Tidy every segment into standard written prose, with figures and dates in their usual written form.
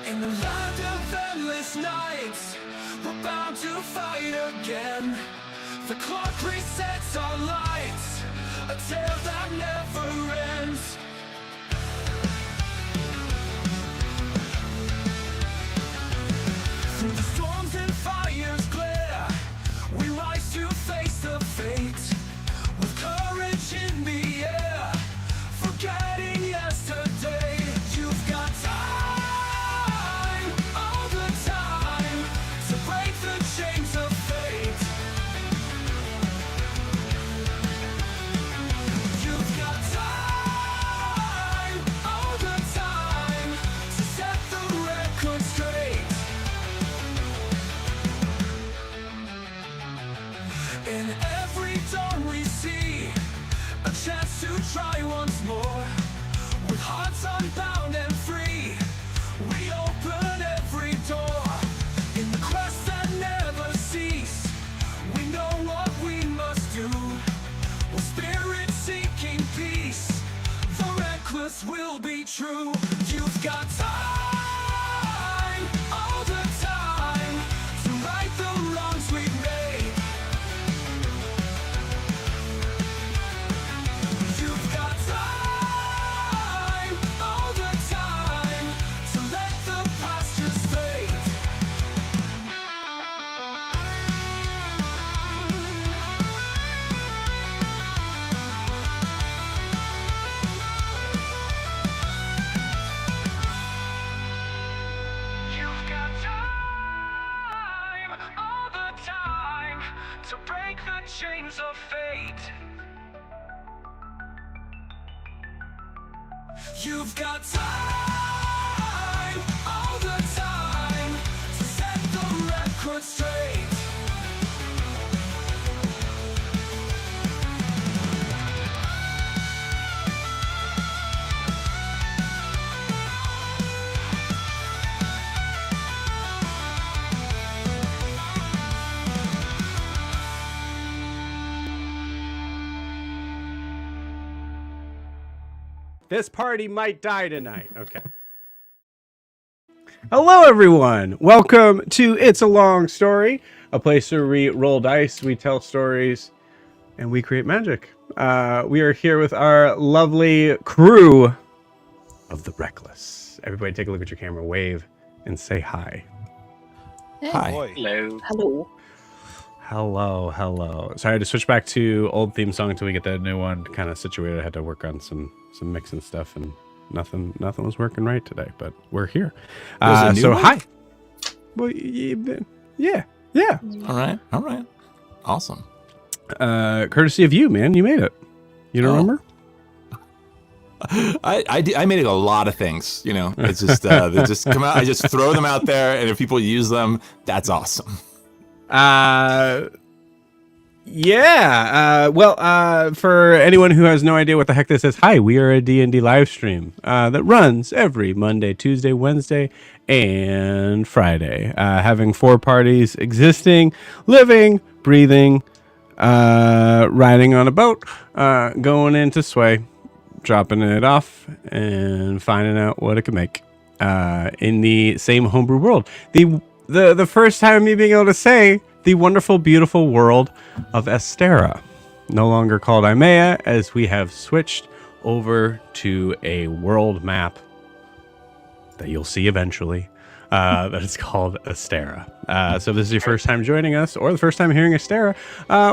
In the land of endless nights, we're bound to fight again. The clock resets our lights, a tale that never ends. Through the storms and fire's glare, we rise to face the fate. With courage in the air, forgetting yesterday. You've got time, all the time, to break the chains of fate. You've got time, all the time, to set the record straight. In every dawn we see a chance to try once more. With hearts unbound and free, we open every door. In the quest that never cease, we know what we must do. With spirit seeking peace, the reckless will be true. You've got time, all the time, to right the wrongs we've made. You've got time, all the time, to let the past just fade. You've got time, all the time, to break the chains of fate. You've got time, all the time, to set the record straight. This party might die tonight. Okay. Hello, everyone. Welcome to It's a Long Story, a place where we roll dice, we tell stories, and we create magic. We are here with our lovely crew of the Wreckless. Everybody take a look at your camera, wave, and say hi. Hi. Hello. Hello. Hello. Sorry, I had to switch back to old theme song until we get that new one kind of situated. I had to work on some mixing stuff, and nothing was working right today, but we're here. So one? hi. Well, yeah. All right. Awesome. Courtesy of you, man. You made it. You don't remember? I made it a lot of things. You know, it's just they just come out. I just throw them out there, and if people use them, that's awesome. For anyone who has no idea what the heck this is, hi, we are a D&D live stream that runs every Monday, Tuesday, Wednesday, and Friday. Having 4 parties existing, living, breathing, riding on a boat, going into Sway, dropping it off, and finding out what it can make in the same homebrew world. The first time me being able to say the wonderful, beautiful world of Estera, no longer called Imea, as we have switched over to a world map that you'll see eventually that is called Estera. So if this is your first time joining us or the first time hearing Estera,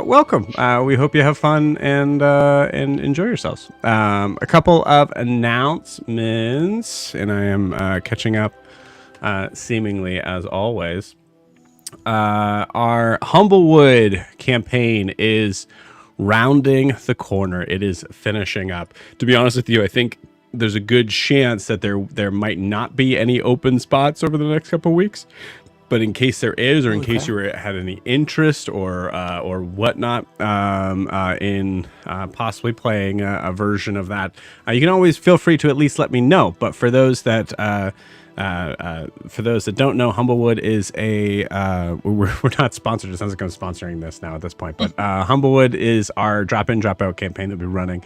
welcome. We hope you have fun and enjoy yourselves. A couple of announcements, and I am catching up seemingly as always. Our Humblewood campaign is rounding the corner. It is finishing up. To be honest with you, I think there's a good chance that there might not be any open spots over the next couple of weeks. But in case there is, or in case you had any interest or whatnot in possibly playing a version of that, you can always feel free to at least let me know. But for those that don't know, Humblewood is a we're not sponsored. It sounds like I'm sponsoring this now at this point, but Humblewood is our drop-in, drop-out campaign that we'll be running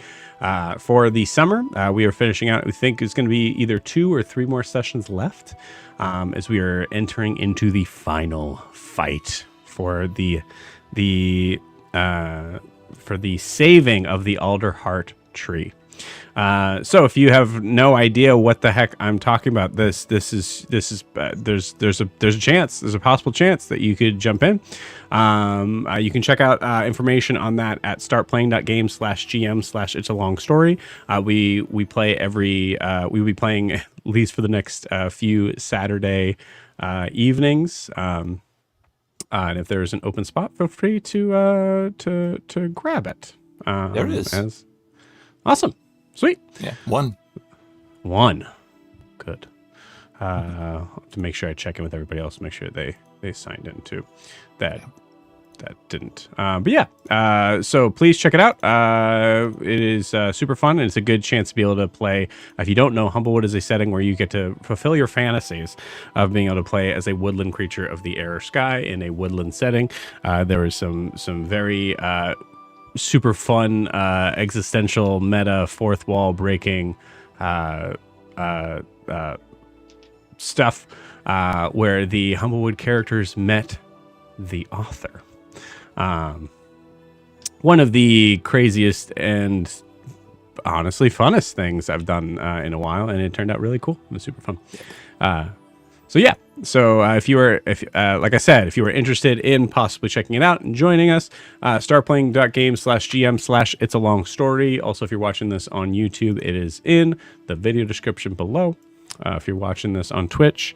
for the summer. We are finishing out. We think it's going to be either 2 or 3 more sessions left as we are entering into the final fight for the saving of the Alderheart tree. So if you have no idea what the heck I'm talking about, there's a chance, there's a possible chance that you could jump in. You can check out information on that at startplaying.game/gm/it's a long story. We play we'll be playing at least for the next few Saturday evenings. And if there's an open spot, feel free to grab it. There it is. Awesome. Sweet. Yeah. One. Good. To make sure I check in with everybody else, make sure they signed in too. That didn't. But yeah. So please check it out. It is super fun, and it's a good chance to be able to play. If you don't know, Humblewood is a setting where you get to fulfill your fantasies of being able to play as a woodland creature of the air or sky in a woodland setting. There is some very super fun existential meta fourth wall breaking stuff where the Humblewood characters met the author. One of the craziest and honestly funnest things I've done in a while, and it turned out really cool. It was super fun. So yeah, if you were interested in possibly checking it out and joining us, startplaying.game/gm/it's a long story. Also, if you're watching this on YouTube, it is in the video description below. If you're watching this on Twitch,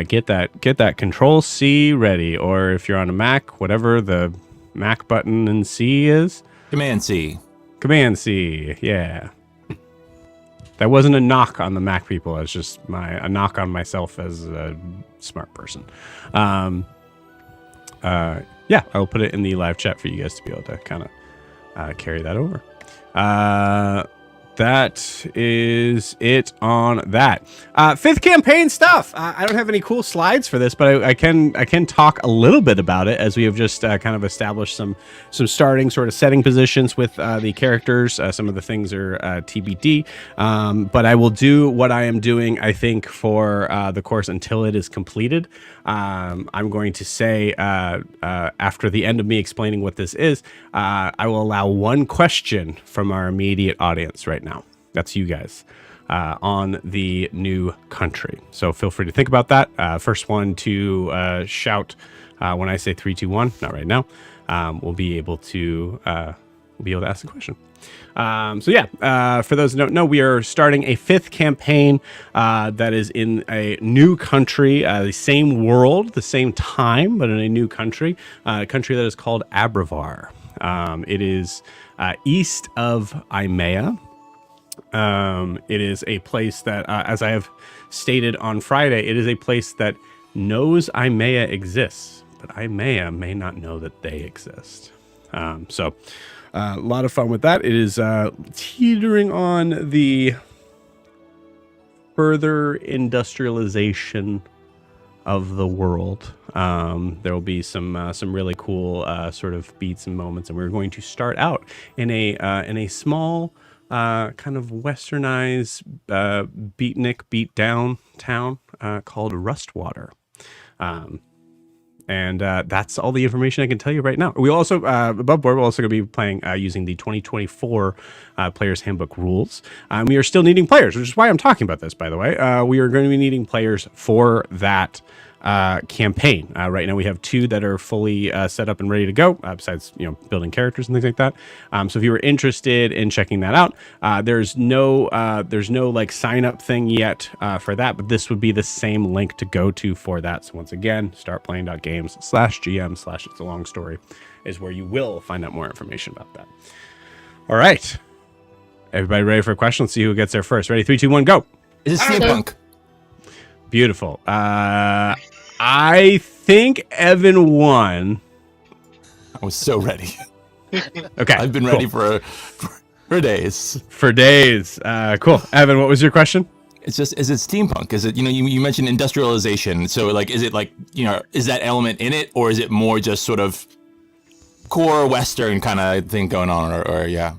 get that Control C ready, or if you're on a Mac, whatever the Mac button and C is, Command C. Yeah. That wasn't a knock on the Mac people. It's just a knock on myself as a smart person. Yeah, I'll put it in the live chat for you guys to be able to kind of carry that over. that is it on that. Fifth campaign stuff. I don't have any cool slides for this, but I can talk a little bit about it, as we have just kind of established some starting sort of setting positions with the characters. Some of the things are TBD, but I will do what I am doing, I think, for the course until it is completed. I'm going to say after the end of me explaining what this is, I will allow one question from our immediate audience right now. That's you guys on the new country. So feel free to think about that. First one to shout when I say 3, 2, 1. Not right now. We'll be able to ask the question. For those who don't know, we are starting a 5th campaign that is in a new country, the same world, the same time, but in a new country, a country that is called Abravar. It is east of Imea. It is a place that, as I have stated on Friday, it is a place that knows Imea exists, but Imea may not know that they exist. A lot of fun with that. It is teetering on the further industrialization of the world. There will be some really cool sort of beats and moments, and we're going to start out in a small kind of westernized beatnik beat down town called Rustwater. And that's all the information I can tell you right now. We also, above board, we're also going to be playing using the 2024 Player's Handbook rules. We are still needing players, which is why I'm talking about this, by the way. We are going to be needing players for that campaign. Right now we have 2 that are fully set up and ready to go, besides building characters and things like that. So if you were interested in checking that out, there's no like sign up thing yet for that, but this would be the same link to go to for that. So once again, startplaying.games/GM/It's a Long Story is where you will find out more information about that. All right, everybody ready for a question? Let's see who gets there first. Ready? 3, 2, 1, go. Is it steampunk? Beautiful. I think Evan won. I was so ready. Okay, I've been ready for days. For days. Cool. Evan, what was your question? It's just, is it steampunk? Is it, you mentioned industrialization. So like, is it like, is that element in it, or is it more just sort of core Western kind of thing going on, or yeah?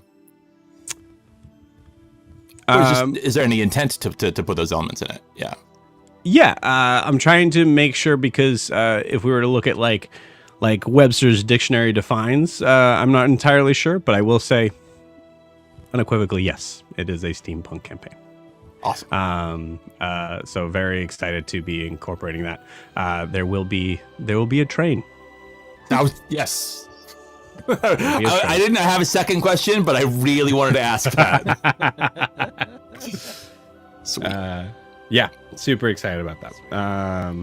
Is there any intent to put those elements in it? Yeah. Yeah, I'm trying to make sure, because if we were to look at like Webster's dictionary defines, I'm not entirely sure, but I will say unequivocally, yes, it is a steampunk campaign. Awesome. So very excited to be incorporating that. There will be a train. Yes. I didn't have a second question, but I really wanted to ask that. Sweet. Yeah, super excited about that. I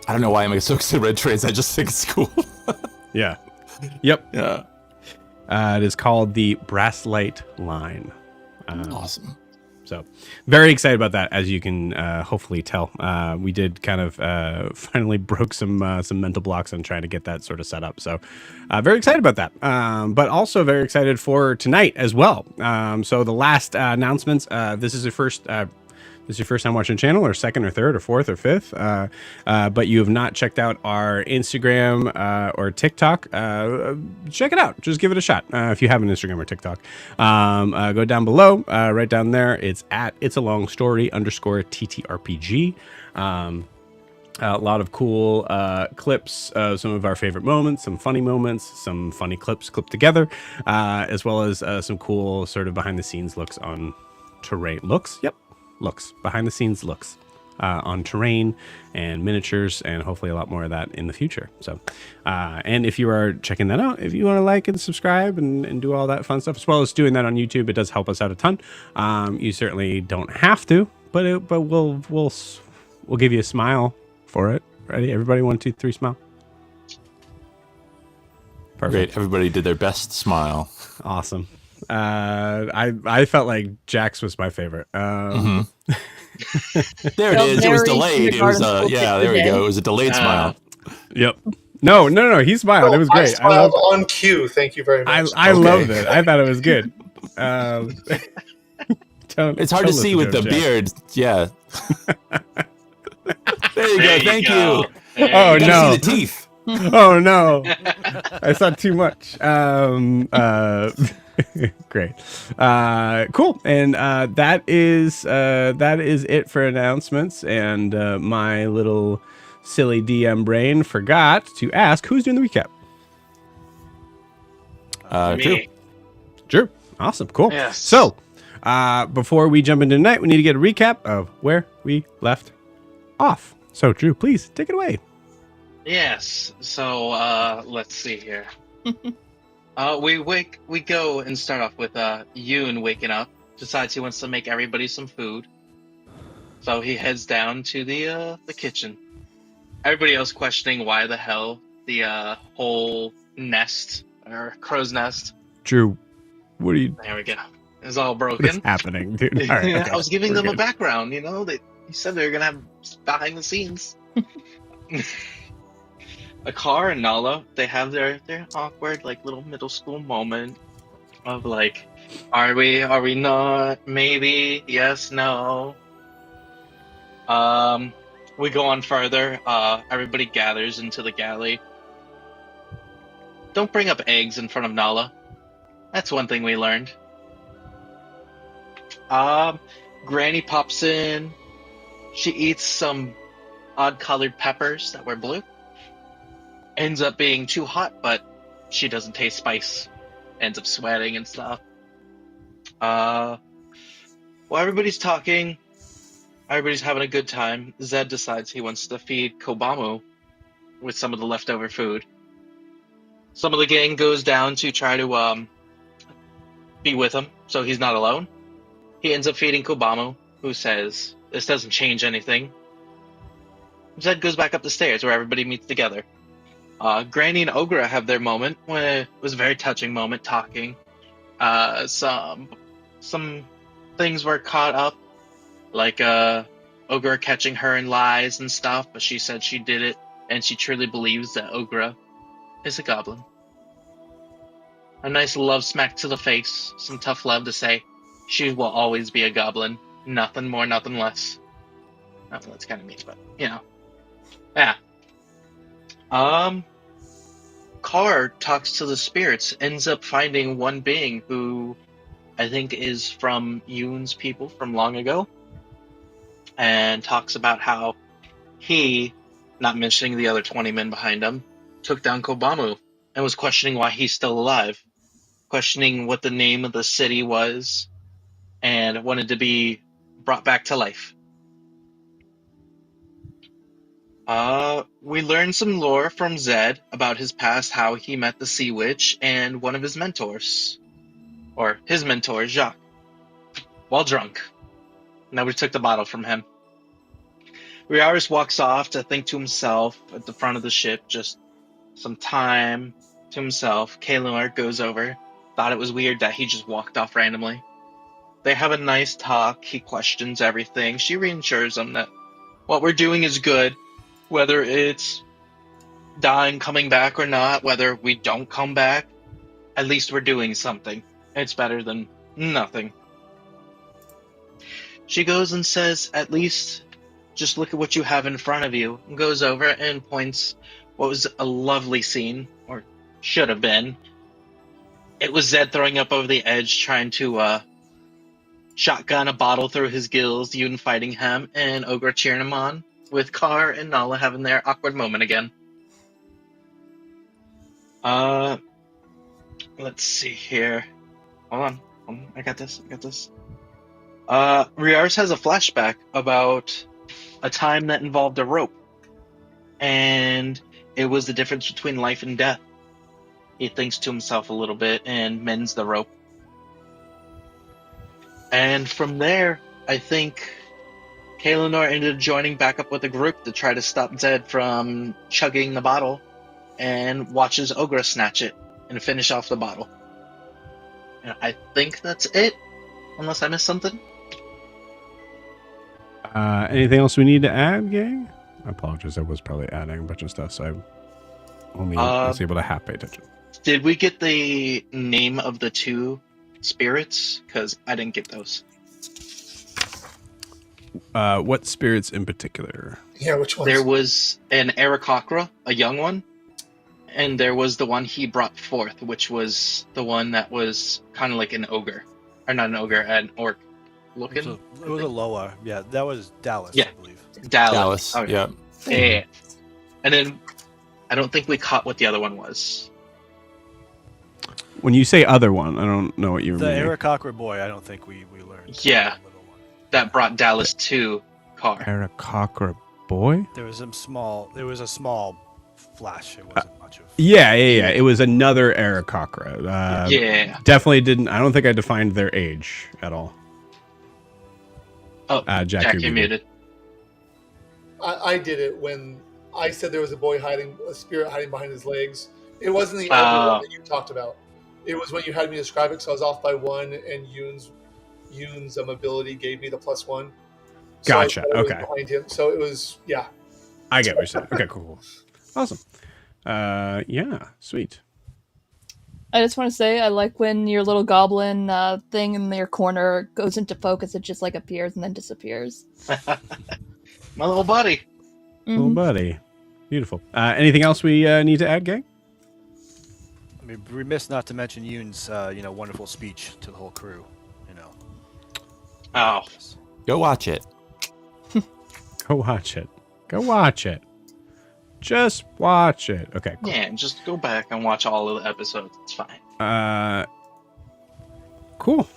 don't know why I'm so excited about trains. I just think it's cool. Yeah. Yep. Yeah. It is called the Brass Light Line. Awesome. So very excited about that, as you can hopefully tell. We did kind of finally broke some mental blocks on trying to get that sort of set up. So very excited about that, but also very excited for tonight as well. So the last announcements, this is your first time watching the channel, or second or third or fourth or fifth, but you have not checked out our Instagram or TikTok, check it out. Just give it a shot. If you have an Instagram or TikTok, go down below, right down there. It's at It's a Long Story _TTRPG. A lot of cool clips of some of our favorite moments, some funny moments, some funny clips clipped together, as well as some cool sort of behind the scenes looks on terrain. Looks behind the scenes looks on terrain and miniatures, and hopefully a lot more of that in the future. So and if you are checking that out, if you want to like and subscribe and do all that fun stuff, as well as doing that on YouTube, it does help us out a ton. You certainly don't have to, but we'll give you a smile for it. Ready? Everybody, 1, 2, 3, smile. Perfect. Great. Everybody did their best smile. Awesome. I felt like Jax was my favorite. There it is. It was delayed. It was there we go. It was a delayed smile. Yep. No. He smiled. It was great. I smiled on cue. Thank you very much. I loved it. I thought it was good. It's hard to see with the beard. Yeah. There you go. Thank you. Oh, You gotta no. see the teeth. Oh no, I saw too much. Great, cool, and that is it for announcements. And my little silly DM brain forgot to ask who's doing the recap. True. Drew, awesome, cool. Yes. So, before we jump into tonight, we need to get a recap of where we left off. So, Drew, please take it away. Yes. So let's see here. We go and start off with Yoon waking up, decides he wants to make everybody some food. So he heads down to the kitchen. Everybody else questioning why the hell the whole nest or crow's nest. Drew, what are you? There we go. Is all What's broken. happening, dude? All right, okay, I was giving we're them a good. background. You know, he said they were gonna have behind the scenes. Akar and Nala, they have their awkward like little middle school moment of like, are we not, maybe, yes, no. We go on further. Everybody gathers into the galley. Don't bring up eggs in front of Nala. That's one thing we learned. Granny pops in. She eats some odd colored peppers that were blue. Ends up being too hot, but she doesn't taste spice. Ends up sweating and stuff. While everybody's talking, everybody's having a good time, Zed decides he wants to feed Kobamu with some of the leftover food. Some of the gang goes down to try to be with him, so he's not alone. He ends up feeding Kobamu, who says, this doesn't change anything. Zed goes back up the stairs where everybody meets together. Granny and Ogra have their moment, when it was a very touching moment, talking. Some things were caught up, like Ogra catching her in lies and stuff, but she said she did it, and she truly believes that Ogra is a goblin. A nice love smack to the face, some tough love to say, she will always be a goblin, nothing more, nothing less. Oh, that's kind of mean, but, you know. Yeah. Carr talks to the spirits, ends up finding one being who I think is from Yoon's people from long ago, and talks about how he, not mentioning the other 20 men behind him, took down Kobamu and was questioning why he's still alive, questioning what the name of the city was, and wanted to be brought back to life. We learned some lore from Zed about his past, how he met the Sea Witch and one of his mentors. Or his mentor, Jacques. While drunk. Nobody took the bottle from him. Riaris walks off to think to himself at the front of the ship, just some time to himself. Kaelinor goes over. Thought it was weird that he just walked off randomly. They have a nice talk. He questions everything. She reassures him that what we're doing is good. Whether it's dying, coming back or not, whether we don't come back, at least we're doing something. It's better than nothing. She goes and says, at least just look at what you have in front of you. And goes over and points what was a lovely scene, or should have been. It was Zed throwing up over the edge, trying to shotgun a bottle through his gills, Yoon fighting him, and Ogra cheering him on, with Carr and Nala having their awkward moment again. Let's see here. Hold on. I got this. Riaris has a flashback about a time that involved a rope. And it was the difference between life and death. He thinks to himself a little bit and mends the rope. And from there, I think Kaelinor ended up joining back up with the group to try to stop Zed from chugging the bottle, and watches Ogra snatch it and finish off the bottle. And I think that's it, unless I missed something. Anything else we need to add, gang? I apologize. I was probably adding a bunch of stuff, so I only was able to half pay attention. Did we get the name of the two spirits because I didn't get those. What spirits in particular? Yeah, which ones? There was an Aarakocra, a young one, and there was the one he brought forth, which was the one that was kind of like an ogre, or not an ogre, an orc looking. It was a Loa. Yeah, that was Dallas, Yeah. I believe. Dallas. Dallas. Yeah. Yeah. And then I don't think we caught what the other one was. When you say other one, I don't know what you The mean. Aarakocra boy, I don't think we learned. Yeah. The little one. That brought Dallas to Car. Aarakocra boy? There was a small flash. It wasn't much of. Yeah. It was another Aarakocra. Yeah. Definitely didn't. I don't think I defined their age at all. Oh, Jack, you're muted. I did it when I said there was a spirit hiding behind his legs. It wasn't the elder one that you talked about. It was when you had me describe it, so I was off by one, and Yoon's ability gave me the +1. So Gotcha. I thought it was Okay. behind him. So it was, yeah. I get what you're saying. Okay, cool. Awesome. Yeah, sweet. I just want to say I like when your little goblin thing in your corner goes into focus. It just like appears and then disappears. My little buddy. Little Mhm. buddy. Beautiful. Anything else we need to add, gang? I mean, remiss not to mention Yoon's, wonderful speech to the whole crew. Oh, Go watch it. Go watch it. Go watch it. Just watch it. Okay, cool. yeah. Just go back and watch all of the episodes. It's fine. Cool.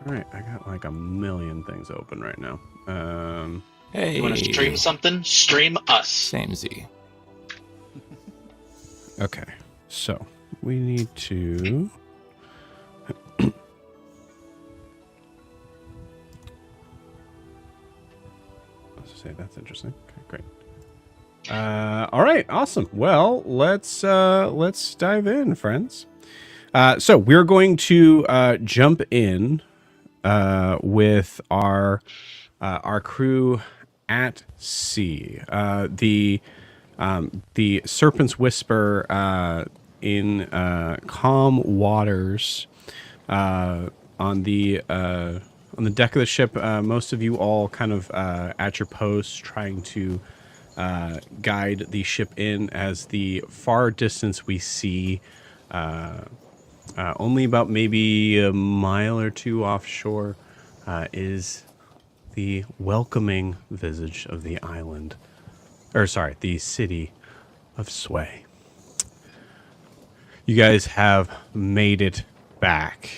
All right, I got like a million things open right now. Hey. You want to stream something? Stream us. Same Z. Okay, so we need to. Let's say that's interesting. Okay, great. All right, awesome. Well, let's dive in, friends. So we're going to jump in with our crew at sea. The Serpent's Whisper in calm waters on the deck of the ship. Most of you all kind of at your posts, trying to guide the ship in. As the far distance we see, only about maybe a mile or two offshore, is the welcoming visage of the island, or sorry, the city of Sway. You guys have made it back.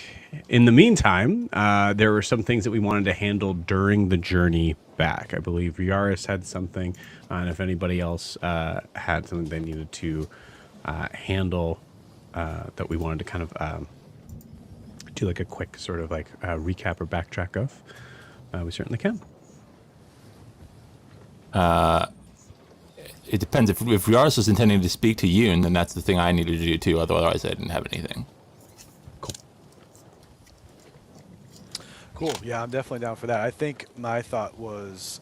In the meantime, there were some things that we wanted to handle during the journey back. I believe Yaris had something, and if anybody else had something they needed to handle, that we wanted to kind of do like a quick sort of like recap or backtrack of, we certainly can. It depends. If Yaris was intending to speak to Yoon, then that's the thing I needed to do too. Otherwise, I didn't have anything. Cool. Yeah, I'm definitely down for that. I think my thought was.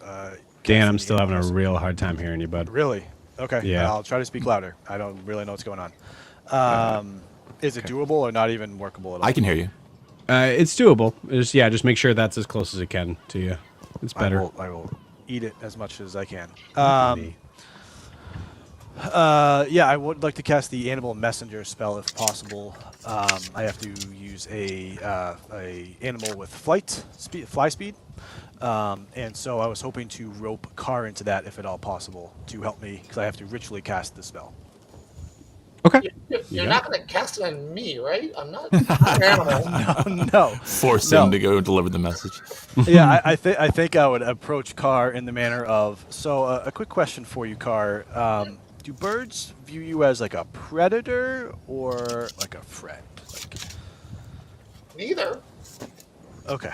Dan, I'm still having a real hard time hearing you, bud. Really? Okay. Yeah. I'll try to speak louder. I don't really know what's going on. Is it doable or not even workable at all? I can hear you. It's doable. Just make sure that's as close as it can to you. It's better. I will eat it as much as I can. Maybe. Yeah, I would like to cast the Animal Messenger spell if possible. I have to use a animal with fly speed, and so I was hoping to rope Car into that if at all possible to help me because I have to ritually cast the spell. Okay. You're not going to cast it on me, right? I'm not an animal. No. Force No. him to go deliver the message. Yeah, I think I would approach Car in the manner of. So a quick question for you, Car. Do birds view you as like a predator or like a friend? Neither. Okay.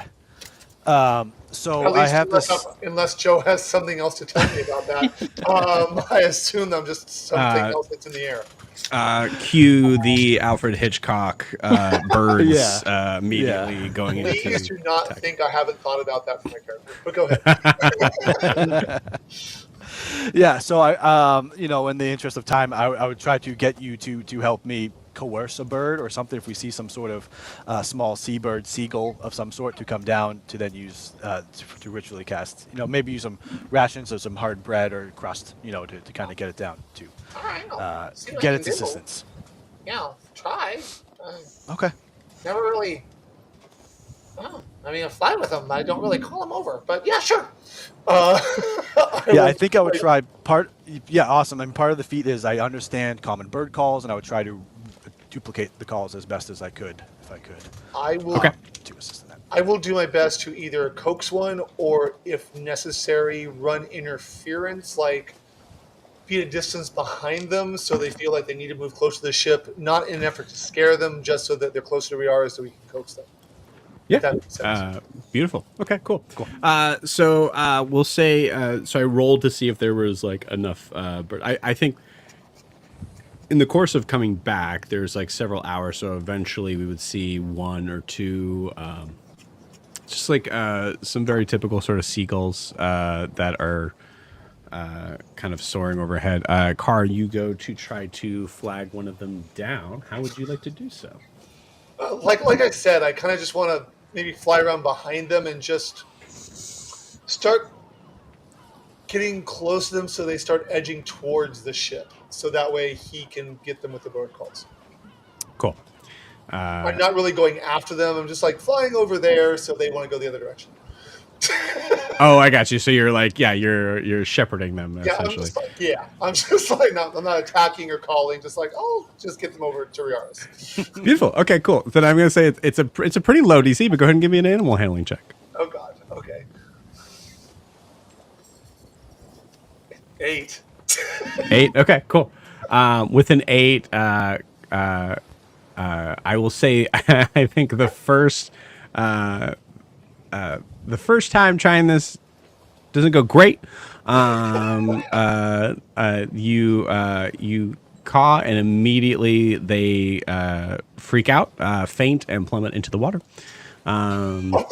So At I least have this. unless Joe has something else to tell me about that. I assume I'm just something else that's in the air. Cue the Alfred Hitchcock birds Yeah. immediately going into. Please do not think I haven't thought about that for my character. But go ahead. Yeah. So I, in the interest of time, I would try to get you to help me coerce a bird or something. If we see some sort of small seabird, seagull of some sort, to come down to then use to ritually cast. Maybe use some rations or some hard bread or crust. To kind of get it down to All right, I'll see what I get can its do. assistance. Yeah, I'll try. Okay. Never really. Oh, I mean, I fly with them. I don't really call them over, but yeah, sure. I think I would try part. Yeah, awesome. And part of the feat is I understand common bird calls, and I would try to duplicate the calls as best as I could, if I could. I will. To assist in that. I will do my best to either coax one or, if necessary, run interference, like be a distance behind them so they feel like they need to move close to the ship, not in an effort to scare them, just so that they're closer to Riara so we can coax them. Yeah. Beautiful. Okay, cool. So we'll say, so I rolled to see if there was like enough, but I think in the course of coming back, there's like several hours. So eventually we would see one or two, just like some very typical sort of seagulls that are kind of soaring overhead. Car, you go to try to flag one of them down. How would you like to do so? Like I said, I kind of just want to maybe fly around behind them and just start getting close to them so they start edging towards the ship. So that way he can get them with the bird calls. Cool. I'm not really going after them. I'm just like flying over there so they want to go the other direction. Oh, I got you. So you're like, you're shepherding them essentially. I'm just like I'm not attacking or calling. Just like, just get them over to Riaris. Beautiful. Okay, cool. Then I'm gonna say it's a pretty low DC, but go ahead and give me an animal handling check. Oh God. Okay. 8. 8. Okay, cool. With an 8, I will say I think the first time trying this doesn't go great. You caw and immediately they freak out, faint, and plummet into the water. God.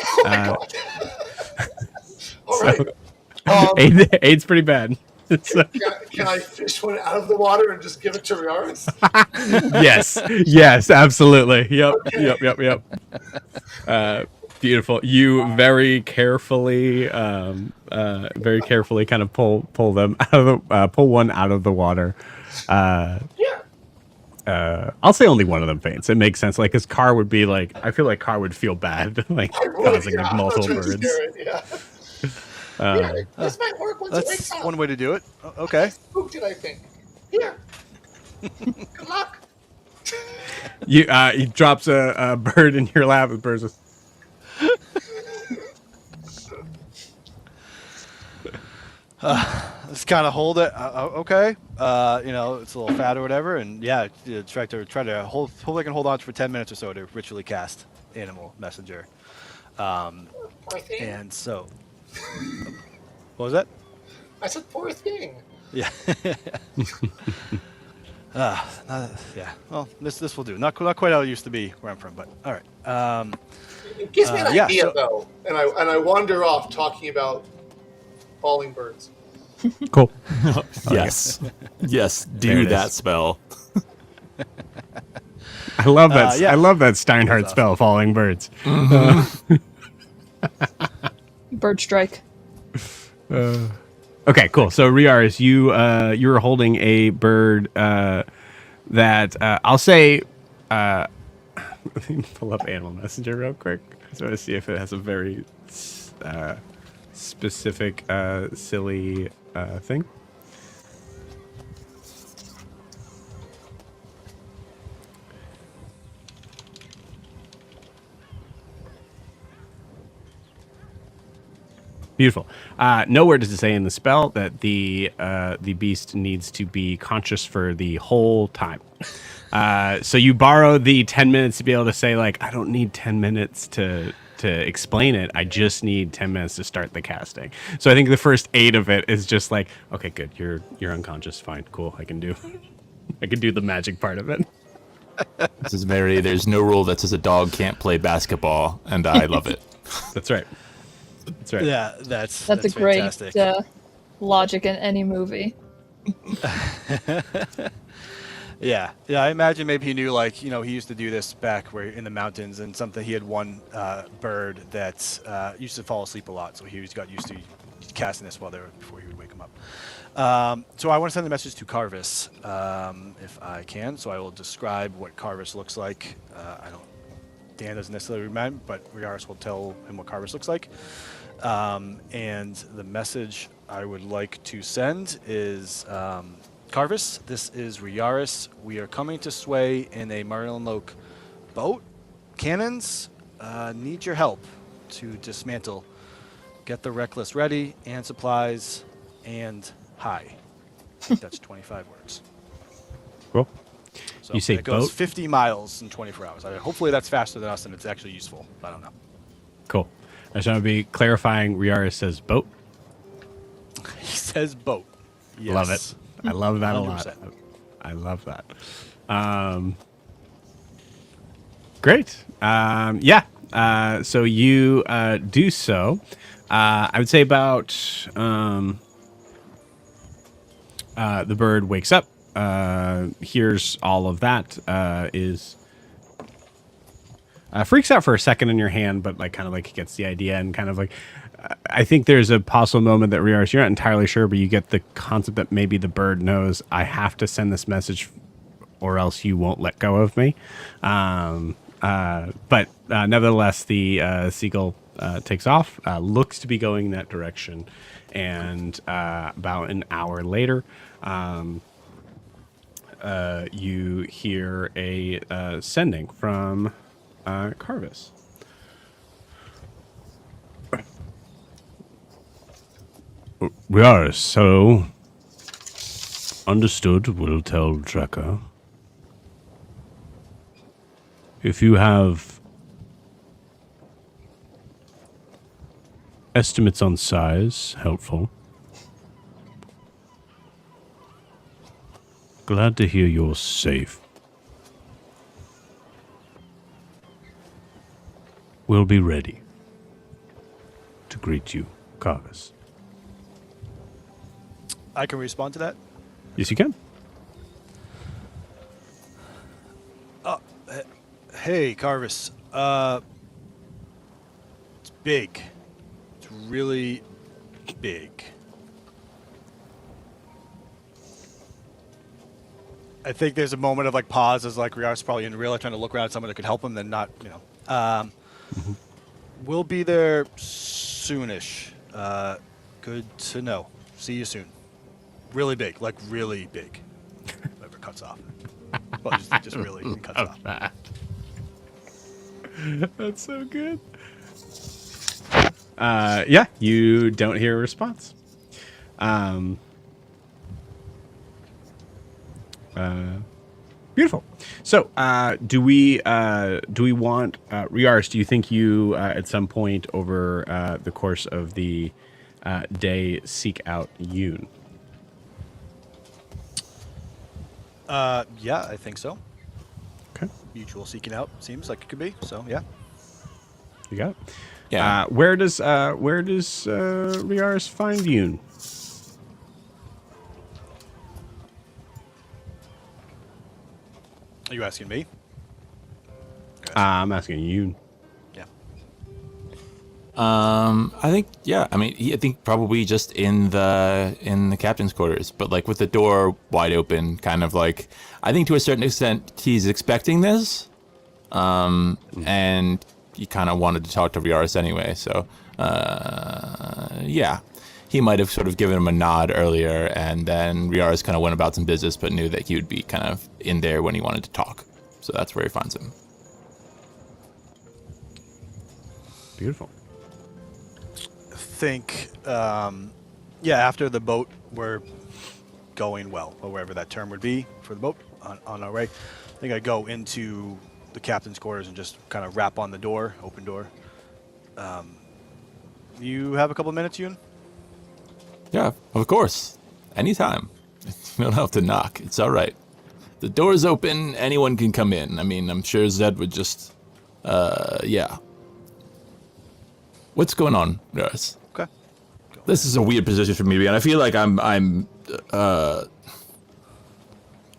All right. Eight's pretty bad. So, can I fish one out of the water and just give it to Riaris? yes, absolutely. Yep, Okay. yep. Beautiful. You very carefully kind of pull them out of pull one out of the water. I'll say only one of them faints. It makes sense. Like his car would be like, I feel like car would feel bad, like causing like multiple birds. This might work once it wakes That's up. one way to do it. Okay. Spooked it, I think. Here. Good luck. He drops a bird in your lap. The bird's just... Let's kind of hold it. Okay. It's a little fat or whatever, and try to hold. Hopefully, I can hold on for 10 minutes or so to ritually cast Animal Messenger. Poor thing. And so, what was that? I said poor thing. Yeah. Well, this will do. Not quite how it used to be where I'm from, but all right. It gives me an idea though, and I wander off talking about falling birds. Cool. Yes. Yes. There Do it that is. spell. I love that. Yeah. I love that Steinhardt That's spell, falling birds. Bird strike. Okay, cool. So Riaris, you were holding a bird that I'll say. Let me pull up Animal Messenger real quick. So I see if it has a very specific silly thing. Beautiful. Nowhere does it say in the spell that the beast needs to be conscious for the whole time. So you borrow the 10 minutes to be able to say, like, I don't need 10 minutes to explain it. I just need 10 minutes to start the casting. So I think the first 8 of it is just like, okay, good. You're unconscious. Fine. Cool. I can do the magic part of it. This is Mary. There's no rule that says a dog can't play basketball, and I love it. That's right. That's right. Yeah, that's That's a great fantastic. logic in any movie. Yeah, I imagine maybe he knew, like, he used to do this back where in the mountains, and something he had one bird that used to fall asleep a lot, so he got used to casting this before he would wake him up. So I want to send a message to Carvis, if I can. So I will describe what Carvis looks like. Dan doesn't necessarily remember, but Riaris will tell him what Carvis looks like. And the message I would like to send is, Carvis, this is Riaris. We are coming to Sway in a Marlin Oak boat. Cannons, need your help to dismantle. Get the Wreckless ready, and supplies, and hi. I think that's 25 words. Cool. So You say it goes boat? 50 miles in 24 hours. Hopefully that's faster than us and it's actually useful. I don't know. Cool. I just want to be clarifying. Riaris says boat. He says boat. Yes. Love it. I love that a lot. 100%. I love that. Great. Yeah. So you do so. I would say about the bird wakes up, hears all of that, freaks out for a second in your hand, but kind of gets the idea and kind of I think there's a possible moment that Riaris, you're not entirely sure, but you get the concept that maybe the bird knows I have to send this message or else you won't let go of me. But nevertheless, the seagull takes off, looks to be going that direction, and about an hour later, you hear a sending from Carvis. Riaris, so understood. Will tell Tracker. If you have estimates on size, helpful. Glad to hear you're safe. We'll be ready to greet you, Carvis. I can respond to that. Yes, you can. Hey, Carvis. It's big. It's really big. I think there's a moment of pause as Riaris probably in real life trying to look around at someone that could help him, then not, We'll be there soonish. Good to know. See you soon. Really big, really big. Whoever cuts off. Well, just really cuts off. That. That's so good. Yeah, you don't hear a response. Beautiful. So, do we want Riaris? Do you think you at some point over the course of the day seek out Yoon? Yeah, I think so. Okay, Mutual seeking out seems like it could be. So yeah. you got it. Yeah. Where does Riaris find Yoon? Are you asking me? I'm asking Yoon. Yeah. I think, yeah. I mean, I think probably just in the captain's quarters, but with the door wide open, kind of I think to a certain extent he's expecting this, and he kind of wanted to talk to Riaris anyway. So, yeah, he might have sort of given him a nod earlier, and then Riaris kind of went about some business, but knew that he would be kind of in there when he wanted to talk. So that's where he finds him. Beautiful. Think, after the boat, we're going well, or wherever that term would be for the boat on our way. I think I go into the captain's quarters and just kind of rap on the door, open door. You have a couple minutes, Yoon? Yeah, of course. Anytime. You don't have to knock. It's all right. The door's open. Anyone can come in. I mean, I'm sure Zed would just, yeah. What's going on, guys? Okay. This is a weird position for me to be in. I feel like I'm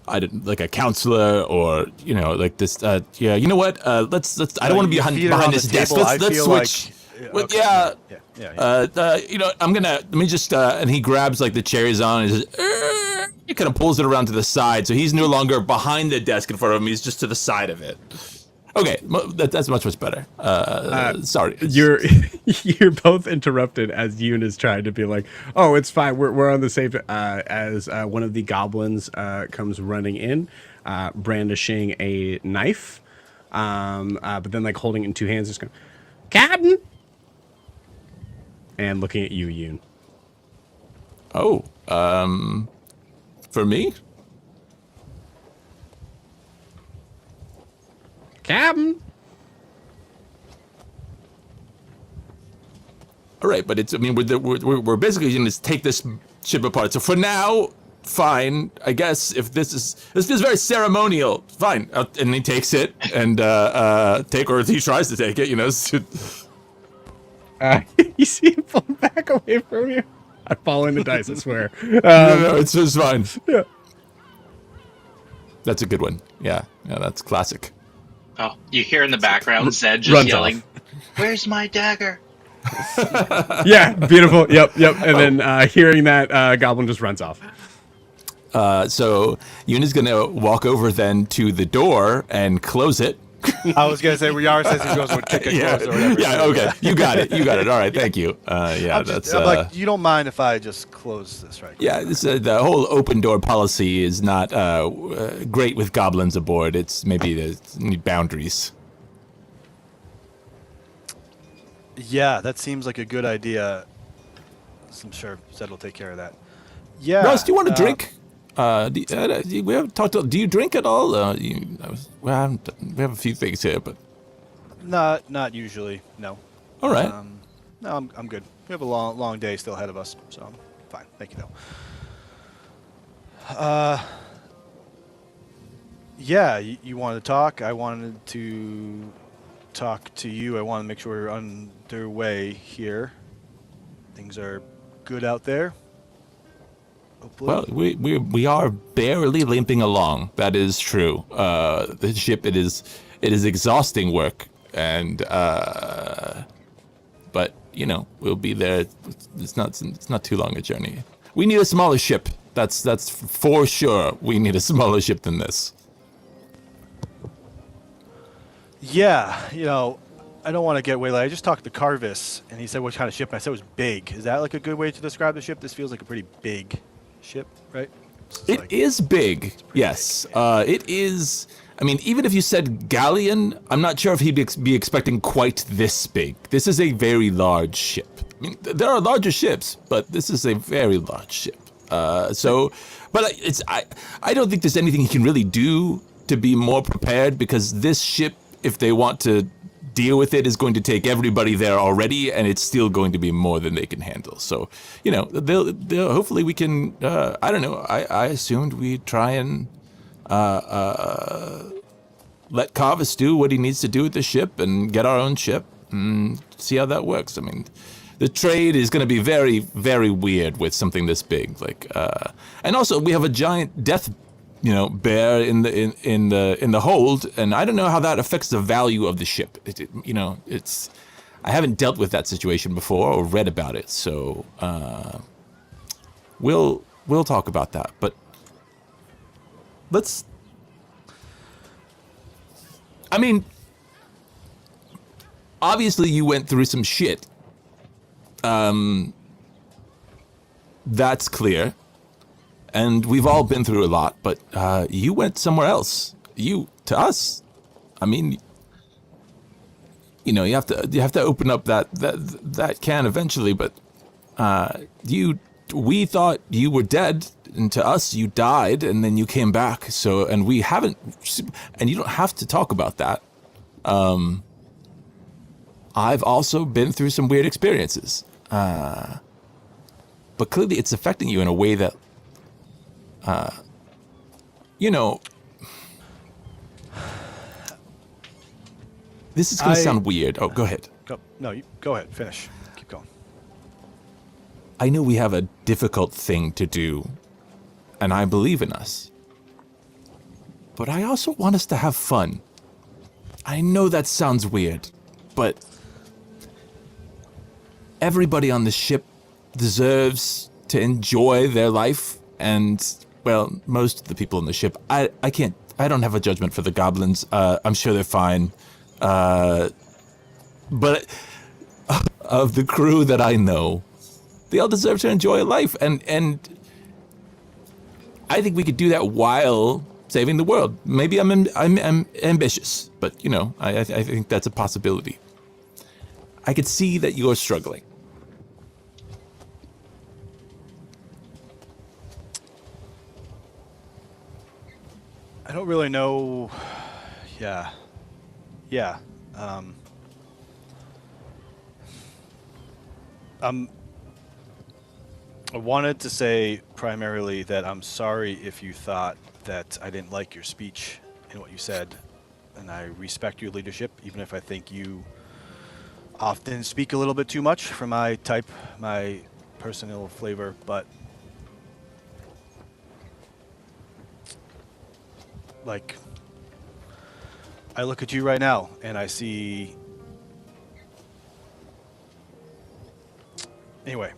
I didn't like a counselor or like this. Yeah, you know what? Let's. I don't want to be behind this desk. Let's switch. Okay. Yeah. I'm gonna let me just. And he grabs like the cherries on and he kind of pulls it around to the side, so he's no longer behind the desk in front of him. He's just to the side of it. Okay, that's much better. Sorry, you're both interrupted as Yoon is trying to be like, "Oh, it's fine. We're on the safe." As one of the goblins comes running in, brandishing a knife, but then like holding it in two hands, just going, "Captain," and looking at you, Yoon. Oh, for me? Captain. All right, but it's. I mean, we're basically going to take this ship apart. So for now, fine. I guess if this feels very ceremonial, fine. And he takes it and or he tries to take it. You see him pull back away from you. I fall in the dice, I swear. No, it's fine. Yeah. That's a good one. Yeah, that's classic. Oh, you hear in the background Zed just yelling, "Where's my dagger?" Yeah, beautiful. Yep. And then hearing that, Goblin just runs off. So Yuna's gonna walk over then to the door and close it. I was gonna say Yara says he goes with kick it close or whatever. Yeah. Okay. You got it. All right. Thank you. Yeah. I'm like, you don't mind if I just close this right? Yeah. The whole open door policy is not great with goblins aboard. It's maybe there's need boundaries. Yeah, that seems like a good idea. I'm sure Zed will take care of that. Yeah. Russ, do you want a drink? We haven't talked. Do you drink at all? We have a few things here, but not usually. No. All right. No, I'm good. We have a long day still ahead of us, so I'm fine. Thank you, though. Yeah, you wanted to talk. I wanted to talk to you. I want to make sure we're underway here. Things are good out there. Hopefully. Well, we are barely limping along. That is true. The ship it is exhausting work, and but we'll be there. It's not too long a journey. We need a smaller ship. That's for sure. We need a smaller ship than this. Yeah, I don't want to get way late. I just talked to Carvis, and he said what kind of ship, and I said it was big. Is that like a good way to describe the ship? This feels like a pretty big ship, right? It is big, yes. It is. I mean, even if you said galleon, I'm not sure if he'd be expecting quite this big. This is a very large ship. I mean, there are larger ships, but this is a very large ship. But I don't think there's anything he can really do to be more prepared, because this ship, if they want to deal with it, is going to take everybody there already, and it's still going to be more than they can handle. So, they'll hopefully we can. I don't know. I assumed we'd try and let Carvis do what he needs to do with the ship and get our own ship and see how that works. I mean, the trade is going to be very, very weird with something this big. And also we have a giant death bear in the hold, and I don't know how that affects the value of the ship. It's I haven't dealt with that situation before or read about it, so we'll talk about that. But let's. I mean, obviously you went through some shit. That's clear. And we've all been through a lot, but you went somewhere else. To us. I mean, you have to open up that can eventually. But we thought you were dead, and to us you died, and then you came back. So, and we haven't, and you don't have to talk about that. I've also been through some weird experiences, but clearly it's affecting you in a way that. This is going to sound weird. Oh, go ahead. Go ahead. Finish. Keep going. I know we have a difficult thing to do, and I believe in us. but I also want us to have fun. I know that sounds weird, but everybody on the ship deserves to enjoy their life, and, well, most of the people on the ship, I don't have a judgment for the goblins. I'm sure they're fine. But of the crew that I know, they all deserve to enjoy life, and I think we could do that while saving the world. Maybe I'm ambitious, but you know, I think that's a possibility. I could see that you're struggling. I don't really know. Yeah. I wanted to say primarily that I'm sorry if you thought that I didn't like your speech and what you said, and I respect your leadership, even if I think you often speak a little bit too much for my type, my personal flavor, but like, I look at you right now and I see. Anyway,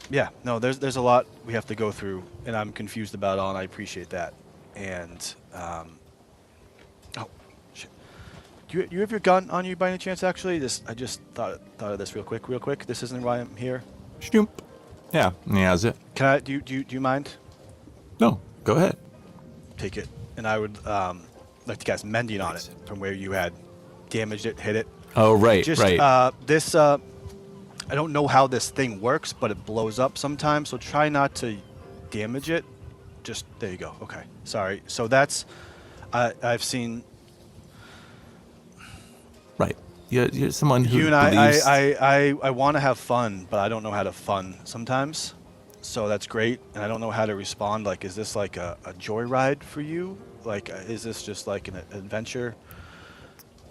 yeah, no, there's a lot we have to go through, and I'm confused about it all, and I appreciate that. And oh, shit, do you have your gun on you by any chance? Actually, I just thought of this real quick. This isn't why I'm here. Shnoop. Yeah, he has it. Can I? Do you mind? No, go ahead. Take it, and I would like to cast mending on it from where you had damaged it, hit it. Oh, right, Just, right. This, I don't know how this thing works, but it blows up sometimes, so try not to damage it. Just, there you go. Okay, sorry. So that's, I've seen... Right. You're someone who You and believes... I want to have fun, but I don't know how to fun sometimes. So that's great, and I don't know how to respond. Like, is this like a joyride for you? Like, is this just like an adventure?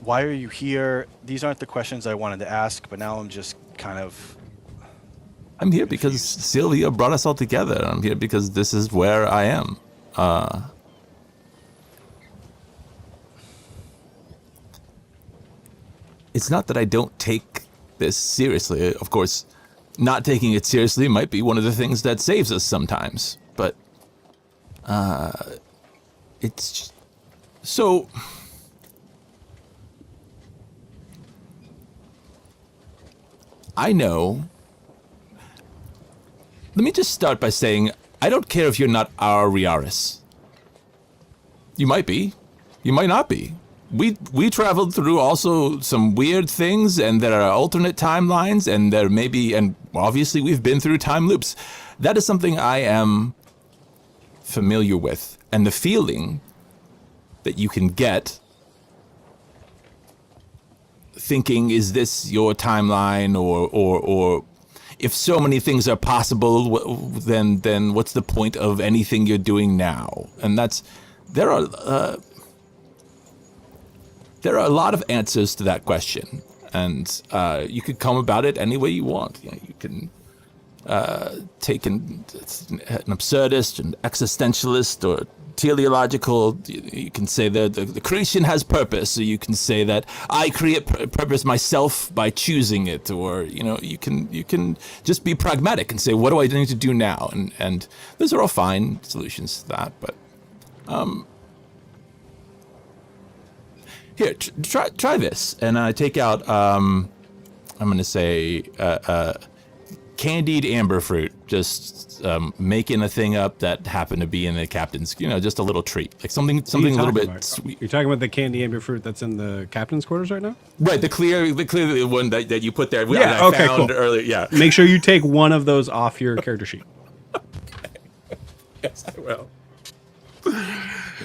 Why are you here? These aren't the questions I wanted to ask, but now I'm just kind of... I'm here because Sylvia brought us all together. I'm here because this is where I am. It's not that I don't take this seriously. Of course, not taking it seriously might be one of the things that saves us sometimes. But, it's just... So... I know. Let me just start by saying, I don't care if you're not our Riaris. You might be. You might not be. We traveled through also some weird things, and there are alternate timelines, and there may be, and obviously we've been through time loops. That is something I am familiar with. And the feeling that you can get thinking, is this your timeline, or if so many things are possible, then what's the point of anything you're doing now? And there are a lot of answers to that question, and you could come about it any way you want. You can take an absurdist, an existentialist, or teleological. You can say that the creation has purpose, or you can say that I create purpose myself by choosing it, or you can just be pragmatic and say, what do I need to do now? And those are all fine solutions to that. But here, try this, and I take out I'm gonna say candied amber fruit, just making a thing up that happened to be in the captain's, just a little treat, like something a little bit sweet. You're talking about the candy amber fruit that's in the captain's quarters right now? Right, the clear one that you put there. Yeah, that okay, I found cool. earlier. Yeah. Make sure you take one of those off your character sheet. Yes, I will.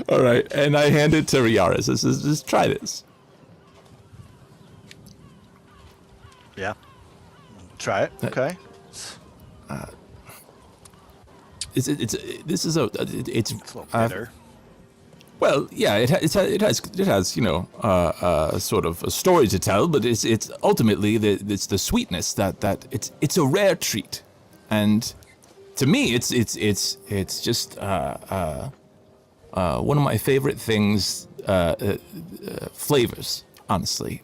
All right, and I hand it to Riaris. Just try this. Yeah. Try it. Okay. It's a little bitter. Well, yeah, it has sort of a story to tell, but it's ultimately it's the sweetness that it's a rare treat, and to me, it's just one of my favorite things, flavors, honestly,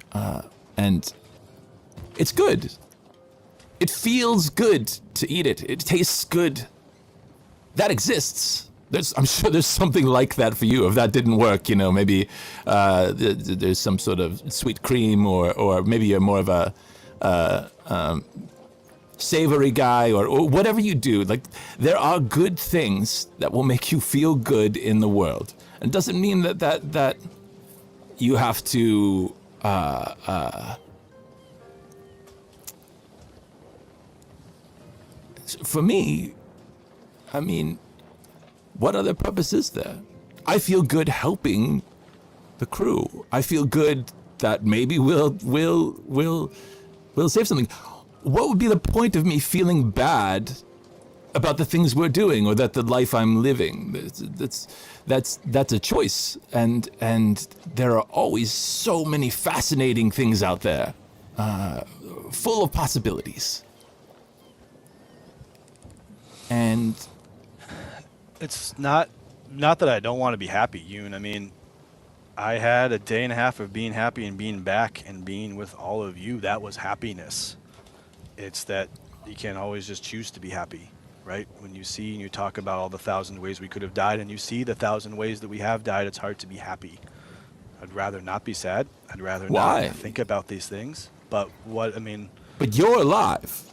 and it's good. It feels good to eat it. It tastes good. That exists. I'm sure there's something like that for you. If that didn't work, maybe there's some sort of sweet cream, or maybe you're more of a savory guy, or whatever you do. Like, there are good things that will make you feel good in the world. It doesn't mean that you have to for me, I mean, what other purpose is there? I feel good helping the crew. I feel good that maybe we'll save something. What would be the point of me feeling bad about the things we're doing, or that the life I'm living? That's a choice, and there are always so many fascinating things out there, full of possibilities. And it's not that I don't want to be happy, Yoon. I mean, I had a day and a half of being happy and being back and being with all of you. That was happiness. It's that you can't always just choose to be happy, right? When you see and you talk about all the 1,000 ways we could have died, and you see the 1,000 ways that we have died, it's hard to be happy. I'd rather not be sad. I'd rather Why? not think about these things. But But you're alive.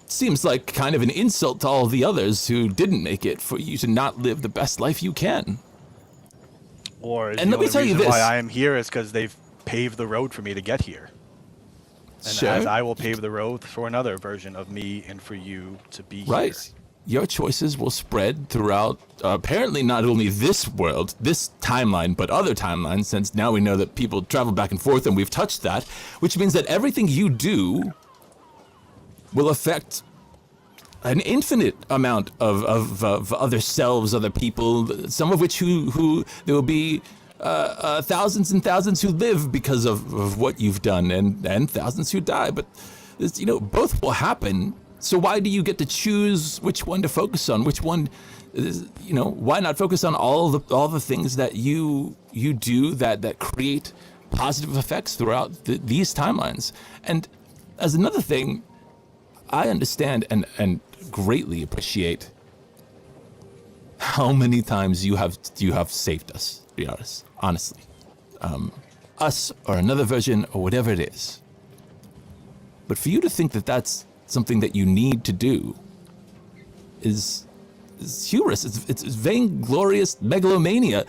Seems like kind of an insult to all the others who didn't make it, for you to not live the best life you can. Or is And the let me only tell you reason this. why I am here is because they've paved the road for me to get here. And Sure. as I will pave the road for another version of me and for you to be Right. here. Your choices will spread throughout, apparently not only this world, this timeline, but other timelines, since now we know that people travel back and forth, and we've touched that, which means that everything you do will affect an infinite amount of other selves, other people, some of which who there will be thousands and thousands who live because of what you've done, and thousands who die. But both will happen. So why do you get to choose which one to focus on? Which one, why not focus on all the things that you do that create positive effects throughout these timelines? And as another thing, I understand and greatly appreciate how many times you have saved us, to be honest, honestly. Us or another version or whatever it is. But for you to think that that's something that you need to do is hubris. It's vainglorious megalomania.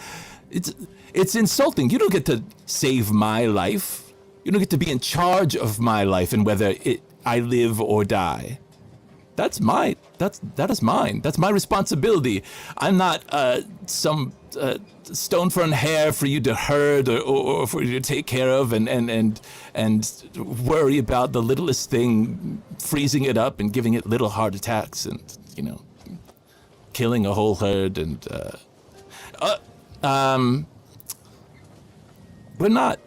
It's insulting. You don't get to save my life. You don't get to be in charge of my life and whether I live or die. That is mine. That's my responsibility. I'm not some stone for an hair for you to herd or for you to take care of and worry about the littlest thing, freezing it up and giving it little heart attacks and killing a whole herd and we're not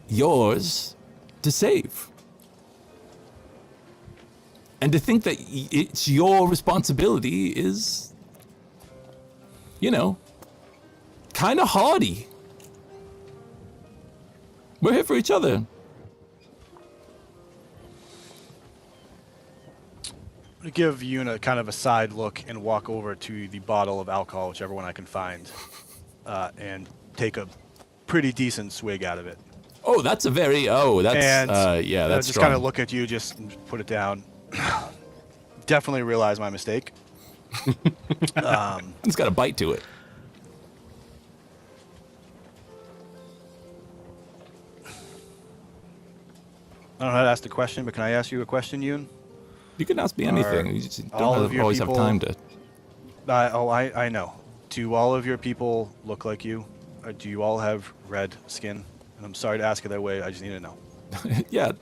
yours to save. And to think that it's your responsibility is, kind of hardy. We're here for each other. I'm going to give Yoon a kind of a side look and walk over to the bottle of alcohol, whichever one I can find, and take a pretty decent swig out of it. Oh, that's and that's just strong. kind of look at you, just put it down. Definitely realize my mistake. It's got a bite to it. I don't know how to ask the question, but can I ask you a question, Yoon? You can ask me anything. You just all of don't your always have people- time to. I know. Do all of your people look like you? Or do you all have red skin? And I'm sorry to ask it that way. I just need to know. Yeah,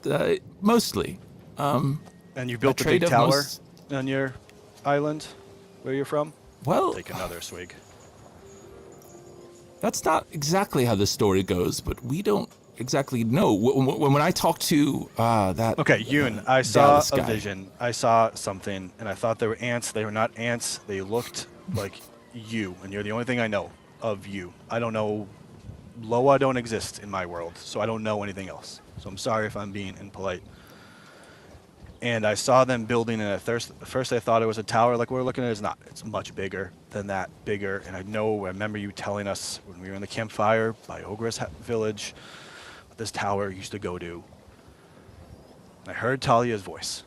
mostly. And you built A a big trade of tower most- on your island where you're from? Well, Take another swig. that's not exactly how the story goes, but we don't exactly know. When I talked to that. Okay, Yoon, I saw Dallas a guy. vision. I saw something, and I thought they were ants. They were not ants. They looked like you, and you're the only thing I know of you. I don't know. Loa don't exist in my world, so I don't know anything else. So I'm sorry if I'm being impolite. And I saw them building, and at first I thought it was a tower like we're looking at. It's not. It's much bigger than that, bigger. And I remember you telling us when we were in the campfire by Ogre's village, what this tower used to go to. I heard Talia's voice.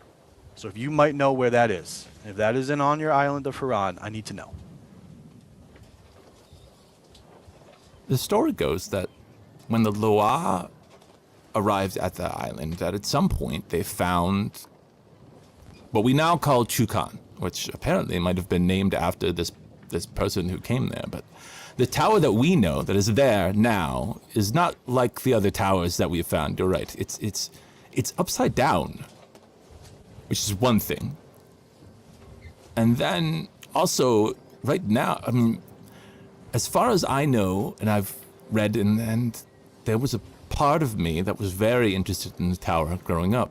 So if you might know where that is, if that isn't on your island of Haran, I need to know. The story goes that when the Loa arrived at the island, that at some point they found what we now call Chukan, which apparently might have been named after this person who came there. But the tower that we know that is there now is not like the other towers that we have found. You're right. It's upside down, which is one thing. And then also right now, I mean, as far as I know, and I've read, and there was a part of me that was very interested in the tower growing up.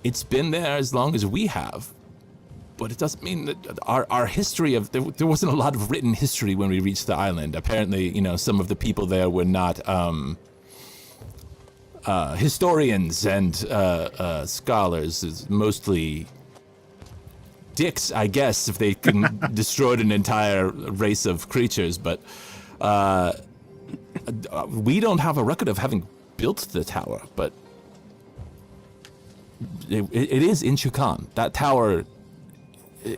It's been there as long as we have, but it doesn't mean that our history of there wasn't a lot of written history when we reached the island. Apparently, some of the people there were not historians and scholars. It's mostly dicks, I guess, if they can destroyed an entire race of creatures, but we don't have a record of having built the tower, but it is in Chukan. That tower, it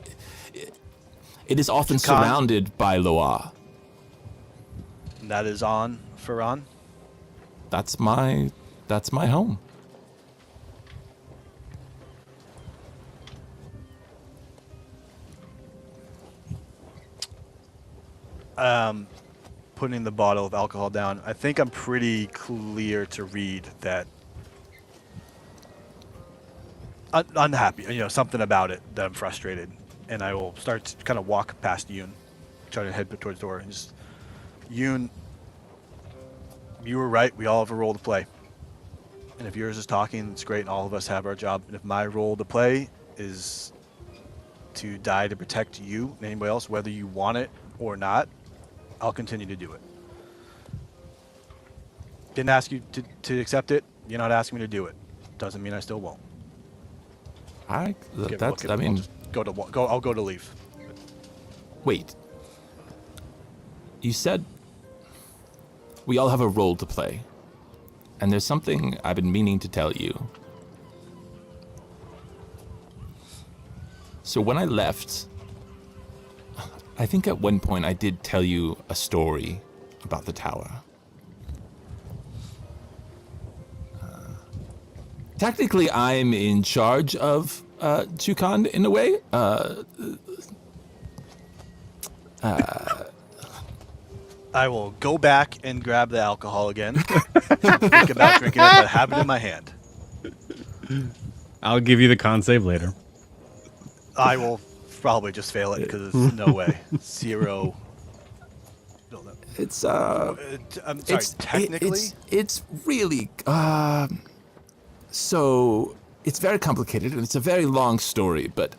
is often Chukan. surrounded by Loa. That is on Faran. That's my home. Putting the bottle of alcohol down, I think I'm pretty clear to read that unhappy, something about it that I'm frustrated, and I will start to kind of walk past Yoon, try to head towards the door, and just, Yoon, you were right, we all have a role to play, and if yours is talking, it's great, and all of us have our job, and if my role to play is to die to protect you and anybody else, whether you want it or not, I'll continue to do it. Didn't ask you to accept it. You're not asking me to do it. Doesn't mean I still won't. I'll go to leave. Wait. You said we all have a role to play. And there's something I've been meaning to tell you. So when I left, I think at one point I did tell you a story about the tower. Technically, I'm in charge of Chukan in a way. I will go back and grab the alcohol again. Think about drinking it, but have it in my hand. I'll give you the con save later. I will probably just fail it because there's no way. Zero. It's I'm sorry. Technically, it's really so it's very complicated and it's a very long story, but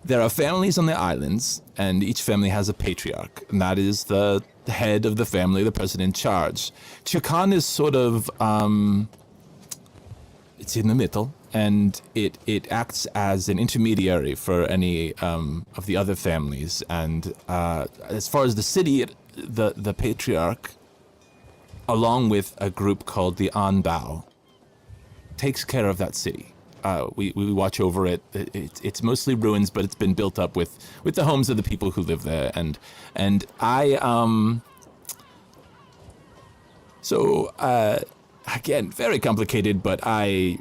there are families on the islands, and each family has a patriarch, and that is the head of the family, the person in charge. Chukan is sort of it's in the middle, and it acts as an intermediary for any of the other families. And as far as the city, the patriarch, along with a group called the Anbao, takes care of that city. We watch over it. It's mostly ruins, but it's been built up with the homes of the people who live there. And I again, very complicated, but I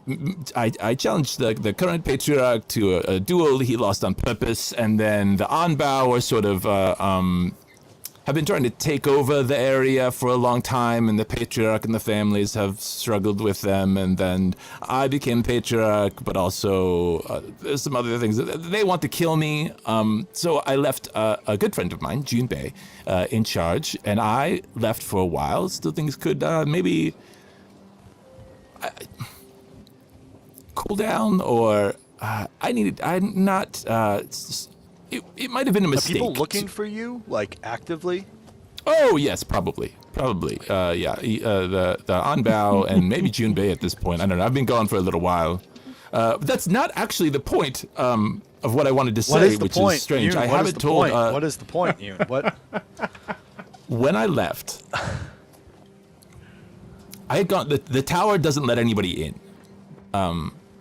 challenged the current patriarch to a duel. He lost on purpose, and then the Anbao are sort of have been trying to take over the area for a long time, and the patriarch and the families have struggled with them, and then I became patriarch, but also there's some other things. They want to kill me, so I left a good friend of mine, Junbei, in charge, and I left for a while, so things could maybe cool down, or it might have been a Are mistake. people looking for you, like, actively? Oh yes, probably. Yeah, the Anbao and maybe Junbei at this point. I don't know. I've been gone for a little while. But that's not actually the point of what I wanted to say, which is strange. Yoon, I what is haven't the told. point? What is the point, Yoon? What? When I left, I had gone. The tower doesn't let anybody in.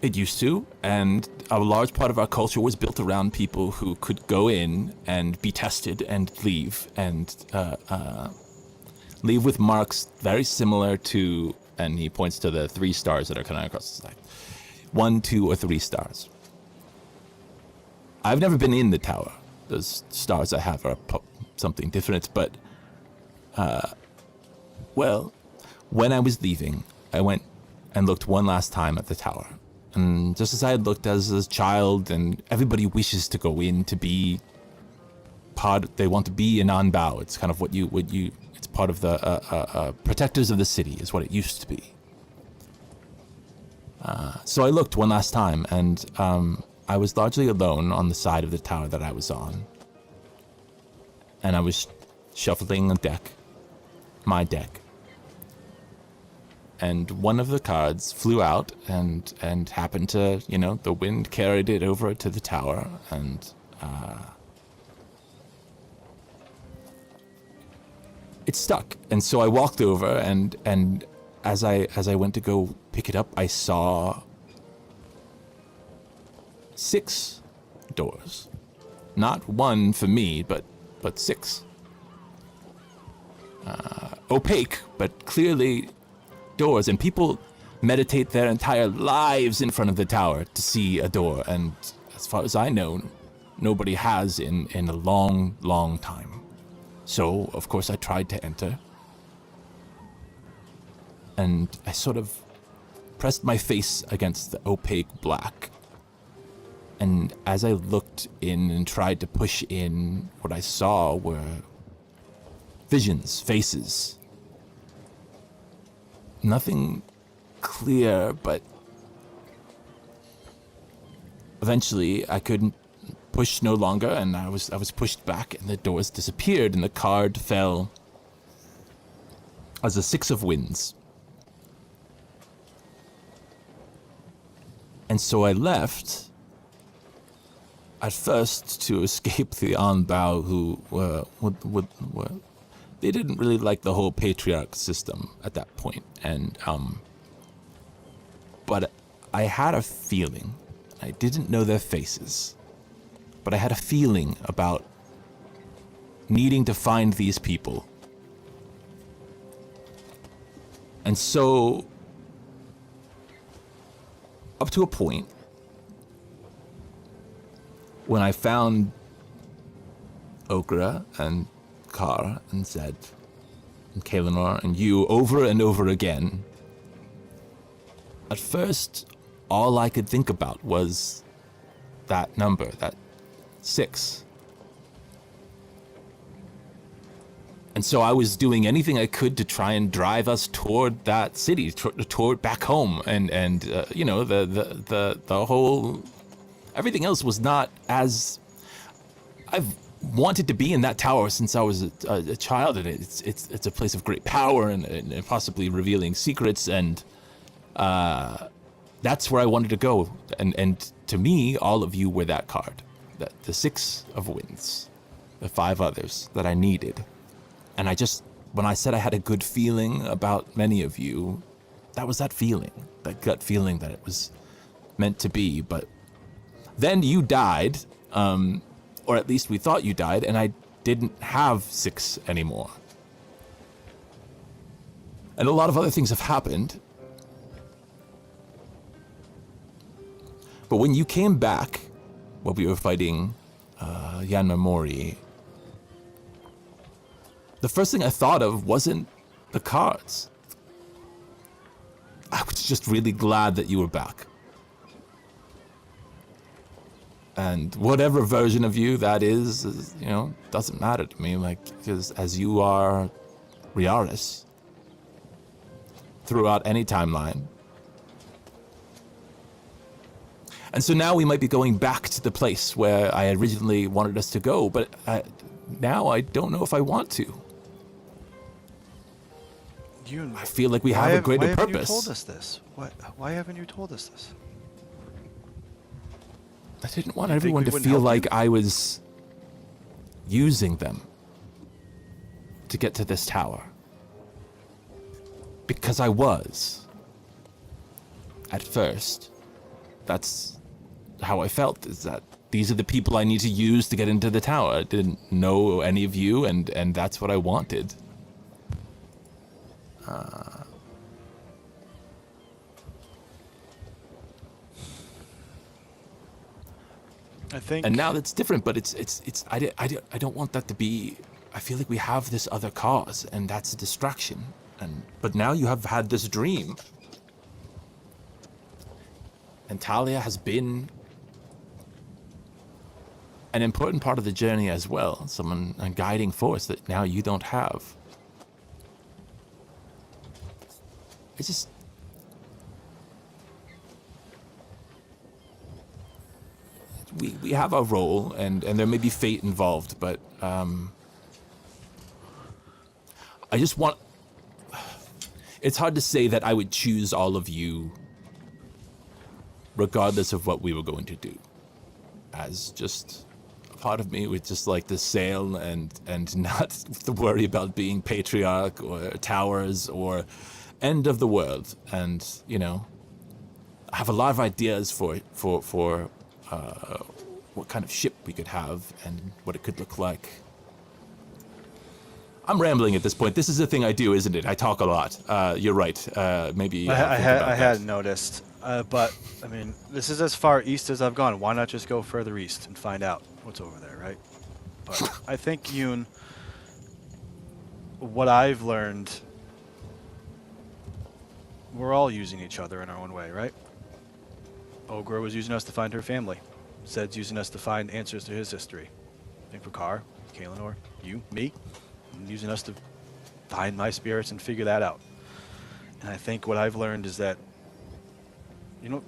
It used to, and a large part of our culture was built around people who could go in and be tested and leave, and leave with marks very similar to, and he points to the 3 stars that are kind of across the side. 1, 2, or 3 stars. I've never been in the tower. Those stars I have are something different, but, well, when I was leaving, I went and looked one last time at the tower. And just as I had looked as a child, and everybody wishes to go in to be they want to be an Anbao. It's kind of it's part of the protectors of the city is what it used to be. So I looked one last time, and I was largely alone on the side of the tower that I was on. And I was shuffling a deck, my deck. And one of the cards flew out and happened to, the wind carried it over to the tower, and it stuck. And so I walked over, and as I went to go pick it up, I saw 6 doors. Not 1 for me, but 6. Opaque, but clearly doors, and people meditate their entire lives in front of the tower to see a door, and as far as I know, nobody has in a long, long time. So, of course, I tried to enter, and I sort of pressed my face against the opaque black, and as I looked in and tried to push in, what I saw were visions, faces. Nothing clear, but eventually I couldn't push no longer, and I was pushed back, and the doors disappeared, and the card fell as a 6 of winds. And so I left, at first to escape the Anbao, who they didn't really like the whole patriarch system at that point, and but I had a feeling. I didn't know their faces, but I had a feeling about needing to find these people. And so, up to a point, when I found Okra and Kar and Zed and Kaelinor and you over and over again, at first, all I could think about was that number, that 6. And so I was doing anything I could to try and drive us toward that city, toward back home, and the whole, everything else was not as I've wanted to be in that tower since I was a child, and it's a place of great power and possibly revealing secrets, and that's where I wanted to go. And to me, all of you were that card, the 6 of winds, the 5 others that I needed. And when I said I had a good feeling about many of you, that was that feeling, that gut feeling that it was meant to be. But then you died, or at least we thought you died, and I didn't have 6 anymore. And a lot of other things have happened. But when you came back, while we were fighting Yanmamori, the first thing I thought of wasn't the cards. I was just really glad that you were back. And whatever version of you that is, you know, doesn't matter to me, like, because as you are Riaris throughout any timeline. And so now we might be going back to the place where I originally wanted us to go, but now I don't know if I want to. I feel like we have a greater purpose. Why haven't you purpose. told us this? Why haven't you told us this? I didn't want You think everyone we to wouldn't feel help like you? I was using them to get to this tower. Because I was. At first. That's how I felt, is that these are the people I need to use to get into the tower. I didn't know any of you, and that's what I wanted. I think. And now that's different, but I don't want that to be. I feel like we have this other cause, and that's a distraction. But now you have had this dream, and Talia has been an important part of the journey as well. A guiding force that now you don't have. We have our role, and there may be fate involved, but I just want. It's hard to say that I would choose all of you, regardless of what we were going to do. As just a part of me would just like to sail and not to worry about being patriarch or towers or end of the world. And you know, I have a lot of ideas for what kind of ship we could have and what it could look like. I'm rambling at this point. This is the thing I do, isn't it? I talk a lot. You're right. Maybe I think about that. hadn't noticed, but I mean, this is as far east as I've gone. Why not just go further east and find out what's over there, right? But I think Yoon, what I've learned, we're all using each other in our own way, right? Ogre was using us to find her family. Zed's using us to find answers to his history. I think Vakar, Kaelinor, you, me, using us to find my spirits and figure that out. And I think what I've learned is that you don't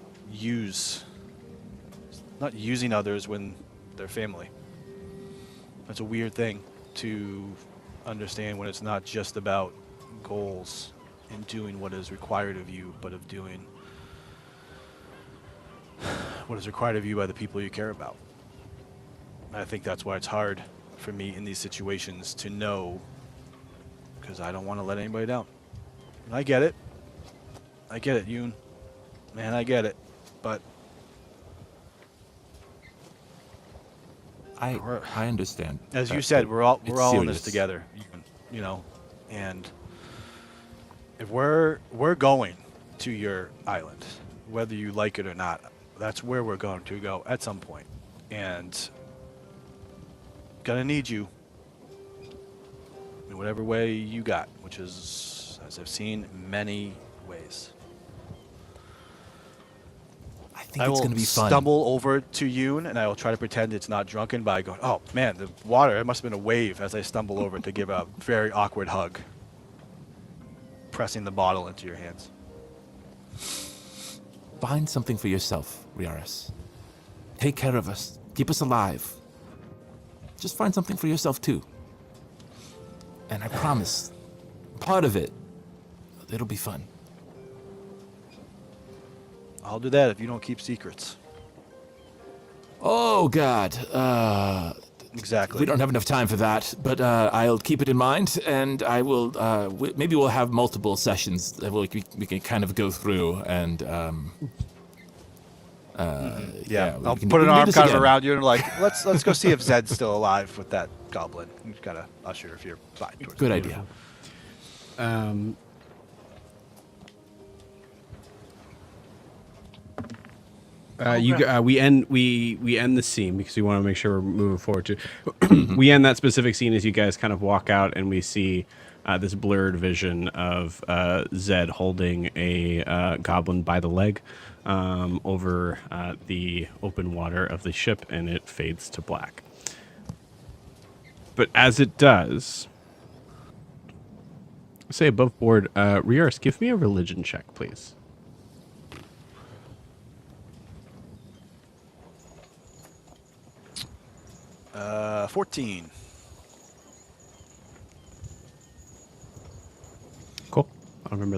not using others when they're family. That's a weird thing to understand when it's not just about goals and doing what is required of you, but of doing what is required of you by the people you care about. And I think that's why it's hard for me in these situations to know, because I don't want to let anybody down. And I get it. I get it, Yoon. Man, I get it. But I understand. as you that, said, but we're all it's in this serious. together, you know. And if we're going to your island, whether you like it or not, that's where we're going to go at some point. And gonna need you in whatever way you got, which is, as I've seen, many ways. I think I it's will going to be fun. stumble over to Yoon, and I will try to pretend it's not drunken by going, oh man, the water, it must have been a wave, as I stumble over to give a very awkward hug, pressing the bottle into your hands. Find something for yourself, Riaris. Take care of us. Keep us alive. Just find something for yourself, too. And I promise, part of it, it'll be fun. I'll do that if you don't keep secrets. Oh, God. Exactly. We don't have enough time for that, but I'll keep it in mind, and I will. Maybe we'll have multiple sessions that we can kind of go through, and Yeah, we I'll can- put we an can do arm this kind of again. around you and like, let's go see if Zed's still alive with that goblin. You just gotta usher if you're fine. towards Good me. idea. We end the scene because we want to make sure we're moving forward to. Mm-hmm. We end that specific scene as you guys kind of walk out and we see this blurred vision of Zed holding a goblin by the leg over the open water of the ship, and it fades to black. But as it does, say above board, Riars, give me a religion check, please. 14. Cool. I'll remember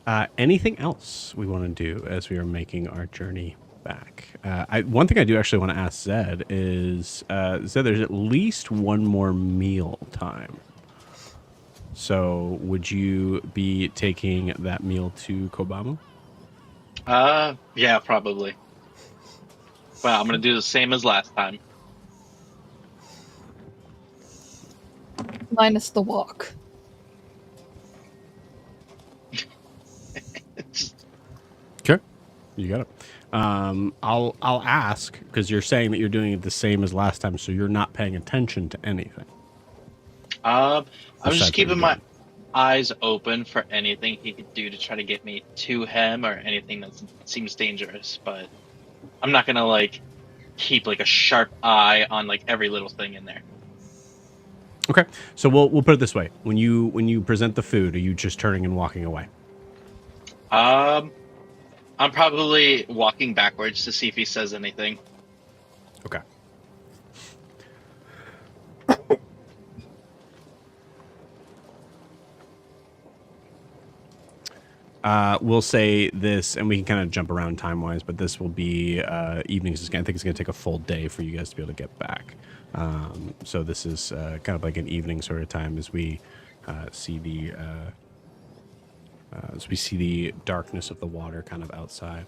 that. Anything else we want to do as we are making our journey back? One thing I do actually want to ask Zed is, Zed, there's at least one more meal time. So would you be taking that meal to Kobamu? Yeah, probably. Well, I'm gonna do the same as last time. Minus the walk. Okay, you got it. I'll ask because you're saying that you're doing it the same as last time, so you're not paying attention to anything. I'm Besides just what keeping you're my doing. eyes open for anything he could do to try to get me to him or anything that seems dangerous. But I'm not gonna like keep like a sharp eye on like every little thing in there. Okay, so we'll put it this way: when you present the food, are you just turning and walking away? I'm probably walking backwards to see if he says anything. Okay. We'll say this, and we can kind of jump around time-wise, but this will be evenings. I think it's going to take a full day for you guys to be able to get back. So this is kind of like an evening sort of time as we see the darkness of the water kind of outside.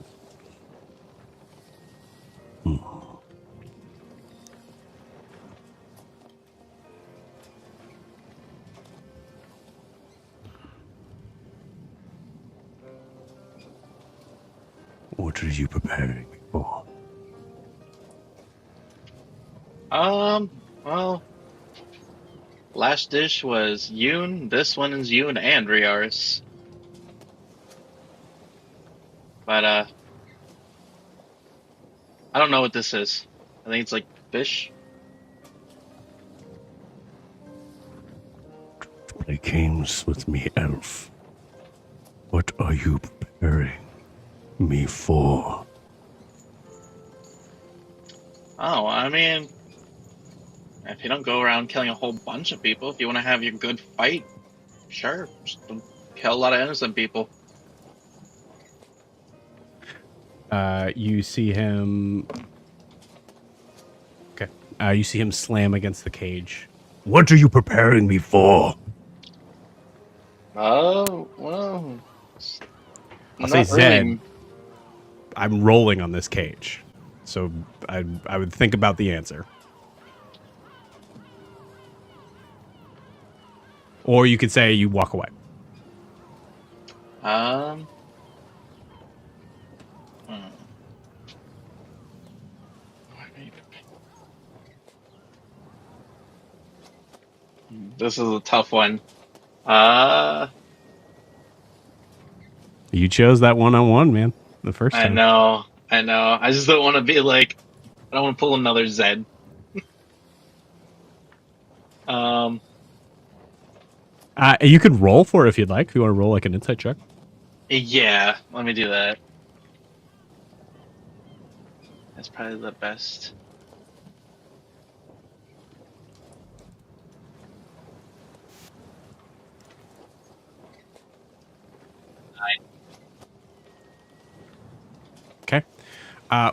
What are you preparing me for? Well, last dish was Yoon. This one is Yoon and Riars. But I don't know what this is. I think it's like fish. Play games with me, elf. What are you preparing me for? Oh, I mean, if you don't go around killing a whole bunch of people, if you want to have your good fight, sure, just don't kill a lot of innocent people. You see him. Okay. You see him slam against the cage. What are you preparing me for? Oh, well, it's I'll say not Zed. really. I'm rolling on this cage, so I would think about the answer. Or you could say you walk away. Hmm. This is a tough one. You chose that one-on-one, man. The first I time. know. I just don't want to be like, I don't want to pull another Zed. You could roll for it if you'd like. If you want to roll like an insight check. Yeah, let me do that. That's probably the best. Okay.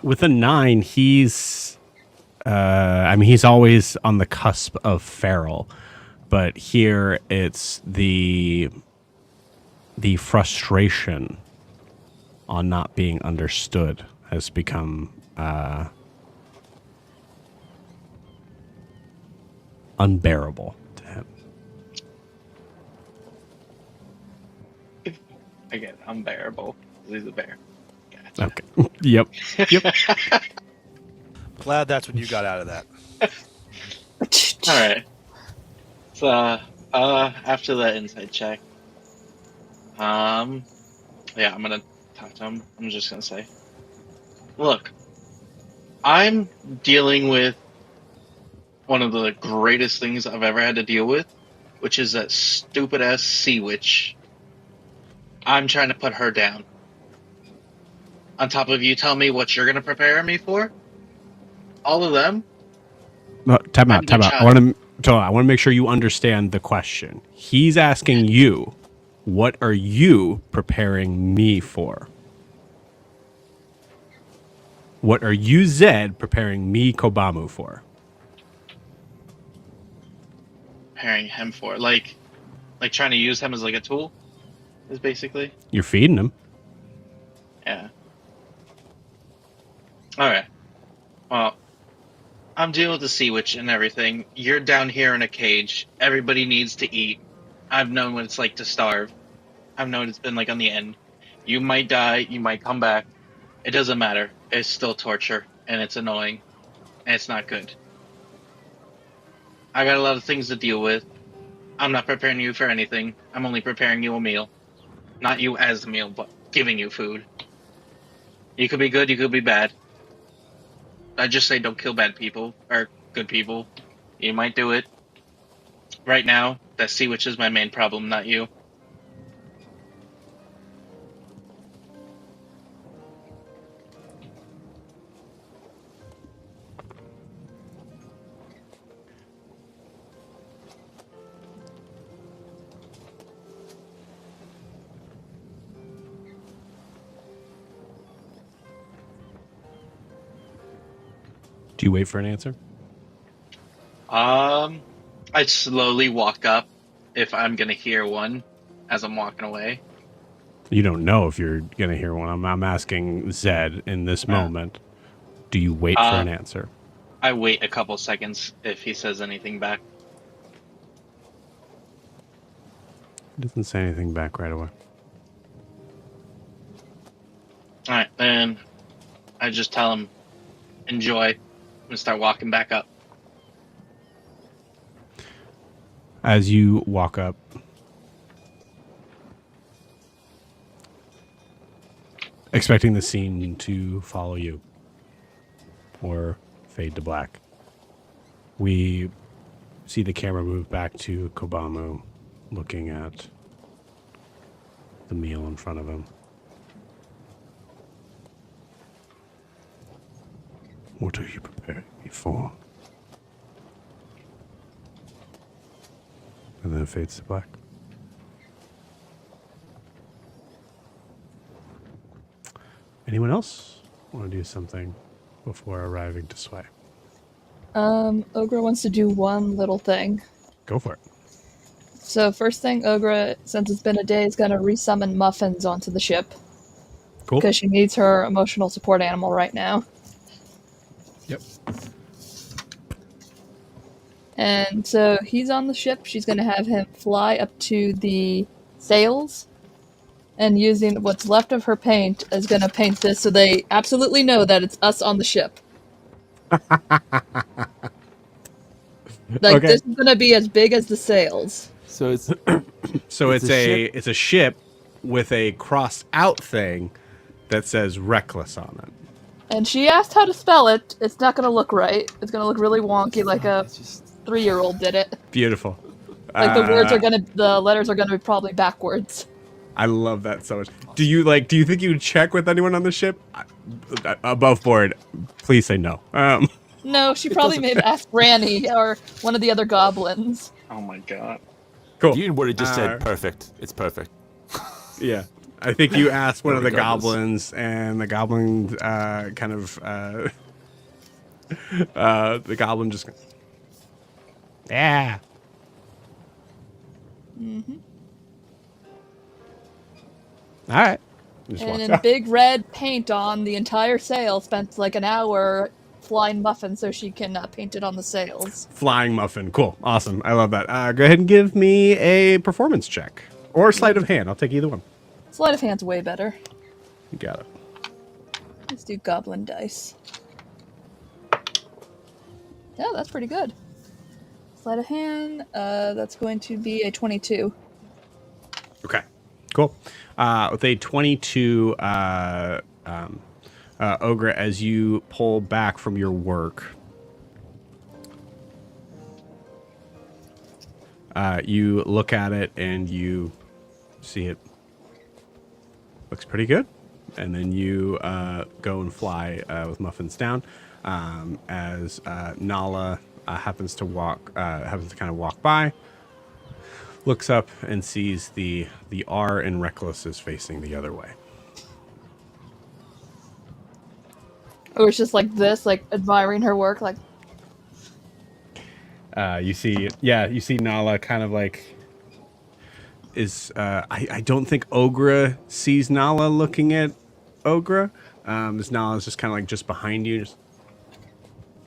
With a 9, he's he's always on the cusp of feral, but here it's the frustration on not being understood has become unbearable to him. Again, unbearable. He's a bear. Okay. Okay. Yep. Yep. Glad that's what you got out of that. All right. So, after that insight check, yeah, I'm gonna talk to him. I'm just gonna say, look, I'm dealing with one of the greatest things I've ever had to deal with, which is that stupid ass sea witch. I'm trying to put her down. On top of you tell me what you're gonna prepare me for? All of them? No, time I'm out. Time good out. shot. I want to make sure you understand the question. He's asking you, what are you preparing me for? What are you, Zed, preparing me, Kobamu, for? Preparing him for like trying to use him as like a tool is basically. You're feeding him. Yeah. All right. Well, I'm dealing with the sea witch and everything. You're down here in a cage. Everybody needs to eat. I've known what it's like to starve. I've known it's been like on the end. You might die. You might come back. It doesn't matter. It's still torture, and it's annoying, and it's not good. I got a lot of things to deal with. I'm not preparing you for anything. I'm only preparing you a meal. Not you as a meal, but giving you food. You could be good, you could be bad. I just say don't kill bad people, or good people. You might do it. Right now, that sea witch is my main problem, not you. Do you wait for an answer? I'd slowly walk up if I'm gonna hear one as I'm walking away. You don't know if you're going to hear one. I'm asking Zed in this Yeah. moment. Do you wait for an answer? I wait a couple seconds if he says anything back. He doesn't say anything back right away. Alright, then I just tell him, enjoy, and start walking back up. As you walk up, expecting the scene to follow you or fade to black, we see the camera move back to Kobamu looking at the meal in front of him. What are you preparing me for? And then it fades to black. Anyone else want to do something before arriving to Sway? Ogra wants to do one little thing. Go for it. So first thing, Ogra, since it's been a day, is gonna resummon Muffins onto the ship. Cool. Because she needs her emotional support animal right now. Yep. And so he's on the ship. She's going to have him fly up to the sails, and using what's left of her paint is going to paint this so they absolutely know that it's us on the ship. Like, Okay. this is going to be as big as the sails. So it's It's a ship with a crossed out thing that says Wreckless on it. And she asked how to spell it. It's not going to look right. It's going to look really wonky, like a it's just 3-year-old did it. Beautiful. Like, the letters are going to be probably backwards. I love that so much. Do you think you would check with anyone on the ship? Above board, please say no. No, she probably may have asked Granny or one of the other goblins. Oh my god. Cool. you would have just said perfect. It's perfect. Yeah. I think you asked one of the Regardless. goblins, and the goblin the goblin just, yeah. Mm-hmm. All right. Just And walks in out. big red paint on the entire sail, spent like an hour flying Muffin so she can paint it on the sails. Flying muffin. Cool. Awesome. I love that. Go ahead and give me a performance check or sleight of hand. I'll take either one. Sleight of hand's way better. You got it. Let's do goblin dice. Yeah, that's pretty good. Sleight of hand. That's going to be a 22. Okay, cool. With a 22 ogre, as you pull back from your work, you look at it and you see it looks pretty good, and then you go and fly with muffins down as Nala happens to kind of walk by, looks up and sees the R in Wreckless is facing the other way. Or it's just like this, like admiring her work, like. You see Nala kind of like is I don't think Ogra sees Nala looking at Ogra. As Nala's just kind of like just behind you,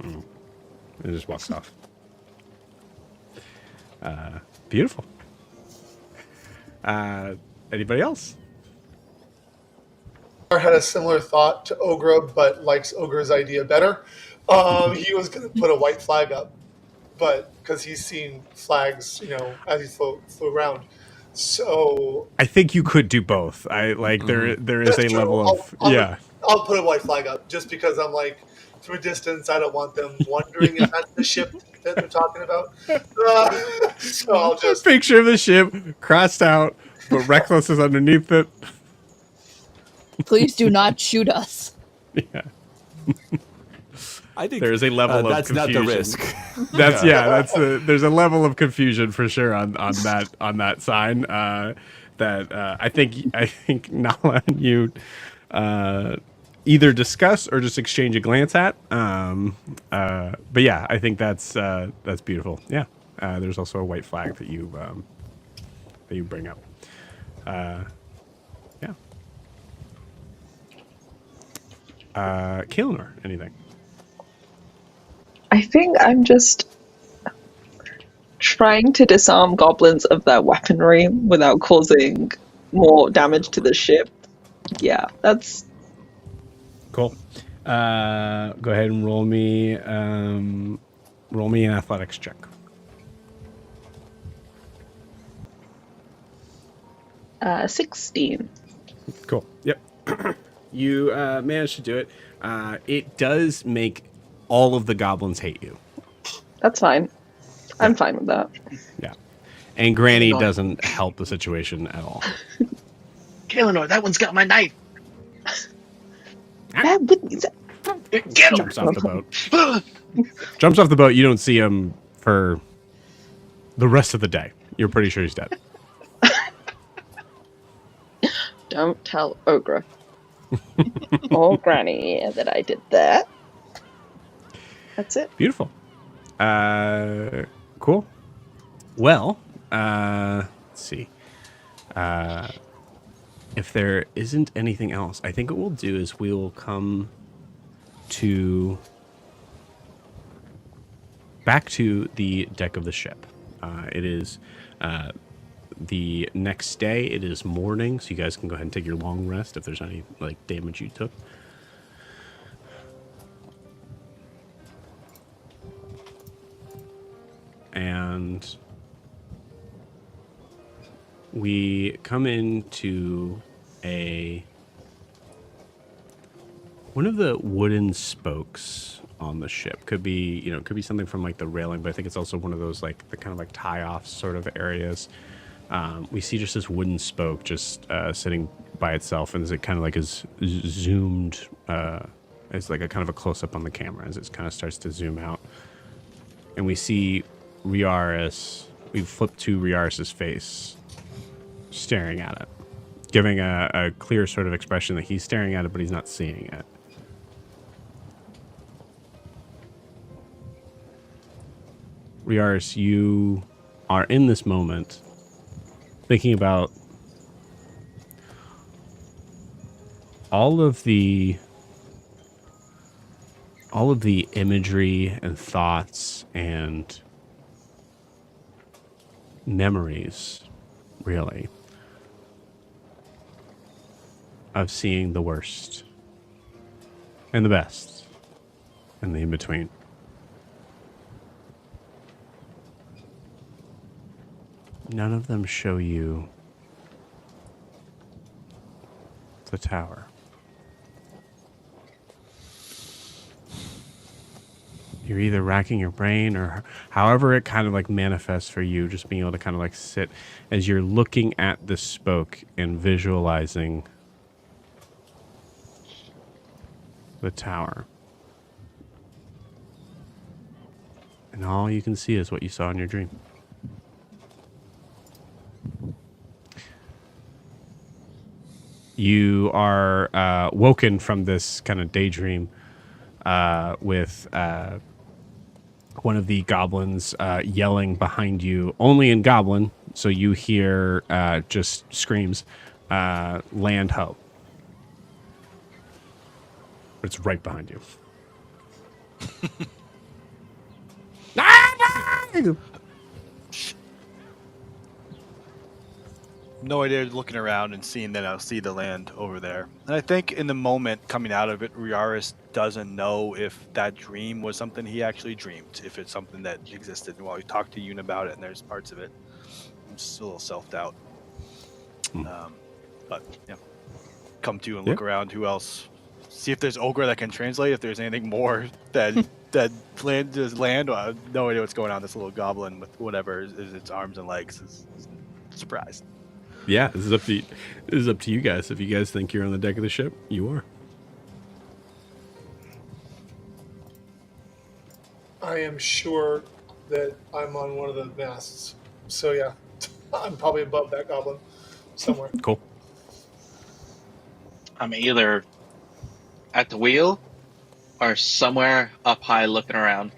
and just walks off. Beautiful. Anybody else? I had a similar thought to Ogra, but likes Ogra's idea better. He was going to put a white flag up, but because he's seen flags, as he flew around. So I think you could do both. I like there is that's a true. level of I'll put a white flag up just because I'm like, from a distance, I don't want them wondering if that's the ship that they're talking about. So I'll just picture of the ship crossed out, but Wreckless is underneath it. Please do not shoot us. Yeah. I think There's a level of that's confusion. not the risk. There's a level of confusion for sure on that sign. I think Nala and you either discuss or just exchange a glance at. But yeah, I think that's beautiful. Yeah. There's also a white flag that you bring up. Yeah. Kaelinor, anything? I think I'm just trying to disarm goblins of their weaponry without causing more damage to the ship. Yeah, that's Cool. Go ahead and roll me an athletics check. 16. Cool. Yep. You managed to do it. It does make all of the goblins hate you. That's fine. I'm fine with that. Yeah. And Granny doesn't help the situation at all. Kaelinor, that one's got my knife. That wouldn't- Get him! Jumps off the boat. Jumps off the boat. You don't see him for the rest of the day. You're pretty sure he's dead. Don't tell Ogra or Granny that I did that. That's it. Beautiful. Cool. Well, let's see. If there isn't anything else, I think what we'll do is we will come back to the deck of the ship. It is the next day. It is morning, so you guys can go ahead and take your long rest if there's any damage you took. And we come into one of the wooden spokes on the ship. Could be something from the railing, but I think it's also one of those the kind of tie-off sort of areas. We see just this wooden spoke just sitting by itself, and as it kind of is zoomed, it's like a kind of a close-up on the camera as it kind of starts to zoom out. And we see Riaris, we flip to Riaris' face, staring at it, giving a clear sort of expression that he's staring at it, but he's not seeing it. Riaris, you are in this moment thinking about all of the imagery and thoughts and memories, really, of seeing the worst and the best, and the in between. None of them show you the tower. You're either racking your brain or however it kind of like manifests for you, just being able to kind of like sit as you're looking at the spoke and visualizing the tower. And all you can see is what you saw in your dream. You are woken from this kind of daydream with one of the goblins yelling behind you, only in goblin, so you hear just screams, land ho. But it's right behind you. No idea, looking around and seeing that I'll see the land over there. And I think in the moment coming out of it, Riaris doesn't know if that dream was something he actually dreamed, if it's something that existed. And while we talked to Yoon about it, and there's parts of it, I'm just a little self-doubt. But yeah, come to and look around. Who else? See if there's ogre that can translate. If there's anything more that land is land. I have no idea what's going on. This little goblin with whatever is its arms and legs is surprised. Yeah, this is up to you guys. If you guys think you're on the deck of the ship, you are. I am sure that I'm on one of the masts. So yeah, I'm probably above that goblin somewhere. Cool. I'm either at the wheel or somewhere up high looking around.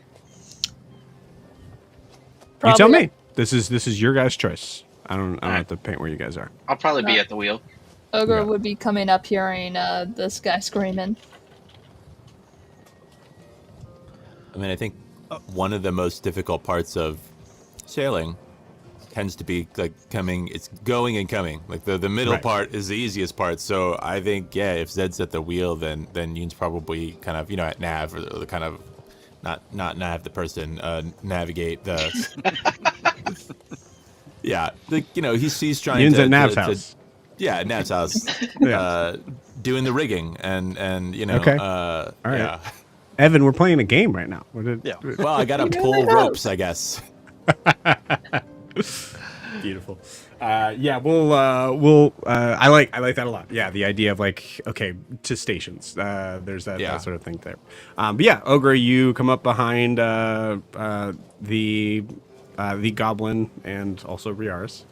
You tell Probably- me. This is your guys' choice. I don't have to paint where you guys are. I'll probably be at the wheel. Ogre Yeah. would be coming up hearing this guy screaming. I mean, I think one of the most difficult parts of sailing tends to be like it's going and coming. Like the middle Right. part is the easiest part. So I think, yeah, if Zed's at the wheel, then Yoon's probably kind of, at nav or the kind of not nav the person, navigate the. Yeah, he's trying Yoon's to. at Nav's house. Yeah, Nav's house. Yeah. Doing the rigging and Okay. All right. Yeah. Evan, we're playing a game right now. Yeah. Well, I gotta pull ropes, I guess. Beautiful. Yeah, we'll. I like that a lot. Yeah, the idea of to stations. There's that sort of thing there. But yeah, Ogre, you come up behind the goblin and also Riaris.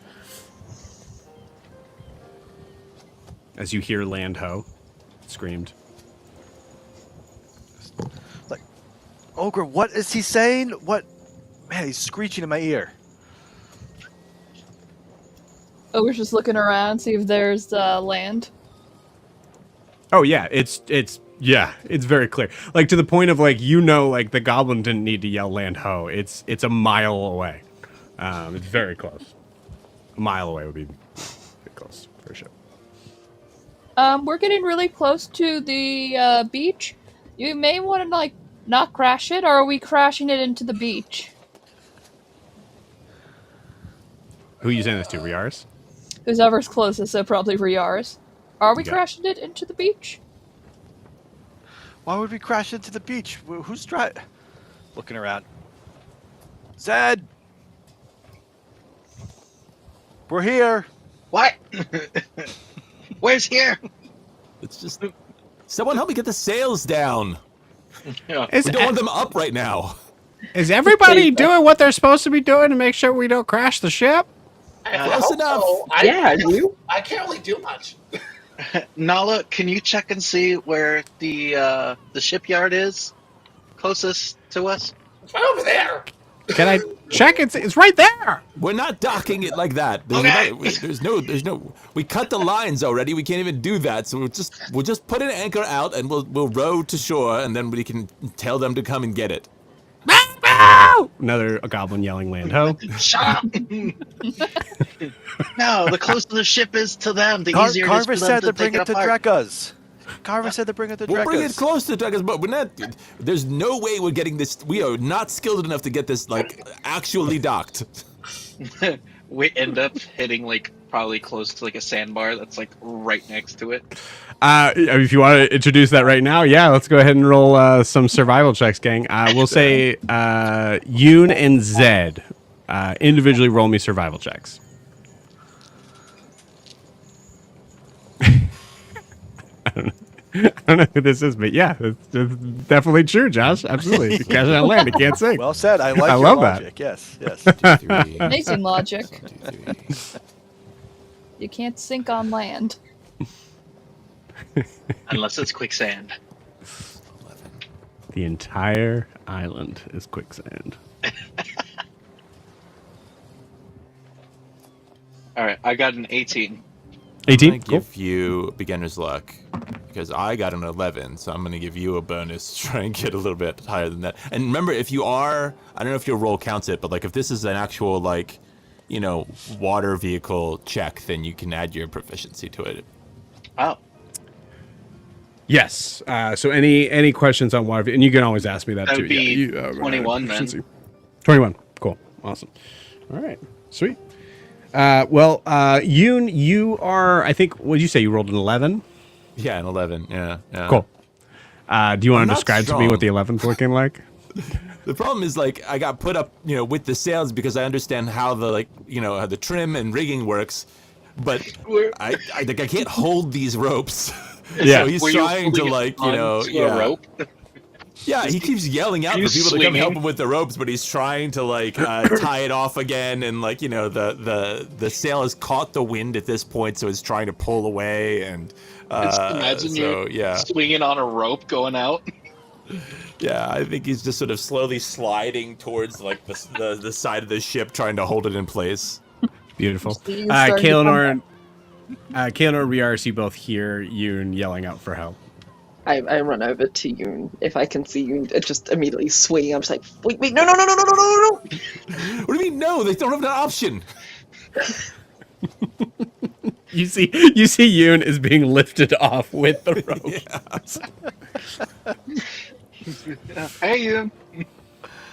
As you hear land ho screamed. Like, Ogre, what is he saying? What? Man, he's screeching in my ear. Ogre's just looking around, see if there's land. Oh yeah, it's very clear. Like to the point of the goblin didn't need to yell land ho. It's a mile away. It's very close. A mile away would be pretty close for sure. We're getting really close to the beach. You may want to not crash it, or are we crashing it into the beach? Who are you saying this to, Riaris? Whoever's closest, so probably Riaris. Are we Okay. crashing it into the beach? Why would we crash into the beach? Who's driving? Looking around. Zed! We're here! What? Where's here? It's just someone help me get the sails down. Yeah. We don't want them up right now. Is everybody doing what they're supposed to be doing to make sure we don't crash the ship? Close enough. You? I can't really do much. Nala, can you check and see where the shipyard is closest to us? It's right over there. Can I check? It's right there. We're not docking it like that. Okay. There's no. We cut the lines already. We can't even do that. So we'll just put an anchor out and we'll row to shore and then we can tell them to come and get it. Another goblin yelling land ho. Shut up! No, the closer the ship is to them, the easier it is Carver for them said to to bring take it to apart. Drekka's. Carver said to bring it to We'll bring it Drekka's. close to Drekka's, but we're not. There's no way we're getting this. We are not skilled enough to get this like actually docked. We end up hitting like probably close to like a sandbar that's like right next to it. If you want to introduce that right now, yeah, let's go ahead and roll some survival checks, gang. We'll say Yoon and Zed individually roll me survival checks. I don't know who this is, but yeah, it's definitely true, Josh. Absolutely. Cash on land, it can't sing. Well said. I like I your love that. logic. Yes, yes. 3. Amazing logic. 1, 2, 3. You can't sink on land. Unless it's quicksand. 11. The entire island is quicksand. Alright, I got an 18. I'm 18? gonna give you beginner's luck because I got an 11, so I'm gonna give you a bonus to try and get a little bit higher than that. And remember, if you are, I don't know if your roll counts it, but like if this is an actual like, you know, water vehicle check, then you can add your proficiency to it. Oh. Yes. So any questions on water? And you can always ask me that That too. would be Yeah, 21 then. proficiency. 21. Cool. Awesome. All right. Sweet. Yoon, you are, I think, what did you say? You rolled an 11? Yeah, an 11. Yeah. Cool. Do you want to not describe to me strong. what the 11's looking like? The problem is like I got put up, you know, with the sails because I understand how the like, you know, how the trim and rigging works, but I like I can't hold these ropes. Yeah. So he's Were you trying to holding it like, you know, onto a rope? Yeah, he keeps yelling out Are for you people to come help swinging? him with the ropes, but he's trying to like tie it off again, and like you know the sail has caught the wind at this point, so it's trying to pull away, and Just imagine so you're swinging on a rope going out. yeah, I think he's just sort of slowly sliding towards like the side of the ship, trying to hold it in place. Beautiful. See, you're starting to Kaelinor and Riar, see both hear Yoon yelling out for help. I run over to Yoon. If I can see Yoon, just immediately swing. I'm just like, wait, no, no, no, no, no, no, no, no. What do you mean? No, they don't have that option. You see Yoon is being lifted off with the rope. Hey, you.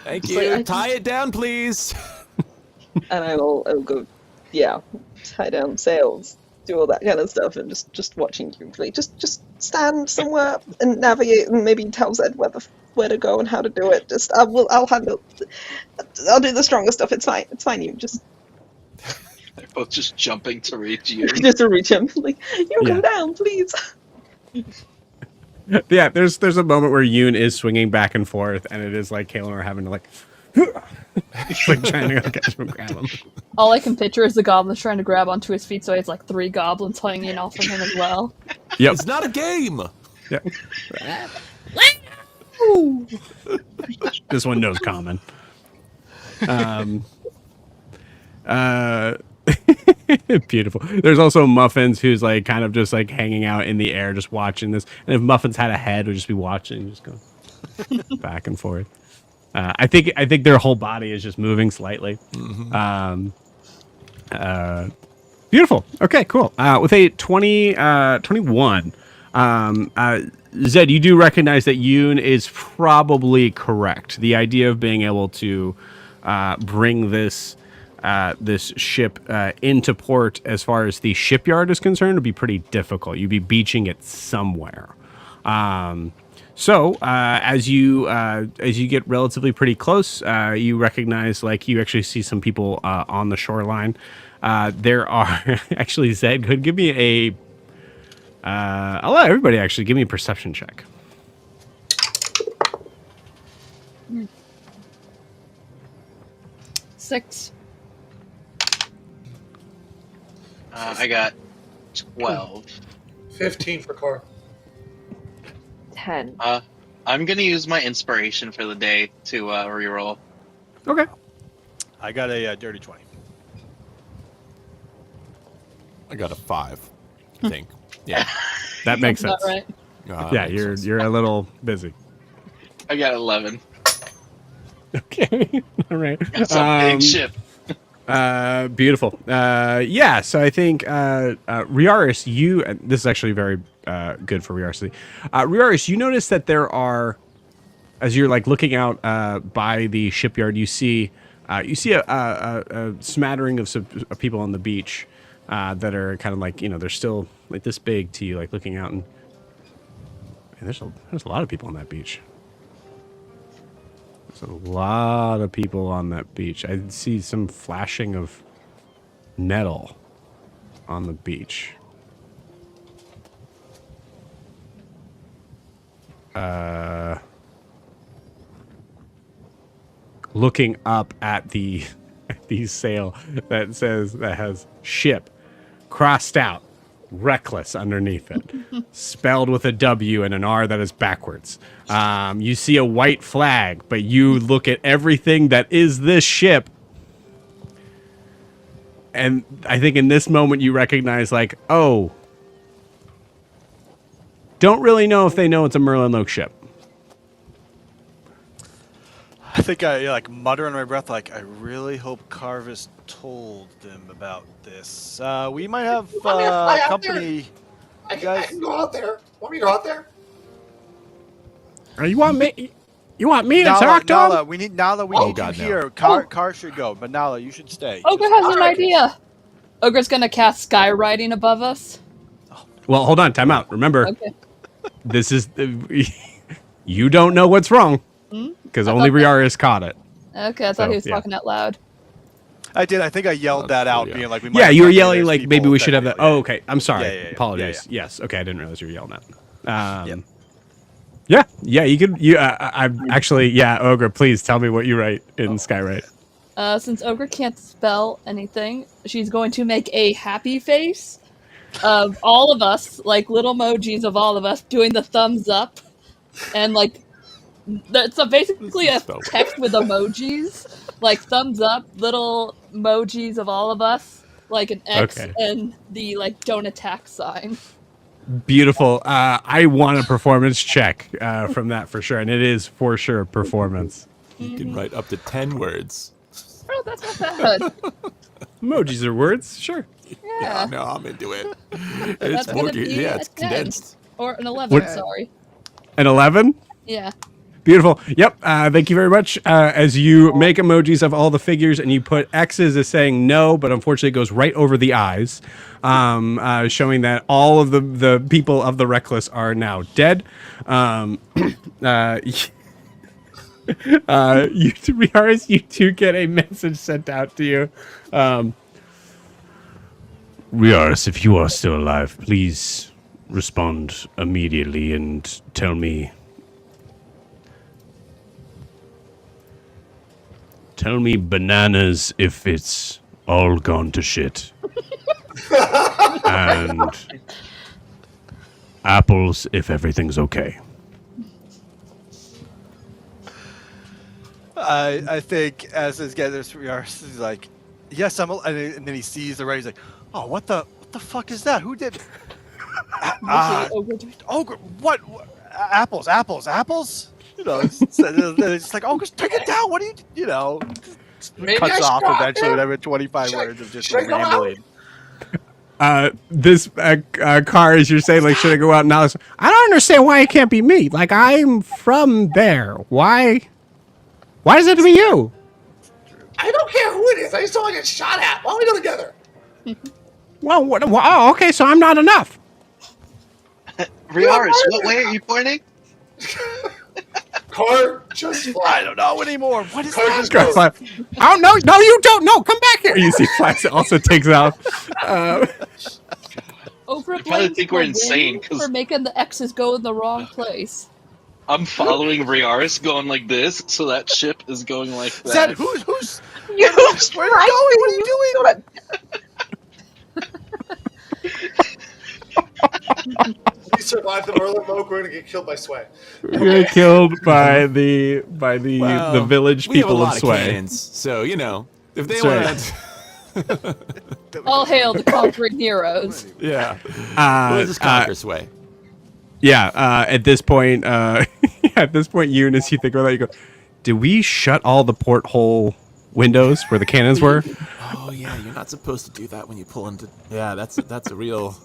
Thank It's you. like, Tie it down, please. And I'll go, yeah, tie down sails, do all that kind of stuff, and just watching you play. Just stand somewhere and navigate, and maybe tell Zed where to go and how to do it. I'll handle. I'll do the stronger stuff. It's fine. You just They're both just jumping to reach you. just to reach him. Like, you Yeah. come down, please. Yeah, there's a moment where Yoon is swinging back and forth, and it is like Kaelinor having to like, like trying to catch him and grab him. All I can picture is the goblins trying to grab onto his feet, so he has like 3 goblins hanging off of him as well. Yep. It's not a game. Yeah. This one knows common. Beautiful. There's also Muffins, who's like kind of just like hanging out in the air, just watching this. And if Muffins had a head, would just be watching, just go back and forth. I think their whole body is just moving slightly. Beautiful. Okay, cool. With a 21, Zed, you do recognize that Yoon is probably correct. The idea of being able to bring this ship into port, as far as the shipyard is concerned, would be pretty difficult. You'd be beaching it somewhere. So as you get relatively pretty close, you recognize, like, you actually see some people on the shoreline. There are actually, Zed, could give me a. I'll let everybody actually give me a perception check. Six. I got 12. 15 for Car. 10. I'm gonna use my inspiration for the day to reroll. Okay. I got a dirty 20. I got a 5, I think. Yeah. That makes sense. Not right. Yeah, you're a little busy. I got 11. Okay. All right. It's a big ship. Beautiful. Yeah, so I think Riaris, you this is actually very good for Riaris. Riaris, you notice that there are, as you're like looking out by the shipyard, you see a smattering of people on the beach that are kind of like, they're still like this big to you, like looking out, and there's a lot of people on that beach. There's a lot of people on that beach. I see some flashing of metal on the beach. Looking up at the sail that has ship crossed out, Wreckless underneath it, spelled with a W and an R that is backwards. You see a white flag, but you look at everything that is this ship, and I think in this moment you recognize, like, oh, don't really know if they know it's a Merlin Oak ship. I think I like mutter under my breath, like, I really hope Carvis told them about this. We might have want me to fly out company. I can go out there. Want me to go out there? You want me? You want me to Nala, talk to Nala, him? we need Nala. We Oh, need God, you no. here. Car should go, but Nala, you should stay. Ogre has an idea. Ogre's gonna cast skywriting above us. Well, hold on, time out. Remember, Okay. this is you don't know what's wrong because only Riaris caught it. Okay, I thought So, he was yeah. talking out loud. I did. I think I yelled that out, yeah. being like, we might Yeah, have you were company. yelling There's like maybe people we should have that. yeah. Oh, okay. I'm sorry. Yeah. Apologies. Yes. Okay, I didn't realize you were yelling at. Yep. Yeah. You could. I'm actually. Yeah, Ogre. Please tell me what you write in Skywrite. Since Ogre can't spell anything, she's going to make a happy face of all of us, like little emojis of all of us doing the thumbs up, and like that's basically a Spell. text with emojis, like thumbs up, little emojis of all of us, like an X Okay. and the like don't attack sign. Beautiful. I want a performance check from that for sure, and it is for sure performance. You can write up to 10 words. Oh, that's not bad. Emojis are words, sure. Yeah, No, I'm into it. that's It's more, gonna be yeah, a it's 10. condensed. Or an 11. What- Sorry. An 11. Yeah. Beautiful. Yep. Thank you very much. As you make emojis of all the figures and you put X's as saying no, but unfortunately it goes right over the eyes, showing that all of the people of the Wreckless are now dead. You two get a message sent out to you. Riaris, if you are still alive, please respond immediately and tell me bananas if it's all gone to shit. And apples if everything's okay. I think as this guy, he's like, yes, and then he sees the right. He's like, oh, what the fuck is that? Who did? Ogre, what? Apples. You know, it's like, oh, just take it down. What do you know? Maybe Cuts I should off go out eventually there. with 25 Should I- words of just should I go out? rambling. This car, as you're saying, like, should I go out now? I don't understand why it can't be me. Like, I'm from there. Why does it have to be you? I don't care who it is. I just don't want to get shot at. Why don't we go together? Well, oh, okay, so I'm not enough. Riaris, what way are you pointing? Car just fly. I don't know anymore. What is Car that? just Car goes. fly. Oh, no, you don't. No, come back here. You see Flax also takes off. Ogre probably blames think we're the insane, wind 'cause- for making the X's go in the wrong place. I'm following Riaris going like this, so that ship is going like that. Zed, who's You where are you going? What are you doing? We survived the Merlin Oak. We're gonna get killed by Sway. You're killed by the Well, village we have a people of lot of Sway. cannons, so, you know, if they That's want to... All hail the conquering heroes. Yeah. Uh, Let's just conquer Sway. Yeah, at this point, Yoon, as you think about that, you go, did we shut all the porthole windows where the cannons were? Oh yeah, you're not supposed to do that when you pull into. Yeah, that's a real.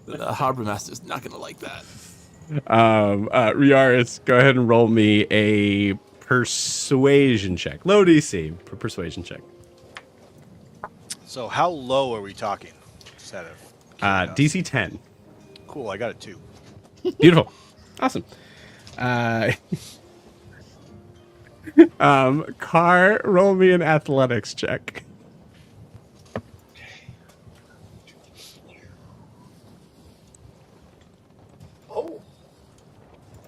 The harbor master's not gonna like that. Riaris, go ahead and roll me a persuasion check. Low DC for persuasion check. So how low are we talking? Just out of curiosity. DC 10. Cool, I got it too. Beautiful. Awesome. Car, roll me an athletics check. Oh,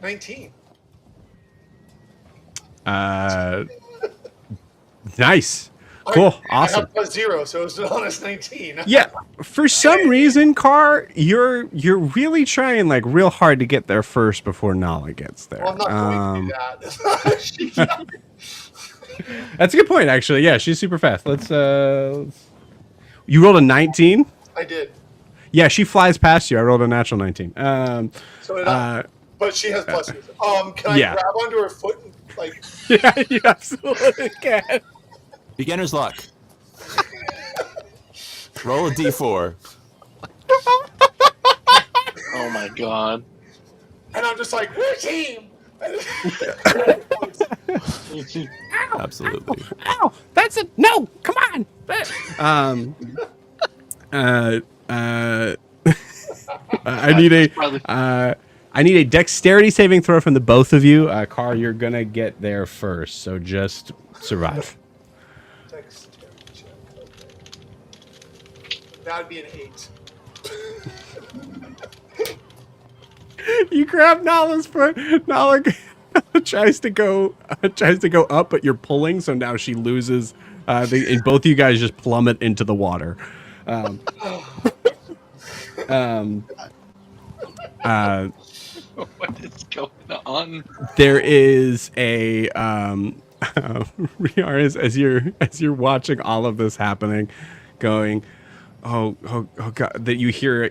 19. Nice. Cool. Awesome. I have plus 0, so it's an honest 19. Yeah. For some reason, Car, you're really trying like real hard to get there first before Nala gets there. Well, I'm not going to do that. That's a good point, actually. Yeah, she's super fast. Let's you rolled a 19? I did. Yeah, she flies past you. I rolled a natural 19. So did I. But she has pluses. Can I yeah. grab onto her foot and like? Yeah, you absolutely can. Beginner's luck. Roll a d4. Oh my god. And I'm just like, we're a team. Absolutely. Ow! That's it. No, come on. I need a dexterity saving throw from the both of you. Car, you're gonna get there first, so just survive. Dexterity check, okay. That would be an 8. You grab Nala's foot. Nala tries to go up, but you're pulling, so now she loses. And both of you guys just plummet into the water. What is going on? There is a Riaris, as you're watching all of this happening, going, oh god, that you hear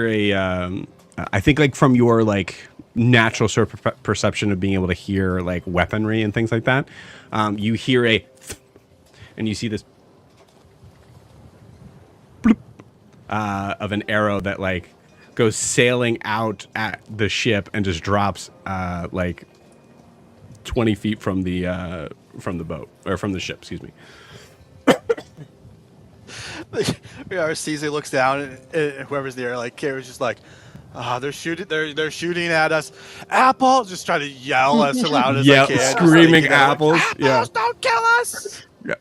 a I think like from your like natural sort of perception of being able to hear like weaponry and things like that, you hear a and you see this bloop, of an arrow that like goes sailing out at the ship and just drops like 20 feet from the boat, or from the ship, excuse me. Caesar looks down and whoever's there, like Kara's just like, they're shooting at us. Apple, just try to yell as loud as I can. Screaming apples. Yeah. Don't kill us. Yeah.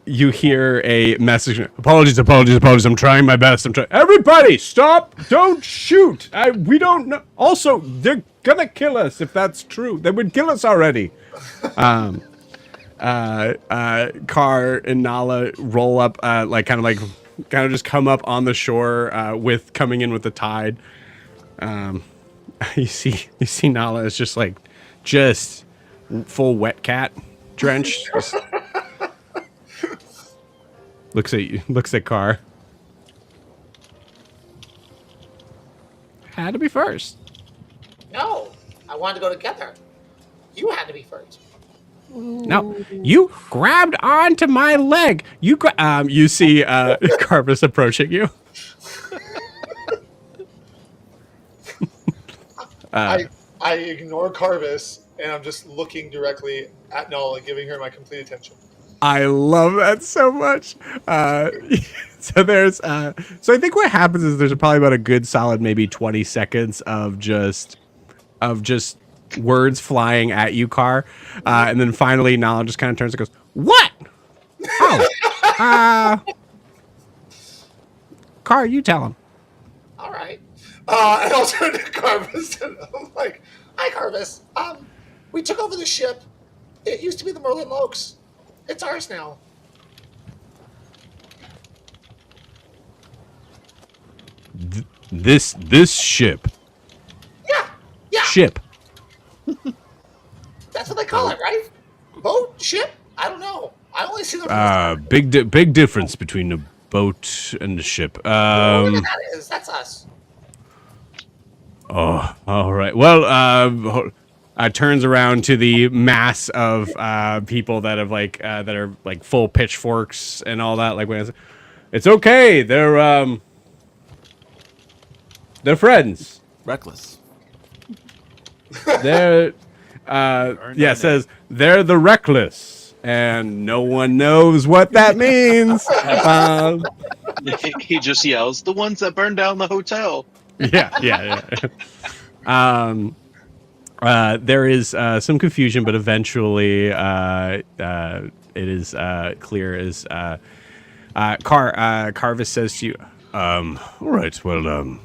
You hear a message. Apologies. I'm trying my best. Everybody, stop! Don't shoot! We don't know. Also, they're gonna kill us if that's true. They would kill us already. Car and Nala roll up, kind of just come up on the shore, with coming in with the tide. You see Nala is just full wet cat drenched. Looks at you. Looks at Car. Had to be first. No, I wanted to go together. You had to be first. No, you grabbed onto my leg. You see Carvis approaching you. I ignore Carvis and I'm just looking directly at Nala, giving her my complete attention. I love that so much. So there's so I think what happens is there's probably about a good solid maybe 20 seconds of just words flying at you, Car, and then finally Nala just kind of turns and goes, "What? Oh, Car, you tell him." All right. And I'll turn to Carvis and I'm like, "Hi, Carvis. We took over the ship. It used to be the Merlin Lokes. It's ours now." This ship. Yeah. Ship. That's what they call it, right? Boat? Ship? I don't know. I only see them. Big difference between a boat and a ship. Whatever that is, that's us. Oh, all right. Well, turns around to the mass of people that have that are like full pitchforks and all that. Like, when it's okay, they're friends. Reckless. They're it says they're the Wreckless, and no one knows what that means. He just yells, "The ones that burned down the hotel." Yeah. There is some confusion, but eventually it is clear as Carvis says to you, all right, well,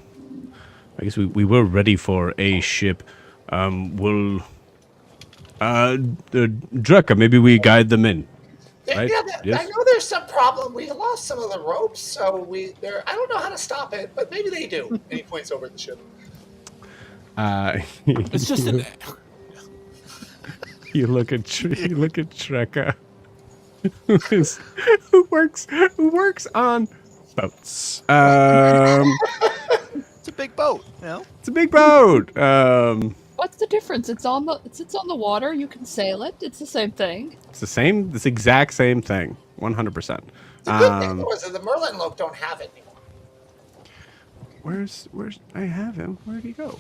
I guess we were ready for a ship. We'll, Drekka, maybe we guide them in. Right? I know there's some problem. We lost some of the ropes, so I don't know how to stop it, but maybe they do. And he points over at the ship. It's just an. You look at Drekka, who works on boats. It's a big boat, you know? It's a big boat. What's the difference? It sits on the water. You can sail it. It's the same thing. It's the exact same thing. 100%. The good thing was that the Merlin Loke don't have it anymore. Where's I have him? Where'd he go?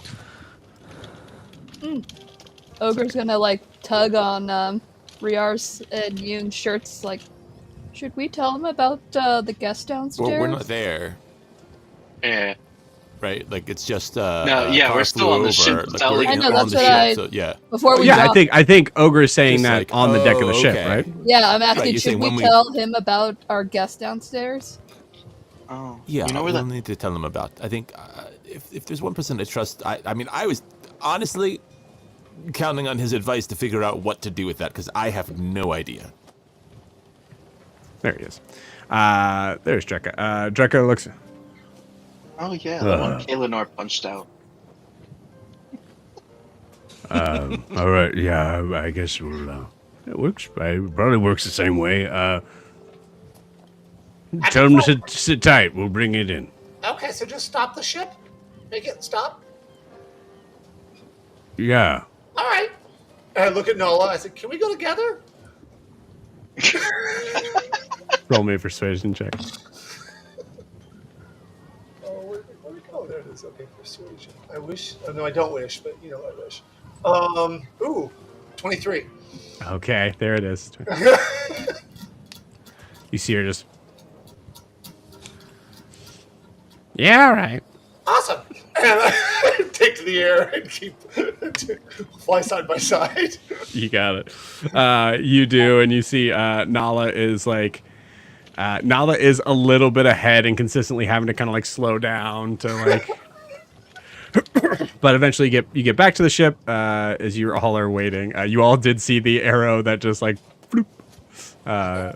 Ogre's gonna tug on Riar's and Yoon's shirts. Like, should we tell him about the guest downstairs? Well, we're not there, Yeah. right? Like, it's just No, yeah, car we're still flew on the over, ship. like, I we're know, on that's the what ship, I- so, yeah. Before we Yeah, drop, I think Ogre is saying Just that like, on the deck of the ship, okay. right? yeah, I'm asking, Right, you're should saying we when we- tell him about our guest downstairs? Oh, Yeah, you know where we'll that? need to tell them about. I think if there's one person I trust, I mean, I was honestly counting on his advice to figure out what to do with that because I have no idea. There he is. There's Drekka. Drekka looks. Oh yeah, the one Kaelinor punched out. All right, yeah, I guess we'll. It works. It probably works the same way. Tell them to sit tight. We'll bring it in. Okay, so just stop the ship? Make it stop? Yeah. All right. And I look at Nola. I said, can we go together? Roll me a persuasion check. Oh, where'd it go? There it is. Okay, persuasion. I wish. Oh, no, I don't wish, but I wish. 23. Okay, there it is. You see her just. Yeah, all right. Awesome. And I take to the air and fly side by side. You got it. You do, and you see Nala is Nala is a little bit ahead and consistently having to kind of slow down to but eventually you get back to the ship as you all are waiting. You all did see the arrow that just floop, fell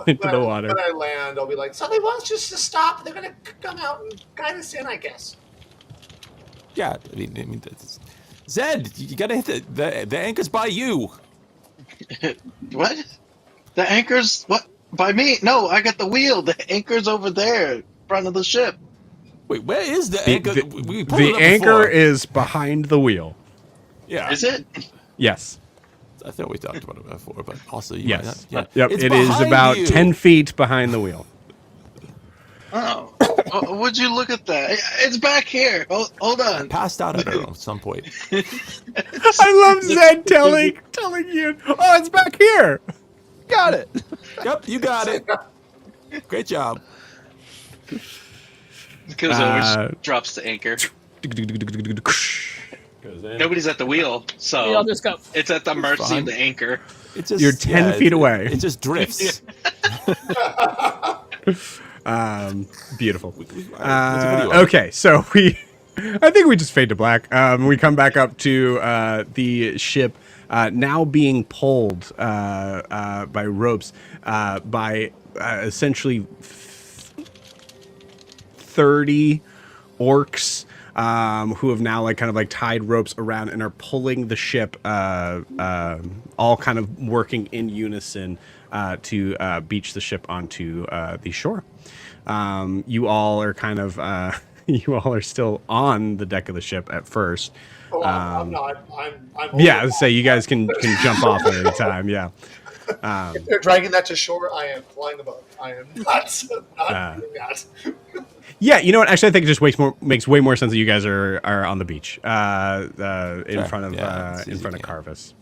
into the water. When I land, I'll be like, so they want us just to stop. They're going to come out and guide us in, I guess. Yeah, I mean, Zed, you gotta hit the anchor's by you. What? The anchor's what? By me? No, I got the wheel. The anchor's over there, in front of the ship. Wait, where is the anchor? We pulled The it up anchor before. is behind the wheel. Yeah, Is it? Yes. I thought we talked about it before, but also you might Yes. not, yeah. Yep. It's It is behind about you. 10 feet behind the wheel. Oh. Would you look at that? It's back here. Hold on. Passed out, I don't know, at some point. I love Zed telling you, oh, it's back here. Got it. Yep, you got it. Great job. Goes over, drops the anchor. Goes in. Nobody's at the wheel, so We all just go. it's at the mercy fine. of the anchor. It just, You're 10 feet away. It just drifts. Beautiful. What's the video? Okay, so I think we just fade to black. We come back up to the ship now being pulled by ropes by essentially 30 orcs who have now tied ropes around and are pulling the ship, all kind of working in unison to beach the ship onto the shore. You all are you all are still on the deck of the ship at first. Oh, I'm not. I'm Yeah, over I would say you guys can jump off at any time. Yeah. If they're dragging that to shore, I am flying above. I am not doing that. Yeah, you know what? Actually, I think it just makes way more sense that you guys are on the beach, in Sure. front of Yeah, it's in easy, front of yeah. Carvis.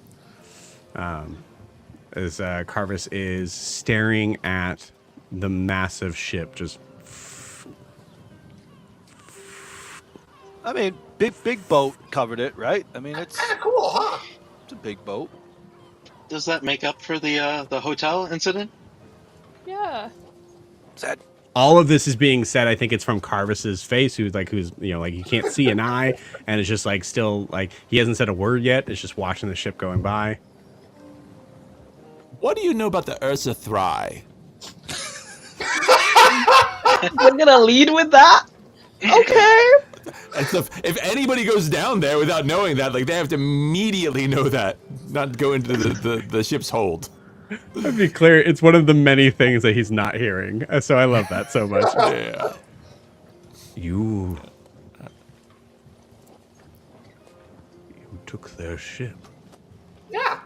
As Carvis is staring at the massive ship, just I mean, big boat covered it, right? I mean, it's Kind of cool, huh? a big boat. Does that make up for the hotel incident? Yeah. Is that all of this is being said. I think it's from Carvis's face, who's like you can't see an eye, and it's just like still like he hasn't said a word yet. It's just watching the ship going by. What do you know about the Ursa Thry? We're gonna lead with that. Okay. And so if anybody goes down there without knowing that, like they have to immediately know that, not go into the ship's hold. To be clear, it's one of the many things that he's not hearing. So I love that so much. Yeah. You took their ship. Yeah.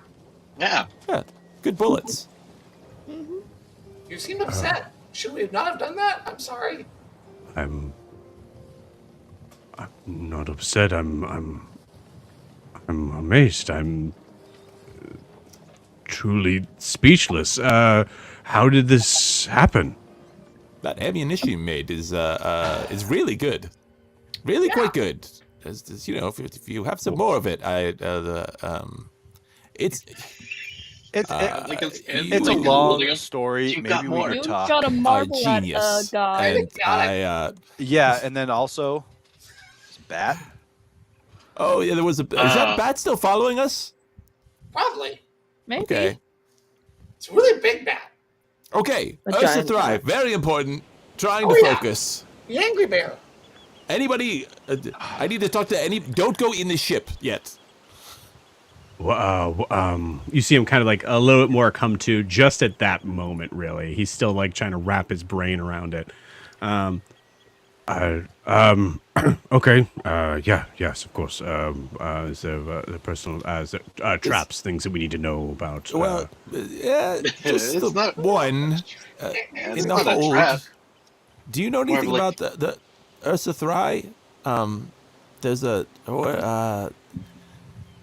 Yeah. Yeah. Good bullets. You seem upset. Should we not have done that? I'm sorry. I'm not upset. I'm amazed. I'm truly speechless. How did this happen? That ammunition you made is really good, really quite good. As you know, if you have some more of it, it's it's you- a you- long story. You Maybe got we more. could You talk. got a marble at a genius. guy. And Yeah, and then also bat. oh yeah, there was is that bat still following us? Probably. Maybe. Okay, It's a really big bat. okay. A Ursa giant Thrive, bat. very important. Trying Oh, to yeah. focus. The angry bear. Anybody? I need to talk to any. Don't go in the ship yet. You see him kind of like a little bit more come to just at that moment. Really, he's still like trying to wrap his brain around it. Okay. Yeah. Yes. Of course. Is there the personal traps, things that we need to know about? Well, yeah, just It's the not- one It's in the not a hold. trap. Do you know More of anything like- about the Ursa Thry? There's a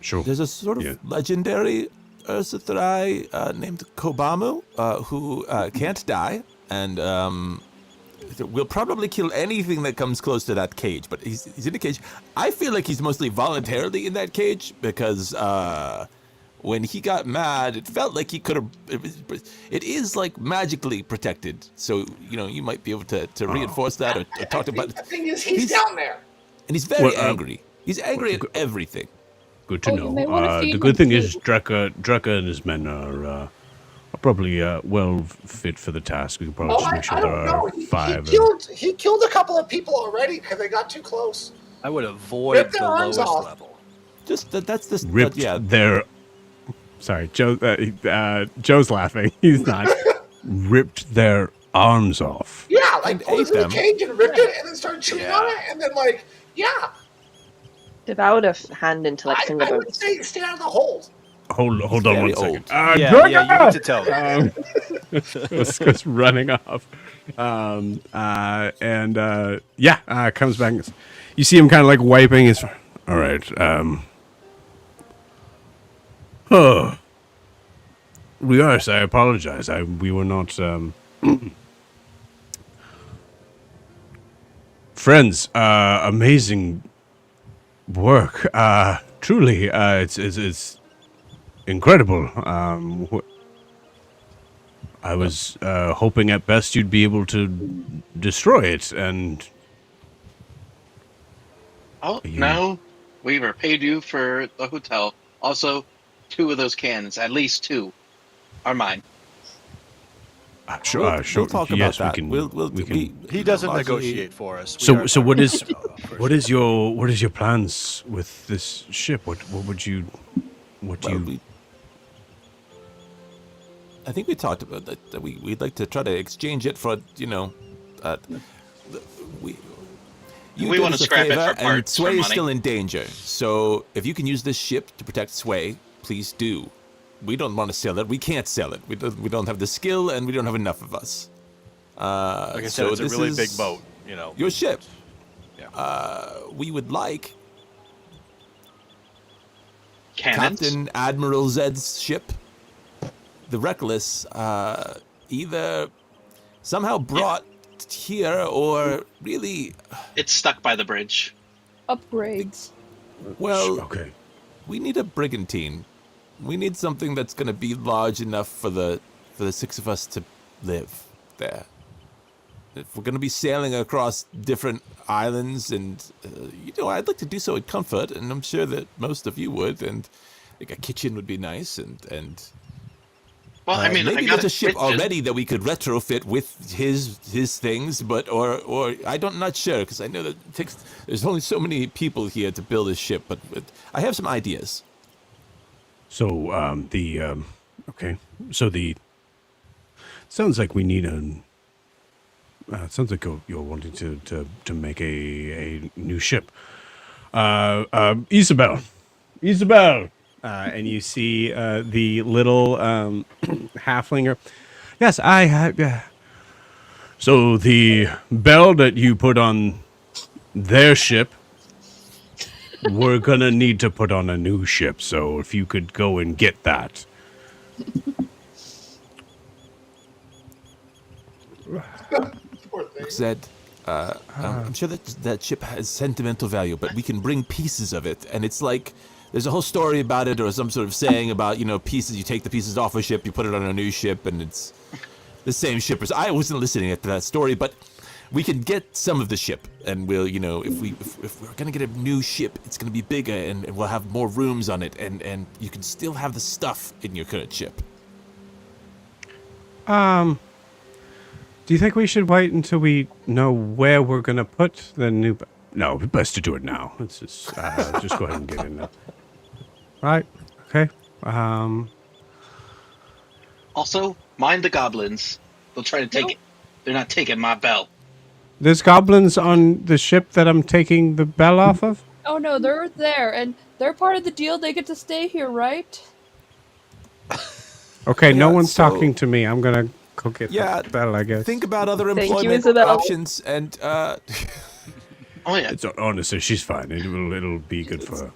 Sure. there's a sort of Yeah. legendary Ursa Thry named Kobamu who can't die and will probably kill anything that comes close to that cage. But he's in a cage. I feel like he's mostly voluntarily in that cage because when he got mad, it felt like he could have. It is like magically protected, so you might be able to reinforce that or talk about it. The thing is, he's down there. And he's very Well, angry. He's angry at everything. Good to Oh, you may know. wanna feed The good him thing is too. Draka and his men are probably well fit for the task. We can probably Oh, just make sure I there don't know. are five. He killed a couple of people already because they got too close. I would avoid Rip their the arms lowest off. level. Just that's the ripped yeah. their. Sorry, Joe. Joe's laughing. He's not. Ripped their arms off. Yeah, like And pulled it ate through the them. cage and ripped it and then started chewing Yeah. on it and then yeah. Devoured a hand into like finger I would bones. say stay out of the hold. Hold on very one second. old. Yeah, you need to tell them. goes running off. Comes back. You see him kind of like wiping his. All right. Yes, I apologize. We were not friends. Amazing work. Truly, it's incredible. I was hoping at best you'd be able to destroy it, and Oh, You- no. We repaid you for the hotel. Also, 2 of those cannons, at least 2, are mine. sure. We'll talk yes, about that. we can. We can. He doesn't largely- negotiate for us. We So are what is partners, for what sure. is your plans with this ship? What would you what do Well, you I think we talked about that we'd like to try to exchange it for we You We did wanna us a scrap it favor, for and parts for Sway is money. still in danger. So if you can use this ship to protect Sway, please do. We don't want to sell it. We can't sell it. We don't have the skill, and we don't have enough of us. Like I said, So it's a this really is big boat. You know. your ship. Yeah. We would like Cannons. Captain Admiral Zed's ship, the Wreckless, either somehow brought here or really, It's stuck by the bridge. Upgrades. well, Okay. we need a brigantine. We need something that's going to be large enough for the 6 of us to live there. If we're going to be sailing across different islands, and I'd like to do so in comfort, and I'm sure that most of you would. And like a kitchen would be nice, and Well, I mean, maybe I got there's a ship fridges. already that we could retrofit with his things, but or not sure, because I know that there's only so many people here to build a ship, but I have some ideas. So okay. So sounds like we need sounds like you're wanting to make a new ship. Isabel, and you see the little halflinger. Yes, I have. So the bell that you put on their ship, we're gonna need to put on a new ship. So if you could go and get that. Poor thing. Zed, I'm sure that ship has sentimental value, but we can bring pieces of it, and it's like there's a whole story about it, or some sort of saying about pieces. You take the pieces off a ship, you put it on a new ship, and it's the same ship. I wasn't listening to that story, but we can get some of the ship, and we'll if we're gonna get a new ship, it's gonna be bigger, and we'll have more rooms on it, and you can still have the stuff in your current ship. Do you think we should wait until we know where we're gonna put the new? No, best to do it now. Let's just go ahead and get in there. Right? Okay. Also, mind the goblins. They'll try to take it. They're not taking my bell. There's goblins on the ship that I'm taking the bell off of. Oh no, they're there, and they're part of the deal. They get to stay here, right? Okay, no Yeah, one's so- talking to me. I'm gonna go get Yeah, the bell, I guess. Think about other Thank you, employment Isabel. options, and Oh yeah, It's honestly, she's fine. It'll be good for her.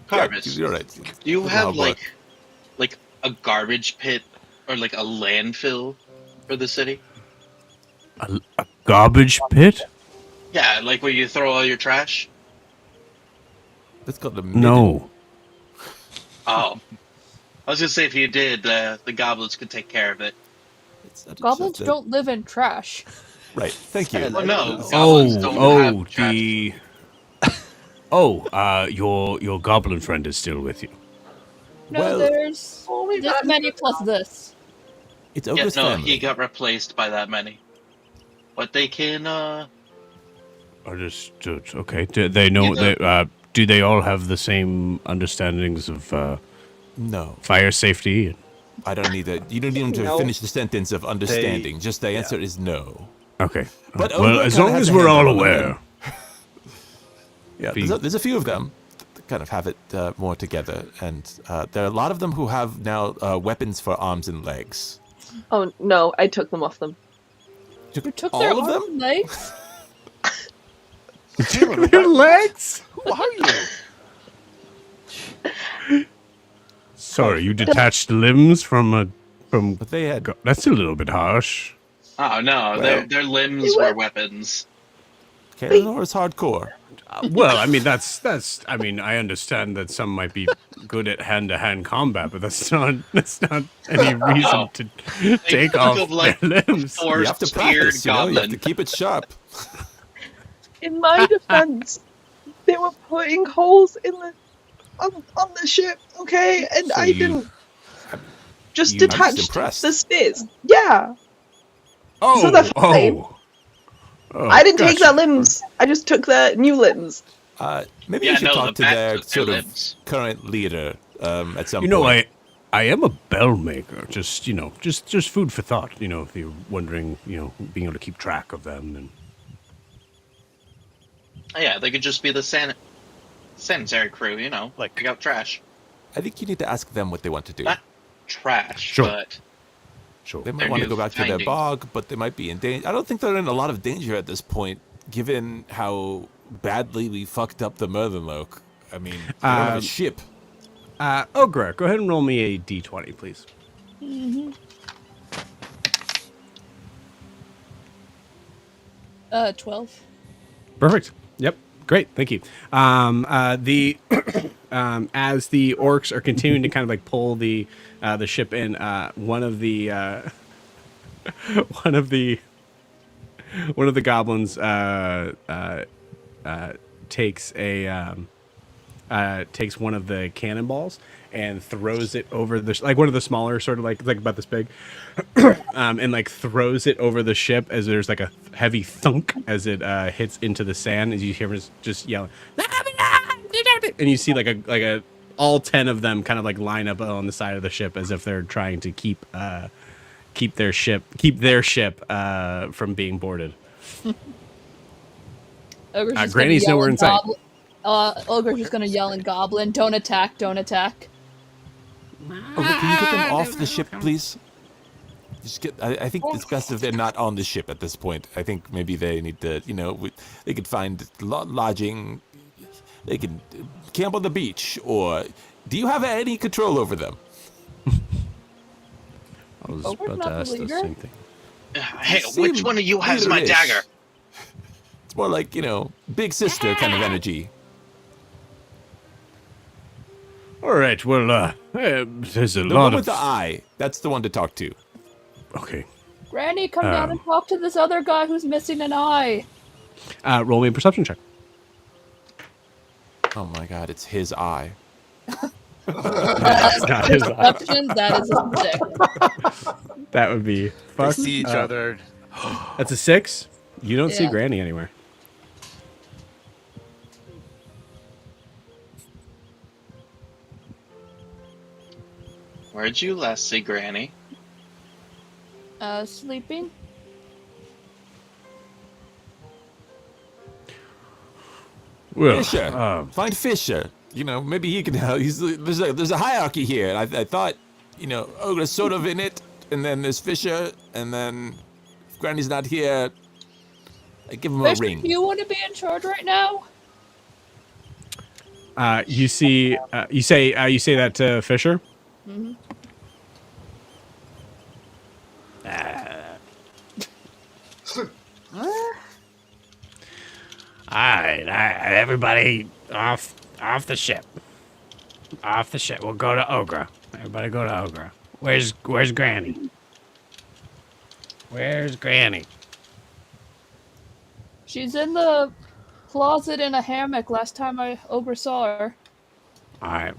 Carvis. you're right. Do you It'll have all work. like a garbage pit or like a landfill for the city? A garbage pit? Yeah, like where you throw all your trash. That's called the midden. No. Oh, I was gonna say if you did, the goblins could take care of it. Goblins don't live in trash. Right. Thank you. Well, no, goblins don't have trash. Your goblin friend is still with you. No, Well- there's this many plus this. It's Yeah, Ogre's no, family. he got replaced by that many. But they can. Understood. Okay. Do they know? Yeah. Do they all have the same understandings of No, fire safety? I don't need that. You don't need him to No. finish the sentence of understanding. Just the answer is no. Okay. But well, Ogre as kinda long has as a we're all handle on it. aware. Yeah, Be- there's a few of them that kind of have it more together, and there are a lot of them who have now weapons for arms and legs. Oh no, I took them off them. You took all their of arms them? and legs? Your legs? Who are you? Sorry, you detached limbs from. But they had That's a little bit harsh. Oh no, Well- their limbs were weapons. Kaelinor is hardcore. Well, I mean that's. I mean, I understand that some might be good at hand-to-hand combat, but that's not any reason to take took off of, like, their limbs. You have to Four-speared practice, you have to goblin. keep it sharp. In my defense, they were putting holes in the on the ship, okay, and So I you- didn't just I'm just detached impressed. the spears. Yeah, Oh, So they're fine. Oh, I didn't take gotcha. their limbs. I just took their new limbs. Maybe Yeah, you should no, talk the to bat their took their sort of limbs. current leader at some You know, point. I am a bell maker. Just just food for thought. If you're wondering, being able to keep track of them and. Yeah, they could just be the sanitary crew, Like- pick out trash. I think you need to ask them what they want to do. Not trash, Sure. but Sure. They might their want to new go back to their findings. bog, but they might be in danger. I don't think they're in a lot of danger at this point, given how badly we fucked up the Merlinloke. I mean, they don't have a ship. Ogra, go ahead and roll me a d20, please. 12. Perfect. Yep. Great. Thank you. The as the orcs are continuing to kind of like pull the ship in, one of the one of the goblins takes takes one of the cannonballs and throws it over the like one of the smaller sort of like about this big and like throws it over the ship as there's like a heavy thunk as it hits into the sand as you hear just yelling and you see like a all 10 of them kind of like line up on the side of the ship as if they're trying to keep their ship from being boarded. Ogre's just Granny's gonna yell nowhere in in sight. Ogre's just gonna yell in Goblin, don't attack, don't attack. Okay, can you get them off the ship, please? Just get. I think it's best if they're not on the ship at this point. I think maybe they need to, they could find lodging. They can camp on the beach, or do you have any control over them? I was Ogre's about not to the ask the leader? same thing. Hey, You which seem one of you has my leaderish. dagger? It's more like, big sister kind of energy. All right. Well, there's a The lot one of. with the eye, that's the one to talk to. Okay. Granny, come down and talk to this other guy who's missing an eye. Roll me a perception check. Oh my god, it's his eye. It's not his eye. Perception, that is a 6. That would be They fuck. see each other. That's a 6. You don't see Yeah. Granny anywhere. Where'd you last see Granny? Sleeping? Well, Fisher. Find Fisher. Maybe he can help. There's a hierarchy here. And I thought, Ogre's sort of in it, and then there's Fisher, and then if Granny's not here, I give him a Fisher, ring. do you want to be in charge right now? you see. You say that to Fisher. Mm-hmm. All right, everybody off the ship. Off the ship. We'll go to Ogra. Everybody go to Ogra. Where's Granny? Where's Granny? She's in the closet in a hammock last time Ogre saw her. All right,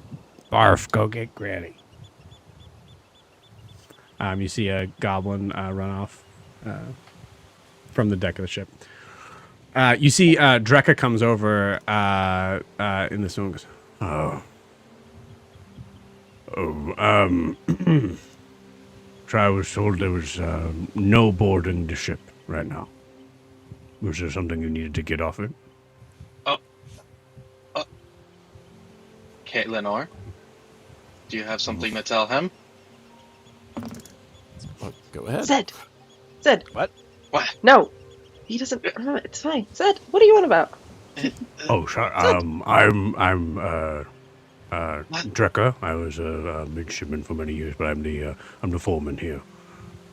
Barf, go get Granny. You see a goblin run off from the deck of the ship. You see Drekka comes over in this one. Goes, I was told there was no boarding the ship right now. Was there something you needed to get off it? Okay, Lenore. Do you have something to tell him? Oh, go ahead. Zed! Zed! What? What? No! He doesn't. It's fine. Zed, what are you on about? Oh, sorry. I'm Drekka. I was a midshipman for many years, but I'm the foreman here.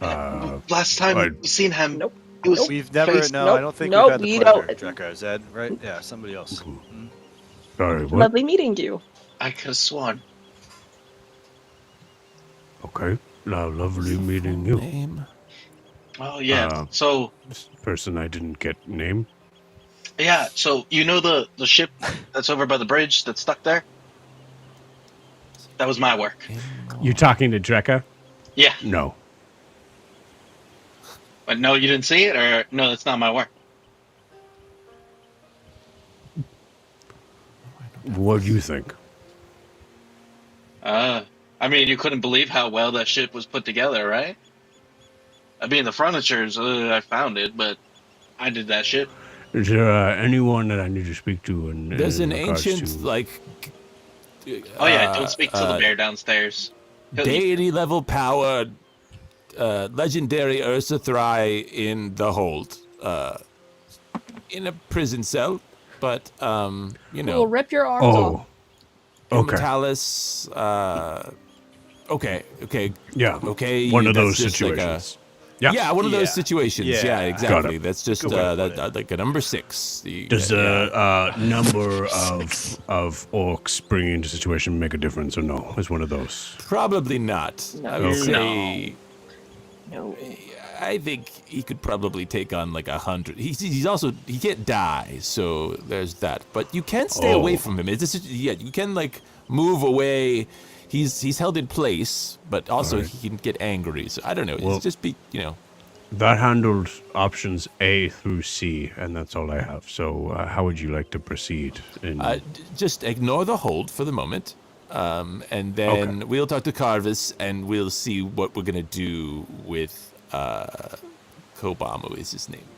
Last time I- you seen him, Nope. he was We've never. Face- No, nope, I don't think nope, we've had the we pleasure. don't. Drekka, Zed, right? Yeah, somebody else. Sorry, what? Lovely meeting you. I could have sworn. Okay. Lovely meeting you. Name. Oh yeah. So Person I didn't get name. yeah. So the ship that's over by the bridge that's stuck there. That was my work. You talking to Drekka? Yeah. No. But no, you didn't see it, or no, that's not my work. What do you think? I mean, you couldn't believe how well that ship was put together, right? I mean, the furniture's I found it, but I did that shit. Is there anyone that I need to speak to? There's an regards ancient, to... like, Oh yeah, don't speak to the bear downstairs. He'll eat you. deity level power, legendary Ursa Thry in the hold, in a prison cell, but We'll rip your arms off. Oh, okay. Immortalis, okay, Yeah. okay. One of that's those just like a- situations. yeah, one of those Yeah. situations. Yeah, Yeah. exactly. Got it. That's just Good way to put it. like a number 6. Does the number of orcs bringing into situation make a difference or no? It's one of those. Probably not. No. I would Okay. say. No. I think he could probably take on like 100. He's also he can't die, so there's that. But you can stay away from him. It's just, yeah, you can like move away. He's held in place, but also he can get angry. So I don't know. Well- It's just be That handled options A through C, and that's all I have. So, how would you like to proceed? just ignore the hold for the moment, and then we'll talk to Carvis and we'll see what we're gonna do with Kobama is his name.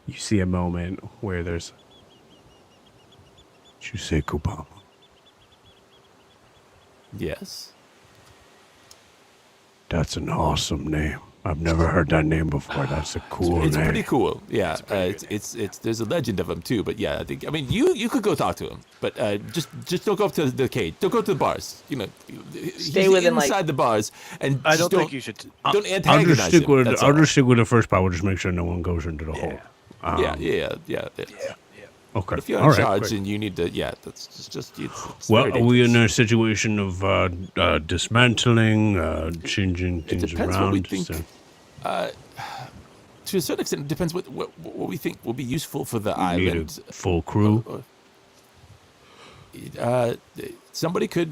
You see a moment where there's... Did you say Kubama? Yes. That's an awesome name. I've never heard that name before. That's a cool It's name. pretty cool. Yeah, it's there's a legend of him too. But yeah, I mean you could go talk to him, but just don't go up to the cage. Don't go to the bars. Stay within, inside like- the bars, and I just don't think you should. don't I'll antagonize just stick him. with That's I'll all. just stick with the first part. We'll just make sure no one goes into the hole. Yeah. Okay. But if you're All in right, charge great. and you need to, that's just it's Well, very are we in dangerous. a situation of dismantling, changing things depends around? what we think. So To a certain extent, it depends what we think will be useful for the we need island. a full crew. Somebody could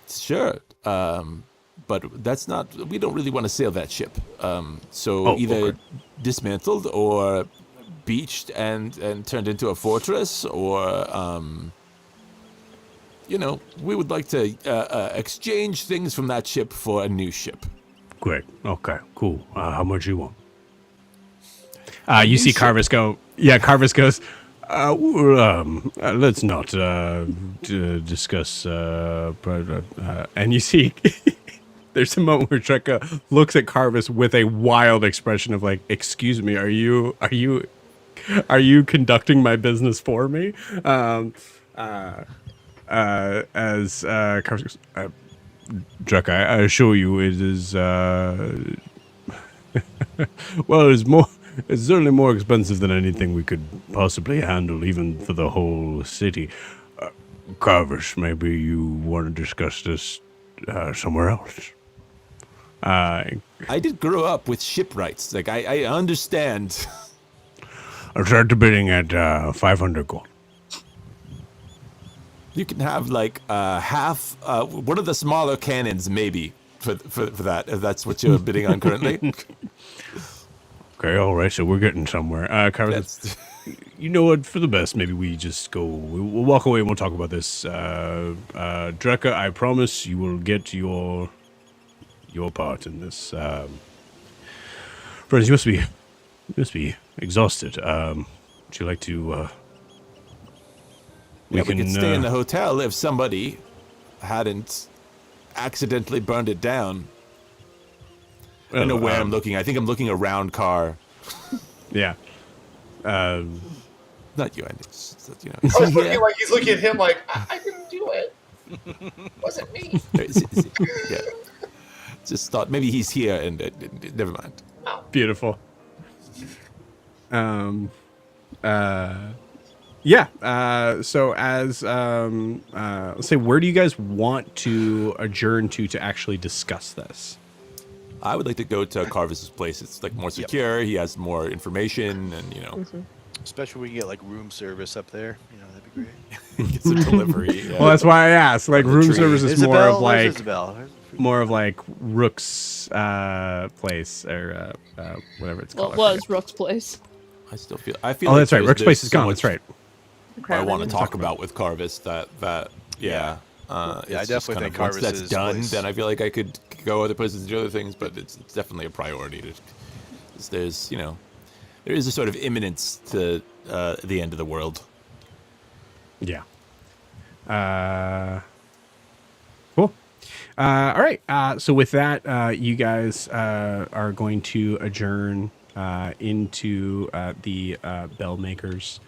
sure, but that's not. We don't really want to sail that ship. So Oh, either okay. dismantled or beached and turned into a fortress, or we would like to exchange things from that ship for a new ship. Great. Okay. Cool. How much you want? You see Carvis go. Yeah, Carvis goes. Let's not discuss. And you see, there's a moment where Trekka looks at Carvis with a wild expression of like, "Excuse me, are you conducting my business for me?" As Carvis goes, Trekka, I assure you, it is. Well, it's certainly more expensive than anything we could possibly handle, even for the whole city. Carvis, maybe you want to discuss this somewhere else. I did grow up with shipwrights. Like I understand. I'll start the bidding at 500 gold. You can have like half one of the smaller cannons, maybe for that. If that's what you're bidding on currently. Okay, all right, so we're getting somewhere. Carvis, That's, you know what? For the best, maybe we just go. We'll walk away and we'll talk about this. Drekka, I promise you will get your part in this. Friends, you must be exhausted. Would you like to? we could stay in the hotel if somebody hadn't accidentally burned it down. I don't know where I'm looking. I think I'm looking around car. Yeah. Not you, Andy. I was looking like he's looking at him like, I didn't do it. Wasn't me. Yeah. Just thought maybe he's here and never mind. Beautiful. Yeah. So as let's say, where do you guys want to adjourn to actually discuss this? I would like to go to Carvis's place. It's like more secure. He has more information, and Especially when you get like room service up there. That'd be great. gets a delivery. Yeah. Well, that's why I asked. Like, room tree. service is Isabel, more of where's like Isabel? Rook's place or whatever it's Well, called. it was Rook's place. I feel. Oh, like that's right. there's- Rook's place there's is so gone. much That's right. I want to talk about with Carvis. That yeah. Yeah, I It's just definitely kind think of once that's Carvis's done, place- then I feel like I could go other places and do other things. But it's definitely a priority. There's there is a sort of imminence to the end of the world. Yeah. Cool. All right. So with that, you guys are going to adjourn into the Bellmaker's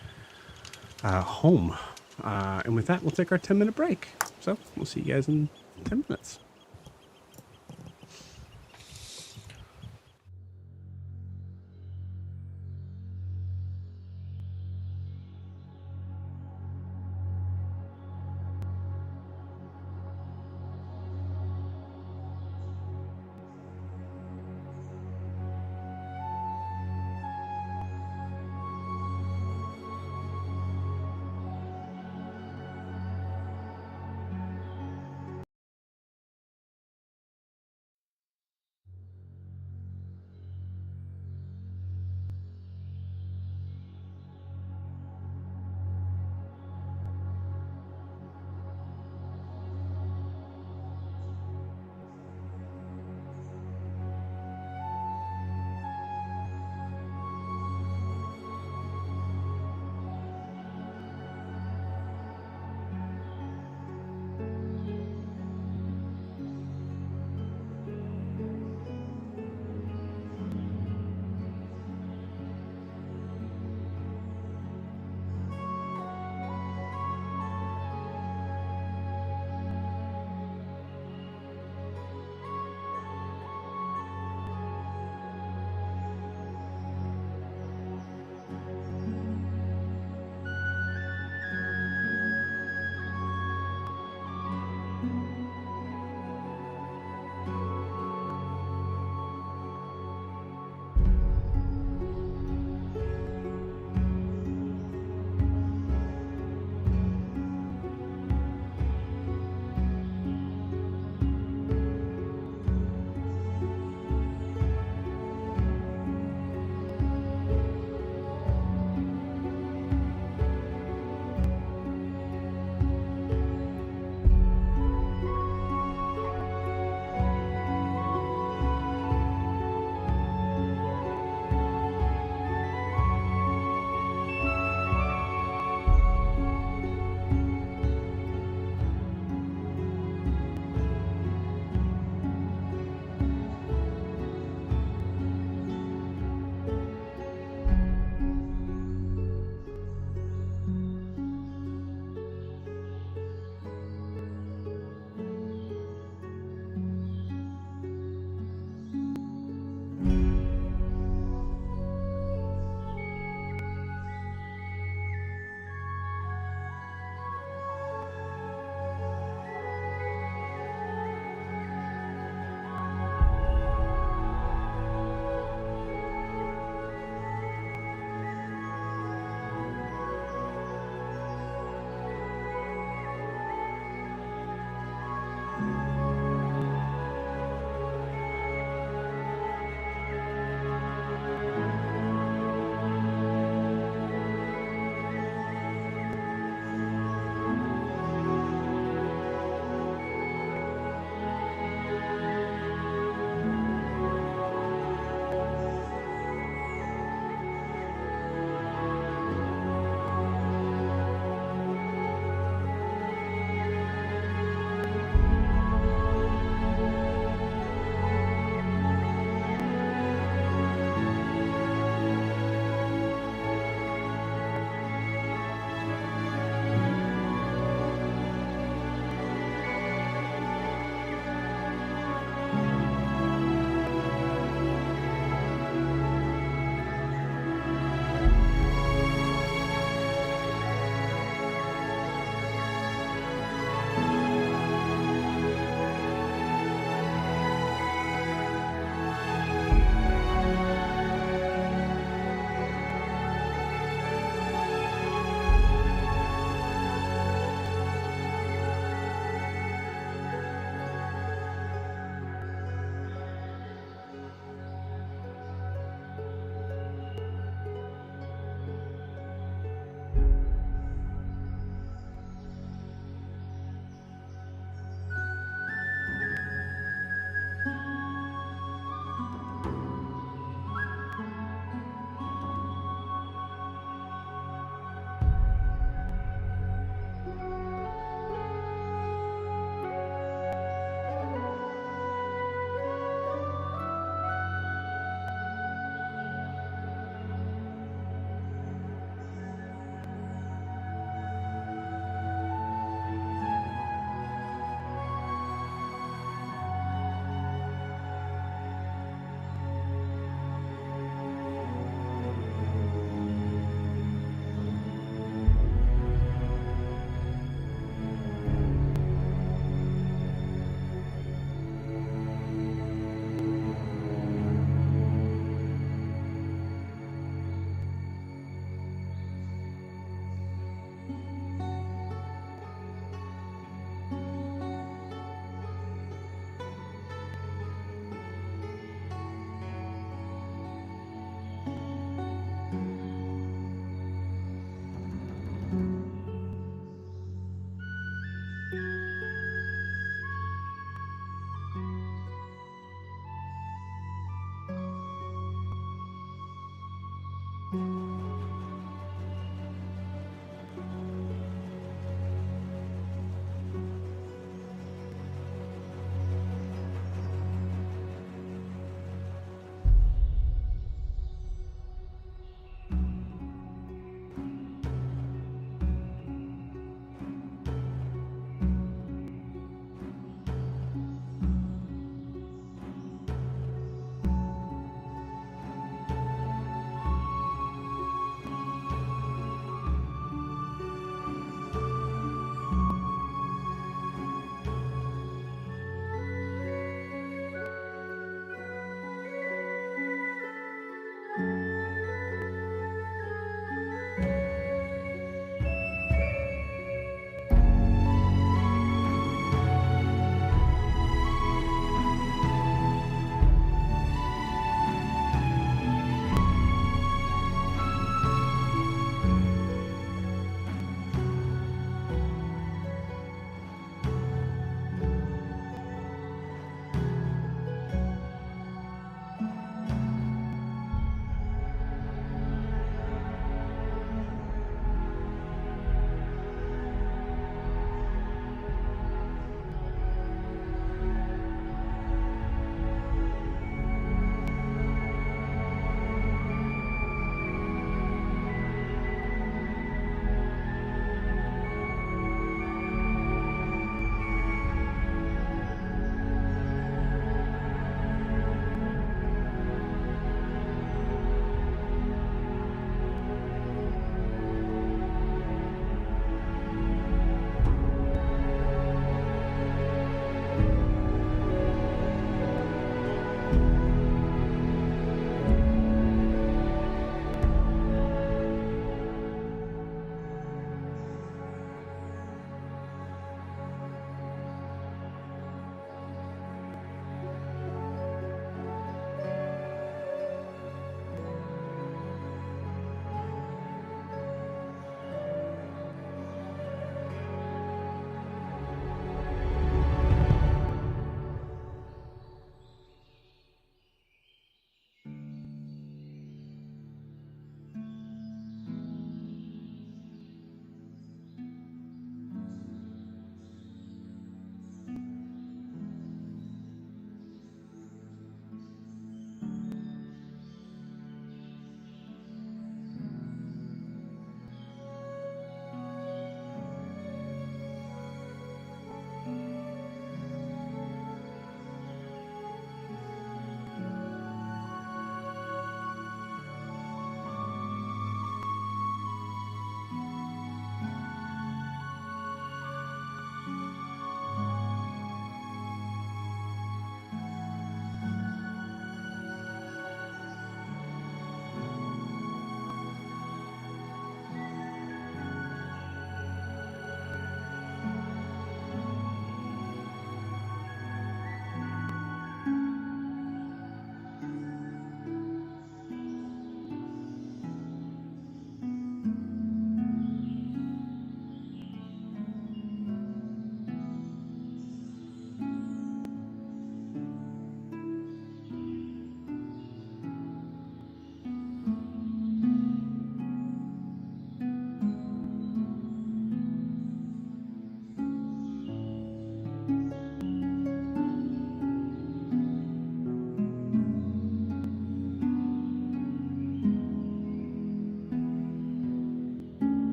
home. And with that, we'll take our 10-minute break. So we'll see you guys in 10 minutes.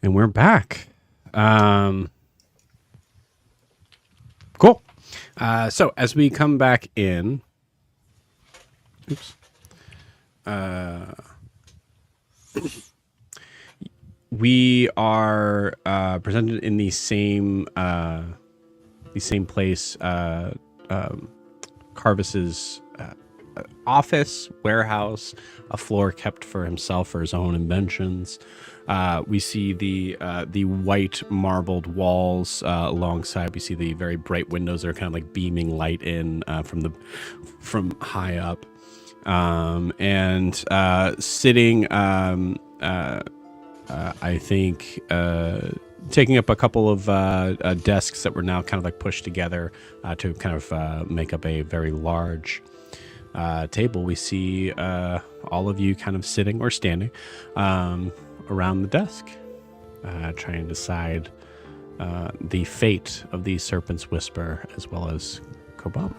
And we're back. Cool. So as we come back in, we are presented in the same place. Carvis's office, warehouse, a floor kept for himself for his own inventions. We see the white marbled walls alongside. We see the very bright windows that are kind of like beaming light in from high up, and sitting. I think taking up a couple of desks that were now kind of like pushed together to kind of make up a very large table. We see all of you kind of sitting or standing around the desk, trying to decide the fate of the Serpent's Whisper as well as Kobama.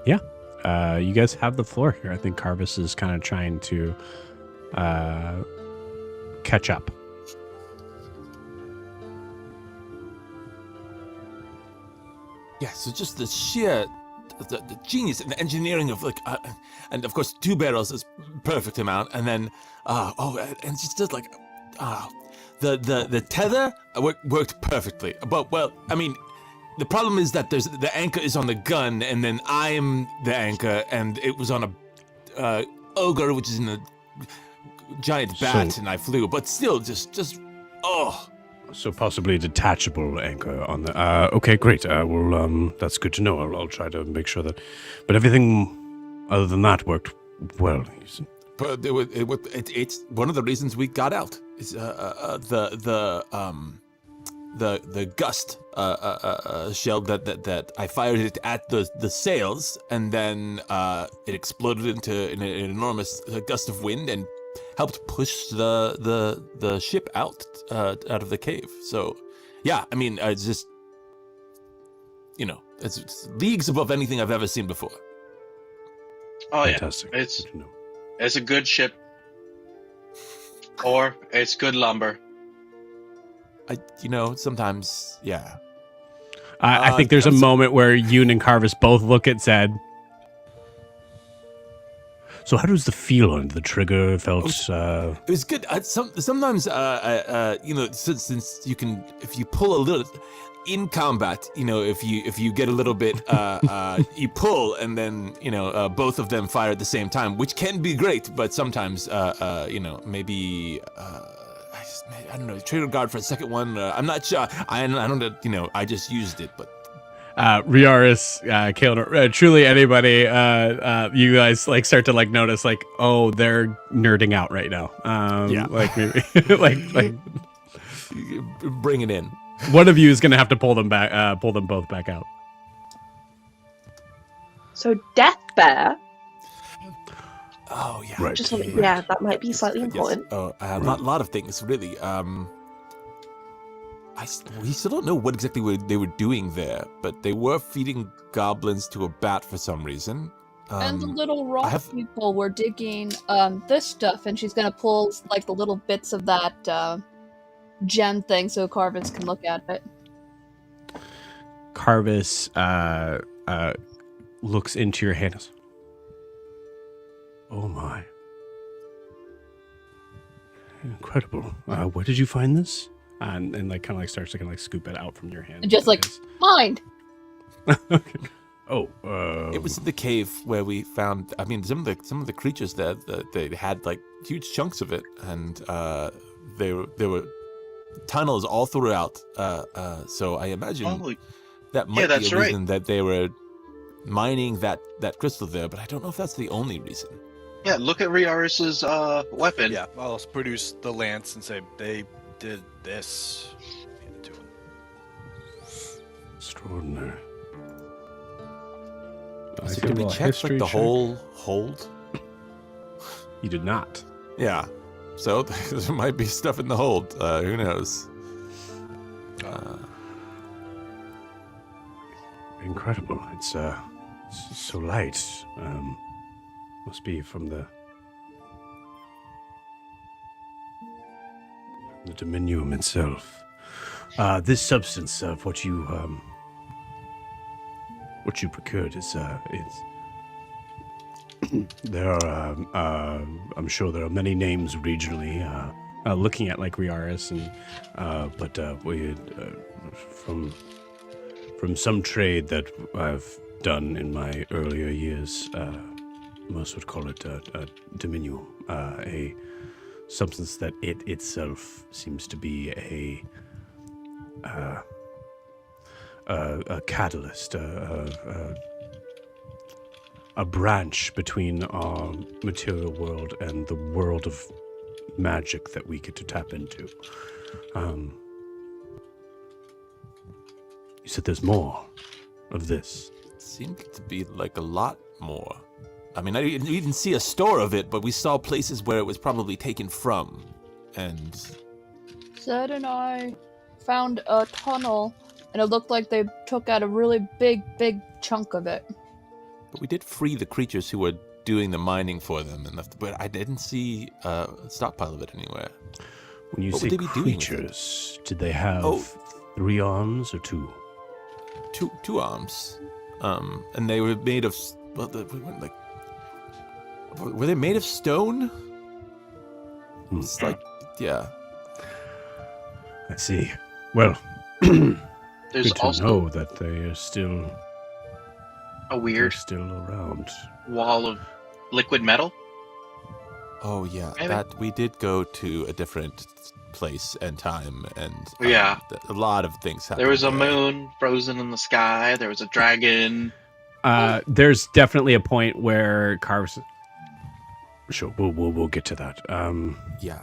You guys have the floor here. I think Carvis is kind of trying to catch up. Yeah, so just the sheer, the genius and the engineering of like, and of course 2 barrels is perfect amount, and then and it's just like, the tether worked perfectly. But well, I mean, the problem is that the anchor is on the gun, and then I'm the anchor, and it was on a ogre, which is in a giant bat, and I flew. But still, just oh. So possibly a detachable anchor on the. Okay, great. Well, that's good to know. I'll try to make sure that. But everything other than that worked well. But it's one of the reasons we got out. Is the gust shell that I fired it at the sails, and then it exploded into an enormous gust of wind and helped push the ship out of the cave. So, yeah, I mean, it's just, it's leagues above anything I've ever seen before. Oh Fantastic. Yeah, it's a good ship, or it's good lumber. Sometimes, yeah. I think there's a moment where Yoon and Carvis both look at Zed. So how does the feel on the trigger? Felt it was good. Sometimes since you can, if you pull a little in combat, if you get a little bit, you pull, and then both of them fire at the same time, which can be great. But sometimes maybe. I don't know, trigger guard for a second one. I'm not sure. I don't know. I just used it, but. Riaris, Kaelin, truly anybody, you guys like start to like notice like, oh, they're nerding out right now. Yeah. Like maybe like bring it in. One of you is gonna have to pull them both back out. So Death Bear. Oh yeah. Right. Yeah, that might be slightly important. Yes. A lot of things really. We still don't know what exactly they were doing there, but they were feeding goblins to a bat for some reason. And the little rock people were digging this stuff, and she's gonna pull like the little bits of that gem thing so Carvis can look at it. Carvis looks into your hands. Oh my. Incredible. Where did you find this? And like kind of like starts to kind of like scoop it out from your hand. And just like, mind. Okay. Oh, it was in the cave where we found. I mean, some of the creatures there, they had like huge chunks of it, and there were tunnels all throughout. So I imagine that might be a reason that they were mining that crystal there. But I don't know if that's the only reason. Yeah, look at Riaris's weapon. Yeah, I'll produce the lance and say they did this. Hand it to him. Extraordinary. So did we check like the whole hold? You did not. Yeah. So there might be stuff in the hold. Who knows? Incredible. It's so light. Must be from the The Dominium itself. This substance of what you procured is there are I'm sure there are many names regionally. Looking at like Riaris and but we from some trade that I've done in my earlier years, most would call it a Dominium, a substance that it itself seems to be a catalyst, a branch between our material world and the world of magic that we get to tap into. You said there's more of this. It seemed to be like a lot more. I mean, we didn't see a store of it, but we saw places where it was probably taken from. And Zed and I found a tunnel, and it looked like they took out a really big chunk of it. but we did free the creatures who were doing the mining for them, but I didn't see a stockpile of it anywhere. When you What say would they be doing with it? creatures, did they have Oh. 3 arms or 2? Two arms, and they were made of were they made of stone? It's like, yeah. I see. Well, There's good to also know that they are still a they're weird still around. wall of liquid metal. Oh yeah, Maybe. that we did go to a different place and time, and Yeah. a lot of things happened. There was a moon frozen in the sky. There was a dragon. There's definitely a point where Carves. Sure, we'll get to that. Yeah.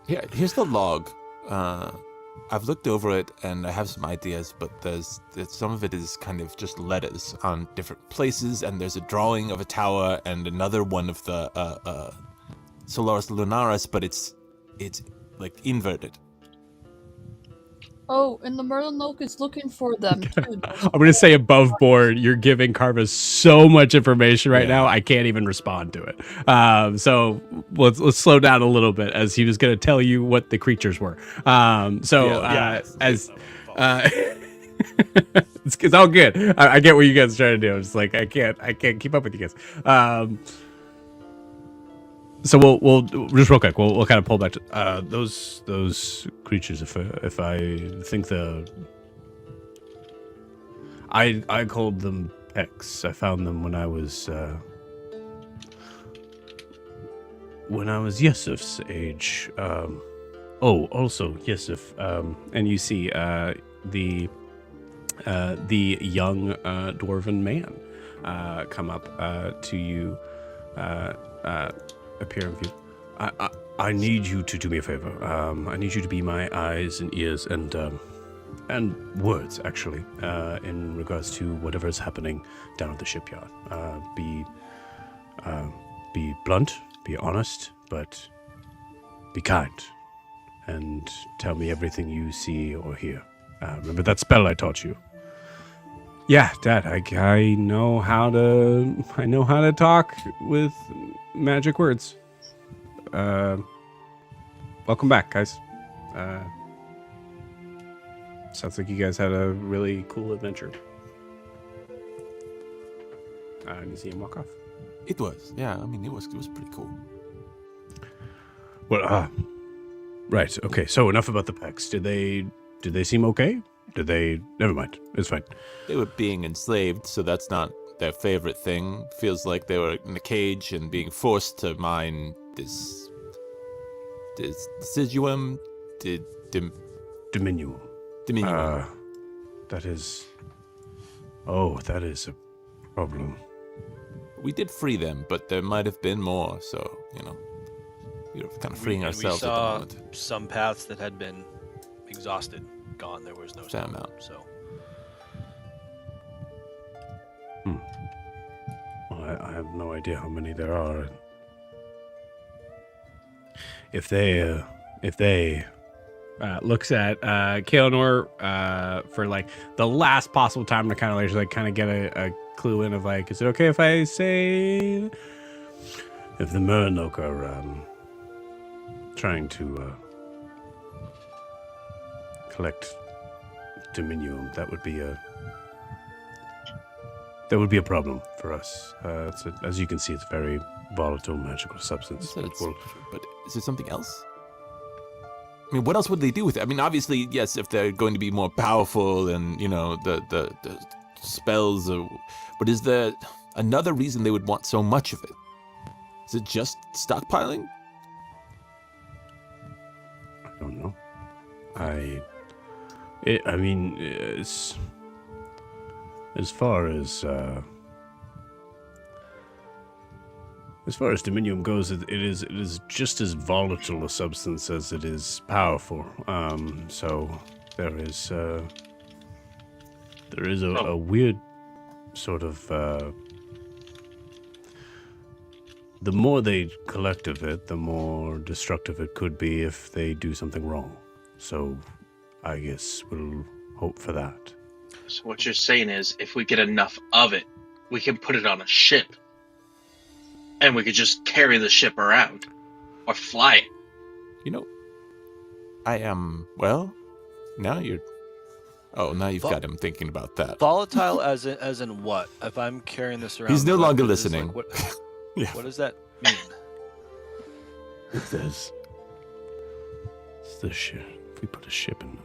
Here's the log. I've looked over it and I have some ideas, but there's some of it is kind of just letters on different places, and there's a drawing of a tower and another one of the Solaris Lunaris, but it's like inverted. Oh, and the Merlin Oak is looking for them too. I'm gonna say above board. You're giving Carva so much information right Yeah. now. I can't even respond to it. So let's slow down a little bit as he was gonna tell you what the creatures were. As it's all good. I get what you guys are trying to do. It's like I can't keep up with you guys. So we'll just real quick. We'll kind of pull back to those creatures. If I think I called them X. I found them when I was Yusuf's age. Also Yusuf. And you see the young dwarven man come up to you. Appear in view. I need you to do me a favor. I need you to be my eyes and ears and words, actually, in regards to whatever is happening down at the shipyard. Be blunt, be honest, but be kind, and tell me everything you see or hear. Remember that spell I taught you? Yeah, Dad. I know how to talk with magic words. Welcome back, guys. Sounds like you guys had a really cool adventure. You see him walk off. It was, yeah. I mean, it was pretty cool. Well, right. Okay. So enough about the Pecs. Did they seem okay? Did they? Never mind. It's fine. They were being enslaved, so that's not their favorite thing. Feels like they were in a cage and being forced to mine this deciduum, Dominium. Dominium. That is. Oh, that is a problem. We did free them, but there might have been more. So we're kind of freeing ourselves we at the saw moment. some paths that had been exhausted, gone. There was no Fair stone, amount. so Well, I have no idea how many there are. If they looks at Kaelinor for like the last possible time to kind of like get a clue in of like, is it okay if I say if the Murnok are trying to collect Dominium, that would be a problem for us. As you can see, it's a very volatile magical substance. So That it's- will, but is there something else? I mean, what else would they do with it? I mean, obviously, yes, if they're going to be more powerful and, you know, the spells, but is there another reason they would want so much of it? Is it just stockpiling? I don't know. I mean, as far as Dominium goes, it is just as volatile a substance as it is powerful. So there is a weird sort of. The more they collect of it, the more destructive it could be if they do something wrong. So, I guess we'll hope for that. So what you're saying is, if we get enough of it, we can put it on a ship, and we could just carry the ship around, or fly it. You know, I am, well, now you're... Oh, now you've got him thinking about that. Volatile as in what? If I'm carrying this around, He's no what longer is, listening. Like, what, Yeah. what does that mean? It's the ship. If we put a ship in,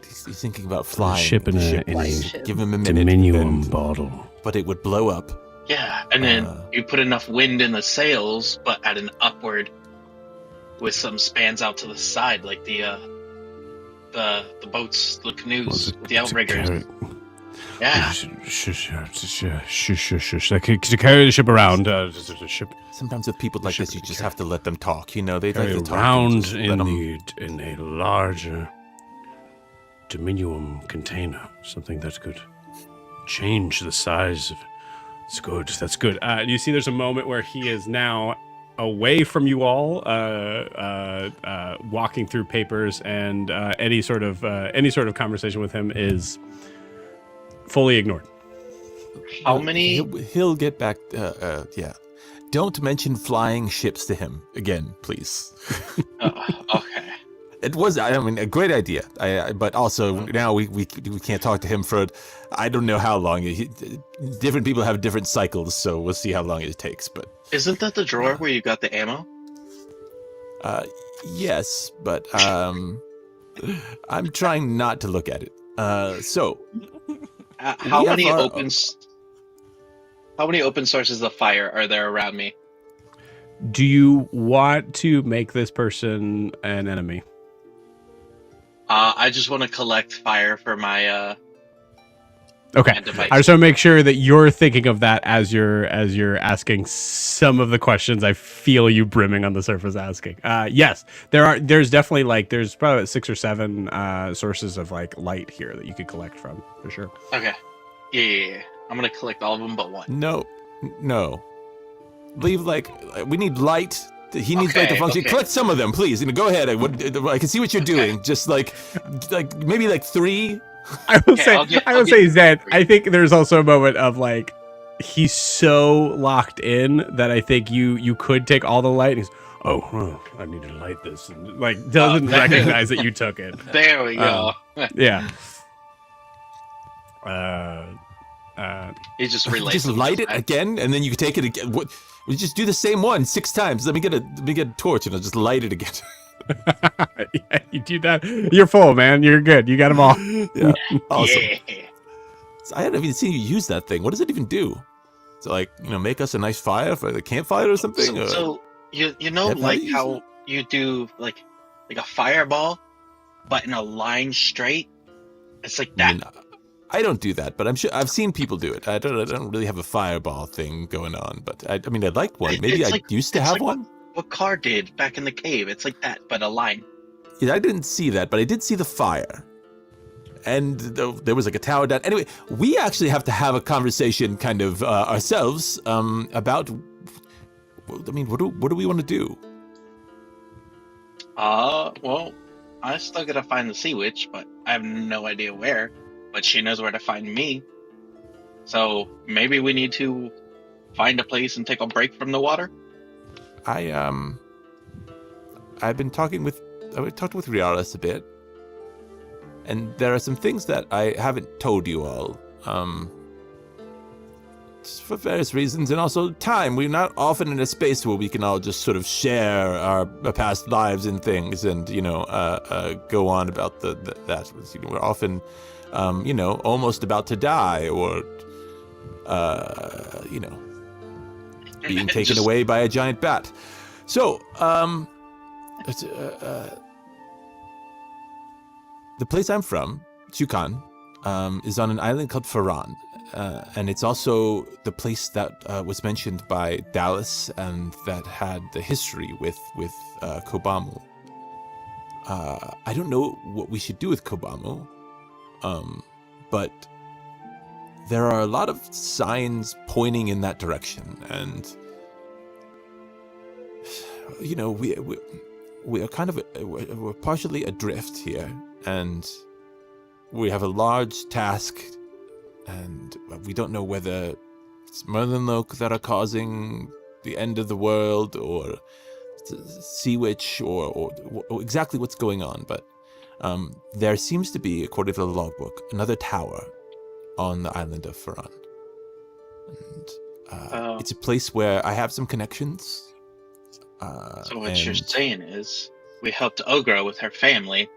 He's thinking about a flying. ship in the a ship. Give him a minute. Dominium and- bottle. But it would blow up. Yeah, and then you put enough wind in the sails, but at an upward, with some spans out to the side, like the boats, the canoes, with the outriggers. Yeah. Shush. Like, to carry the ship around. Ship Sometimes with people like this, you just have to let them talk. You know, they like carry to talk. around Just let them... in a larger Dominium container. Something that could change the size of it. It's good. That's good. You see, there's a moment where he is now away from you all, walking through papers, and any sort of conversation with him is fully ignored. How many? He'll get back. Yeah. Don't mention flying ships to him again, please. Okay. It was, I mean, a great idea. But also now we can't talk to him for, I don't know how long. Different people have different cycles, so we'll see how long it takes. But Isn't that the drawer where you got the ammo? yes, but I'm trying not to look at it. So How we have many our- How many open sources of fire are there around me? Do you want to make this person an enemy? I just want to collect fire for my Okay. my device. I just want to make sure that you're thinking of that as you're asking some of the questions I feel you brimming on the surface asking. Yes, there's definitely there's probably 6 or 7 sources of light here that you could collect from for sure. Okay. Yeah. I'm gonna collect all of them but one. no. Leave we need light. He needs light to Okay, function. okay. Collect some of them, please. Go ahead. I can see what you're doing. Just maybe 3. I will Okay, say, I'll get- I I'll will get- say, Zed. I think there's also a moment of he's so locked in that I think you could take all the light. And he's, oh, I need to light this, and doesn't recognize that you took it. There we go. Yeah. He just relates. Just them light to it that. again, and then you can take it again. What? We just do the same one 6 times. Let me get a torch, and I'll just light it again. Yeah, you do that. You're full, man. You're good. You got them all. Yeah, awesome. Yeah. So I haven't even seen you use that thing. What does it even do? So make us a nice fire for the campfire or something? So you know Have I like used how you do like a fireball, but in a line straight. It's like that. I don't do that, but I'm sure I've seen people do it. I don't really have a fireball thing going on, but I liked one. Maybe It's I used to it's have like one. What Carr did back in the cave. It's like that, but a line. Yeah, I didn't see that, but I did see the fire. And there was a tower down. Anyway, we actually have to have a conversation kind of ourselves about, what do we want to do? Well, I still gotta find the sea witch, but I have no idea where. But she knows where to find me. So maybe we need to find a place and take a break from the water. I've talked with Rialis a bit, and there are some things that I haven't told you all. Just for various reasons, and also time. We're not often in a space where we can all just sort of share our past lives and things, and go on about that. We're often, almost about to die, or being taken away by a giant bat. So, the place I'm from, Chukan, is on an island called Faran. And it's also the place that was mentioned by Dallas and that had the history with Kobamu. I don't know what we should do with Kobamu, but there are a lot of signs pointing in that direction, and we are kind of we're partially adrift here, and we have a large task. And we don't know whether it's Merlinloke that are causing the end of the world, or Sea Witch, or exactly what's going on. But there seems to be, according to the logbook, another tower on the island of Faran. And it's a place where I have some connections. So what you're saying is, we helped Ogra with her family,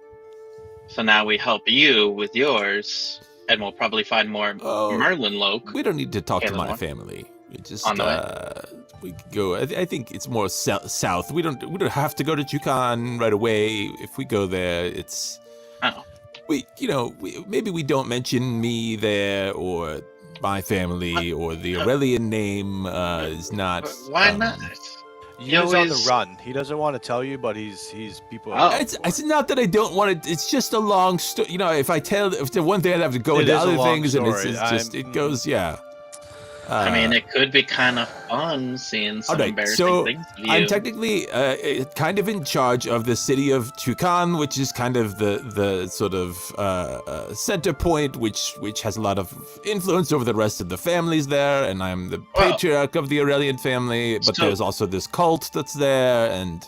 so now we help you with yours. And we'll probably find more Merlinloke. We don't need to talk to my family. We just we could go. I think it's more south. We don't have to go to Chukan right away. If we go there, it's maybe we don't mention me there, or my family, or the Aurelian name is not. Why not? He's on the run. He doesn't want to tell you, but he's people. It's not that I don't want to. It's just a long story. If the one thing, I'd have to go into other things, and it goes. Yeah. I mean, it could be kind of fun seeing some embarrassing things of you. I'm technically kind of in charge of the city of Chukan, which is kind of the sort of center point, which has a lot of influence over the rest of the families there, and I'm the patriarch of the Aurelian family, but there's also this cult that's there, and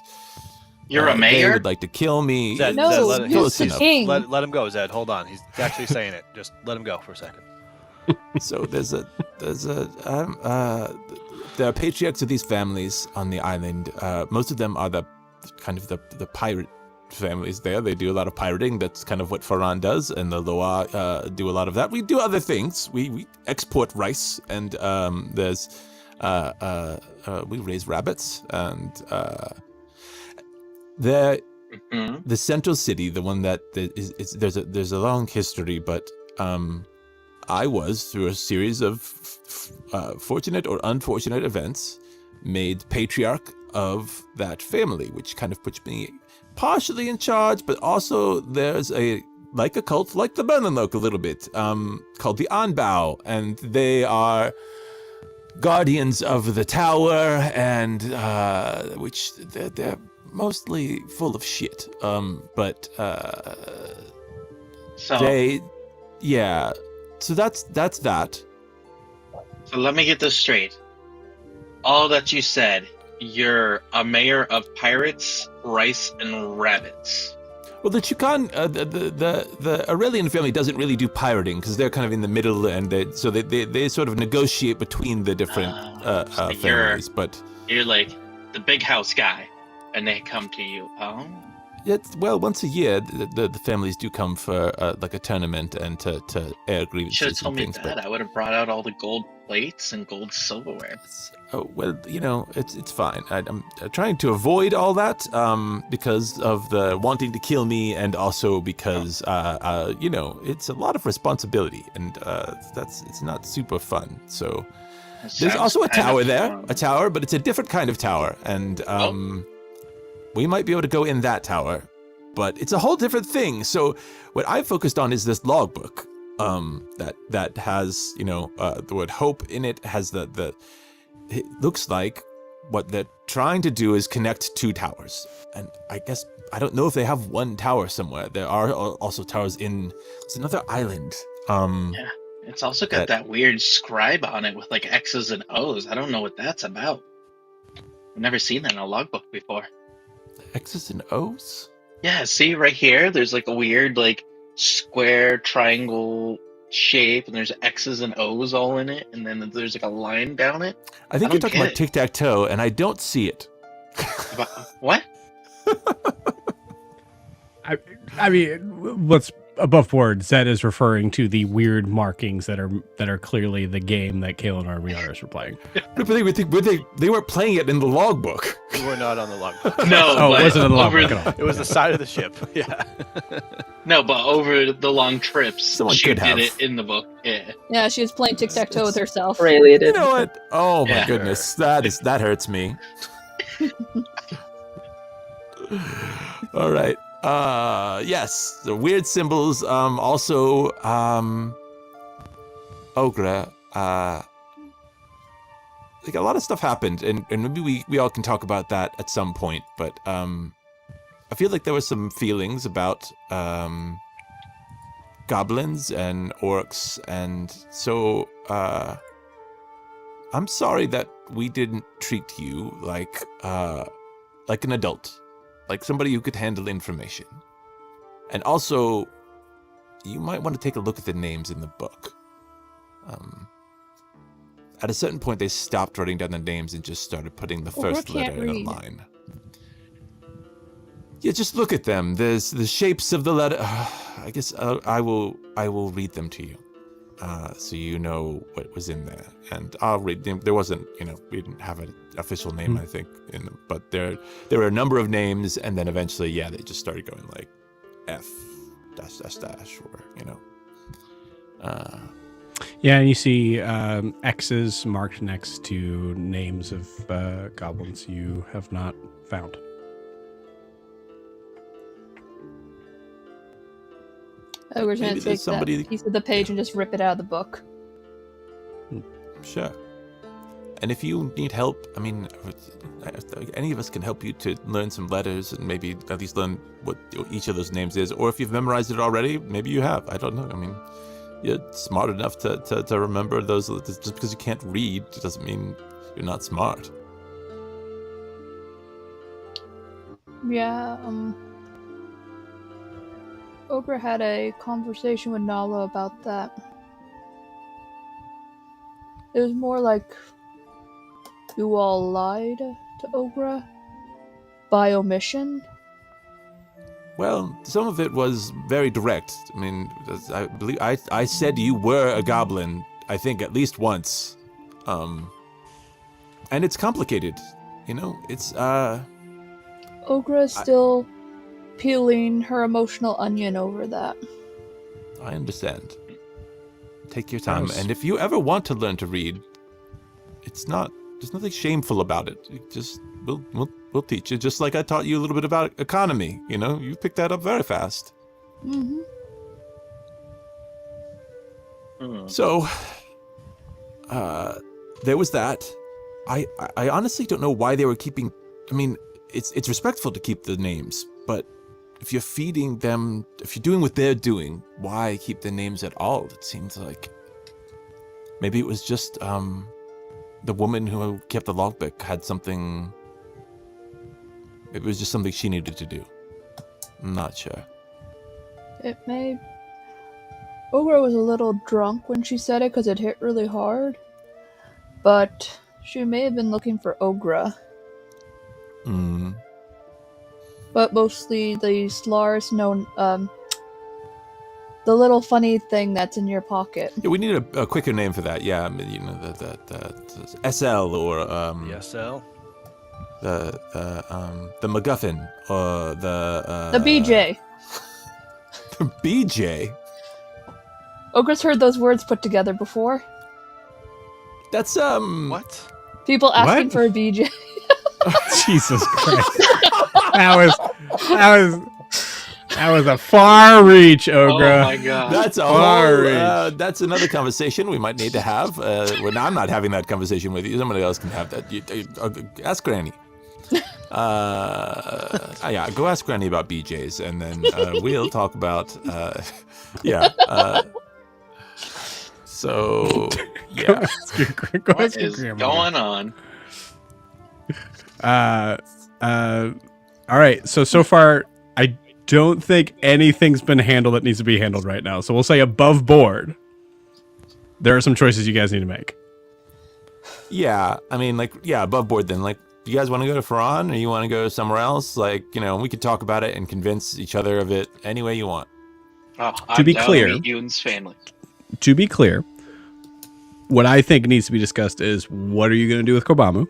you're a mayor? They would like to kill me. Zed, no, he's the king. Let him go, Zed. Hold on. He's actually saying it. Just let him go for a second. So there are patriarchs of these families on the island. Most of them are the pirate families there. They do a lot of pirating. That's kind of what Faran does, and the Loa do a lot of that. We do other things. We export rice, and we raise rabbits, and the central city, the one that there's a long history, but I was, through a series of fortunate or unfortunate events, made patriarch of that family, which kind of puts me partially in charge, but also there's a cult, like the Merlinloke a little bit, called the Anbao, and they are guardians of the tower, and which they're mostly full of shit. So that's that. So let me get this straight. All that you said, you're a mayor of pirates, rice, and rabbits. Well, the Chukan, the Aurelian family doesn't really do pirating because they're kind of in the middle, and they sort of negotiate between the different families. But you're like the big house guy, and they come to you. Oh. Well, once a year, the families do come for a tournament and to air grievances. Should have told me that. But I would have brought out all the gold plates and gold silverware. It's fine. I'm trying to avoid all that because of the wanting to kill me, and also because it's a lot of responsibility, and it's not super fun. So there's also a tower there, but it's a different kind of tower, and we might be able to go in that tower, but it's a whole different thing. So what I focused on is this logbook that has the word hope in it. Has it looks like what they're trying to do is connect two towers, and I guess I don't know if they have one tower somewhere. There are also towers it's another island. Yeah, it's also got that weird scribe on it with like X's and O's. I don't know what that's about. never seen that in a logbook before. X's and O's? Yeah, see right here, there's like a weird like square triangle shape, and there's X's and O's all in it, and then there's like a line down it. I think I you're don't talking get about it. tic-tac-toe, and I don't see it. What? I mean, what's above board? Zed is referring to the weird markings that are clearly the game that Kale and Armiaris were playing. But they weren't playing it in the logbook. We were not on the logbook. No, Oh, but it wasn't in the over logbook at all. It was the side of the ship. Yeah. No, but over the long trips, Someone she could did have. it in the book. Yeah. Yeah, she was playing tic-tac-toe with herself. Aurelia did. You know what? Oh my Yeah. goodness, that hurts me. All right. Yes, the weird symbols. Also, Ogra. Like a lot of stuff happened, and maybe we all can talk about that at some point. But I feel like there were some feelings about goblins and orcs, and so I'm sorry that we didn't treat you like an adult, like somebody who could handle information. And also, you might want to take a look at the names in the book. At a certain point, they stopped writing down the names and just started putting the Well, first I can't letter in a read. line. Yeah, just look at them. There's the shapes of the letter. I guess I will read them to you, so you know what was in there. And I'll read them. There wasn't, we didn't have an official name, I think, in them, but there were a number of names, and then eventually, yeah, they just started going like F dash dash dash, or Yeah, and you see X's marked next to names of goblins you have not found. Oh, we're gonna Maybe take there's somebody- that piece of the page and just rip it out of the book. Sure. And if you need help, I mean, any of us can help you to learn some letters and maybe at least learn what each of those names is. Or if you've memorized it already, maybe you have. I don't know. I mean, you're smart enough to remember those. Just because you can't read doesn't mean you're not smart. Yeah, Ogra had a conversation with Nala about that. It was more like you all lied to Ogra by omission. Well, some of it was very direct. I mean, I believe I said you were a goblin, I think at least once. And it's complicated. It's Ogra is still peeling her emotional onion over that. I understand. Take your time, Nice. and if you ever want to learn to read, there's nothing shameful about it. We'll teach you, just like I taught you a little bit about economy. You picked that up very fast. Mm-hmm. So, there was that. I honestly don't know why they were keeping. I mean, it's respectful to keep the names, but if you're feeding them, if you're doing what they're doing, why keep the names at all? It seems like maybe it was just the woman who kept the logbook had something. It was just something she needed to do. I'm not sure. It may. Ogra was a little drunk when she said it because it hit really hard. But she may have been looking for Ogra. Hmm. But mostly the Slars know, the little funny thing that's in your pocket. Yeah, we need a quicker name for that. Yeah, I mean, the SL or ESL. the MacGuffin or the The BJ. the BJ. Ogra's heard those words put together before. That's What? People asking What? for a BJ. Jesus Christ. That was a far reach, Ogra. Oh my god. That's a Far whole. That's another conversation we might need to have. When I'm not having that conversation with you, somebody else can have that. Ask Granny. Yeah, go ask Granny about BJ's, and then we'll talk about. Yeah. So Go yeah. ask your What is grandmother. going on? All right. So far, I don't think anything's been handled that needs to be handled right now. So we'll say above board. There are some choices you guys need to make. Yeah, I mean, like, yeah, above board then. Like, do you guys want to go to Ferran or you want to go somewhere else? Like, you know, we could talk about it and convince each other of it any way you want. Oh, To I'm be down clear- to meet Yoon's family. To be clear, what I think needs to be discussed is what are you going to do with Kobamu?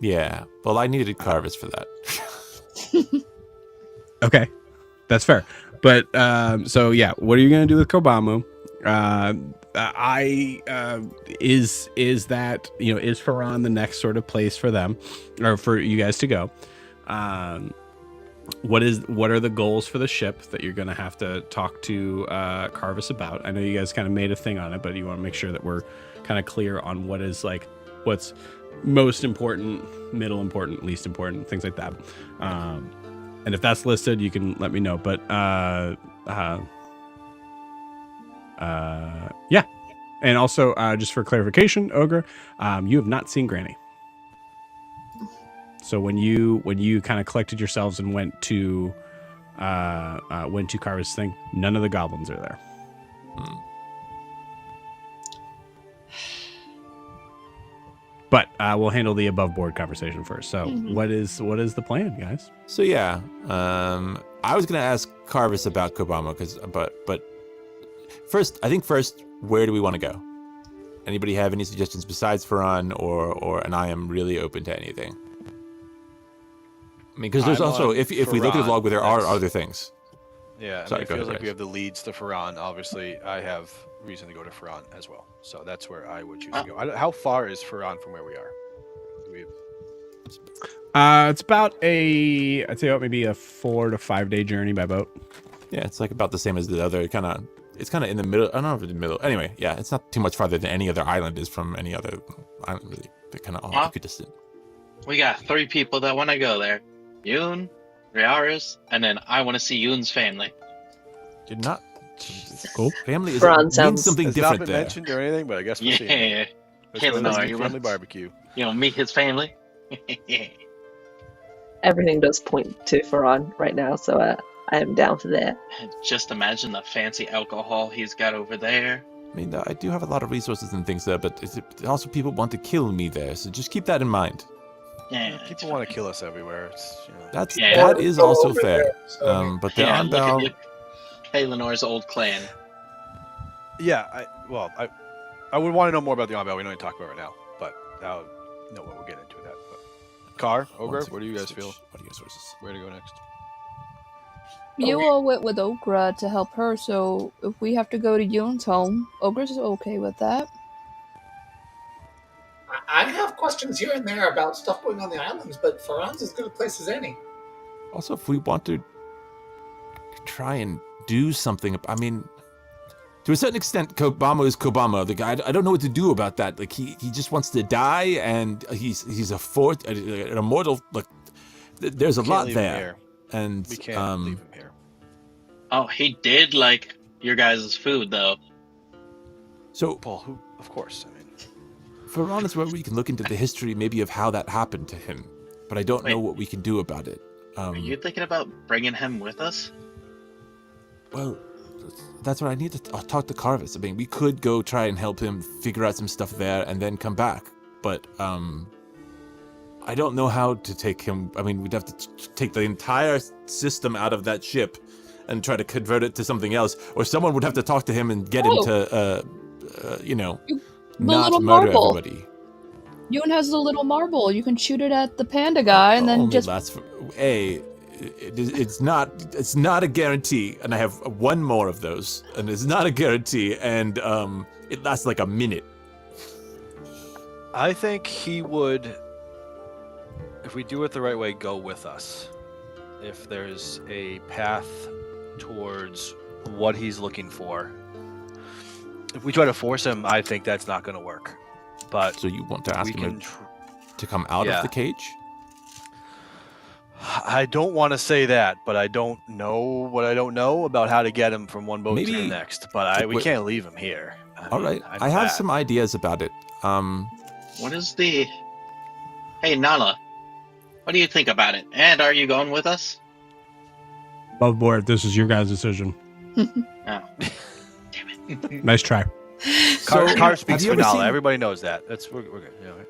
Yeah, well, I needed Carvis for that. Okay, that's fair. But so yeah, what are you going to do with Kobamu? Is that, you know, is Ferran the next sort of place for them or for you guys to go? What are the goals for the ship that you're going to have to talk to Carvis about? I know you guys kind of made a thing on it, but you want to make sure that we're kind of clear on what is like what's most important, middle important, least important, things like that. And if that's listed, you can let me know. But yeah. And also, just for clarification, Ogre, you have not seen Granny. So when you kind of collected yourselves and went to Carver's thing, none of the goblins are there. But we'll handle the above board conversation first. So what is the plan, guys? So yeah, I was gonna ask Carvis about Kobama, but first, where do we want to go? Anybody have any suggestions besides Ferran and I am really open to anything. I mean, because there's I'm also on if we look at the Ferran, log, there are that's- other things. Yeah, I Sorry, mean, it go feels ahead, like we Rex. have the leads to Ferran. Obviously, I have reason to go to Ferran as well. So that's where I would choose to go. How far is Ferran from where we are? It's about I'd say about maybe a 4 to 5 day journey by boat. Yeah, it's like about the same as the other. It's kind of in the middle. I don't know if it's in the middle. Anyway, yeah, it's not too much farther than any other island is from any other island. Really, they're kind of all equidistant. We got 3 people that want to go there. Yoon, Riaris, and then I want to see Yoon's family. You're not Cool. family is Ferran means sounds- something It's not different been there. mentioned or anything, but I guess we'll see. Yeah. Let's go to Kaylin, the are you family with- barbecue. You know, meet his family. Everything does point to Ferran right now, so I am down for that. Just imagine the fancy alcohol he's got over there. I mean, I do have a lot of resources and things there, but also people want to kill me there, so just keep that in mind. Yeah, People want to kill us everywhere. It's, That is also Over fair. there, so- But the Yeah, Anbao, look at Kaylenor's old clan. Yeah, I would want to know more about the Anbao. We don't need to talk about it right now, but I'll know what we'll get into that. But Car, Ogre, what do you guys feel? What are your sources? Where to go next? You all went with Okra to help her, so if we have to go to Yoon's home, Okra's okay with that. I have questions here and there about stuff going on the islands, but Ferran's as good a place as any. Also, if we want to try and do something, I mean, to a certain extent, Kobama is Kobama. The guy, I don't know what to do about that. Like he just wants to die, and he's an immortal. Like there's a Can't lot leave him there, here. and We can't leave him here. Oh, he did like your guys' food, though. so Well, of course. I mean, Ferran is where we can look into the history, maybe of how that happened to him. But I don't know Wait. what we can do about it. Are you thinking about bringing him with us? Well, that's what I need to talk to Carvis. I mean, we could go try and help him figure out some stuff there and then come back. But I don't know how to take him. I mean, we'd have to take the entire system out of that ship and try to convert it to something else, or someone would have to talk to him and get him to, not little murder marble. everybody. Yoon has the little marble. You can shoot it at the panda guy and then Only just. lasts for it's not a guarantee, and I have one more of those, and it's not a guarantee, and it lasts like a minute. I think he would, if we do it the right way, go with us. If there's a path towards what he's looking for. If we try to force him, I think that's not going to work. But So you want to ask we him can. to come out Yeah. of the cage? I don't want to say that, but I don't know what I don't know about how to get him from one boat to the Maybe- next. But we Wait. can't leave him here. All right, I have some ideas about it. What is the... Hey, Nala, What do you think about it? And are you going with us? Above board. This is your guys' decision. Oh. Nice try. Car speaks have you for ever Nala. seen- Everybody knows that. We're good. Yeah, right.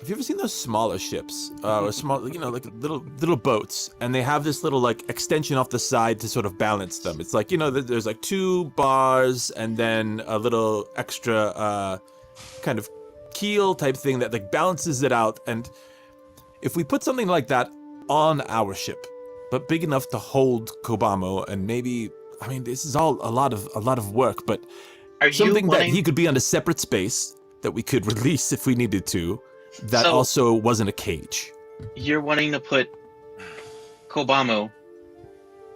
Have you ever seen those smaller ships, or small, like little boats, and they have this little like extension off the side to sort of balance them? It's like there's like 2 bars and then a little extra kind of keel type thing that like balances it out. And if we put something like that on our ship, but big enough to hold Kobamo, and maybe this is all a lot of work, but Are something you that wanting... he could be on a separate space that we could release if we needed to. That So- also wasn't a cage. You're wanting to put Kobamo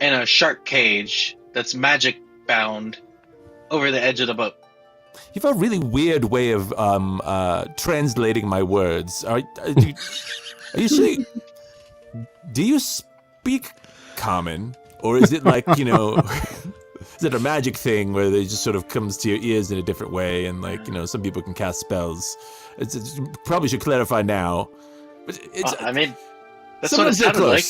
in a shark cage that's magic bound over the edge of the boat. You have a really weird way of translating my words. Are you saying? Do you speak common, or is it like is it a magic thing where it just sort of comes to your ears in a different way, and like some people can cast spells? It's probably should clarify now, but it's. That's what it sounded like.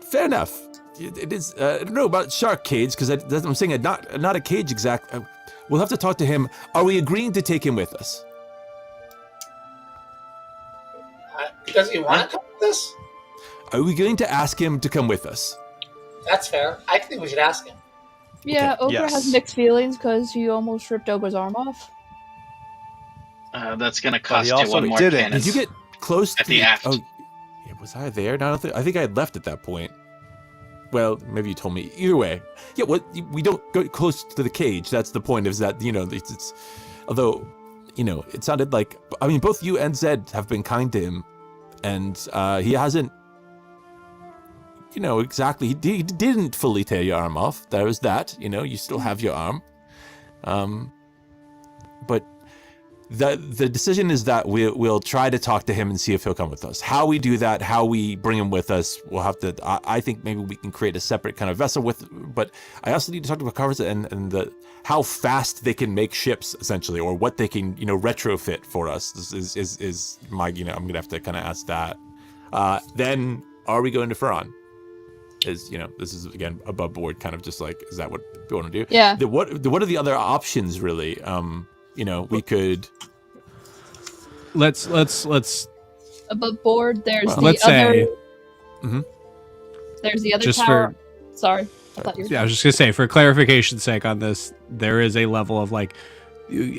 Fair enough. It is. I don't know about shark cage because I'm saying not a cage exact. We'll have to talk to him. Are we agreeing to take him with us? Does he want to come with us? Are we going to ask him to come with us? That's fair. I think we should ask him. Yeah, Okay, Ogre yes. has mixed feelings because you almost ripped Ogre's arm off. That's gonna cost he you also one more didn't. cannon. Did you get close At to the aft. Oh, yeah, was I there? No, I think I had left at that point. Well, maybe you told me. Either way, yeah. We don't go close to the cage. That's the point. Is that it's although it sounded like both you and Zed have been kind to him, and he hasn't. Exactly. He didn't fully tear your arm off. There was that. You still have your arm. But the decision is that we'll try to talk to him and see if he'll come with us. How we do that, how we bring him with us, we'll have to. I think maybe we can create a separate kind of vessel with. But I also need to talk to Bakavas and how fast they can make ships essentially, or what they can retrofit for us. This is my I'm gonna have to kind of ask that. Then are we going to Ferron? This is again above board, kind of just like, is that what we want to do? Yeah. What are the other options really? We could. Let's Above board, there's Well, the let's other. say- Mhm. There's the other Just tower. Sorry, I thought you were. Yeah, I was just gonna say, for clarification's sake on this, there is a level of like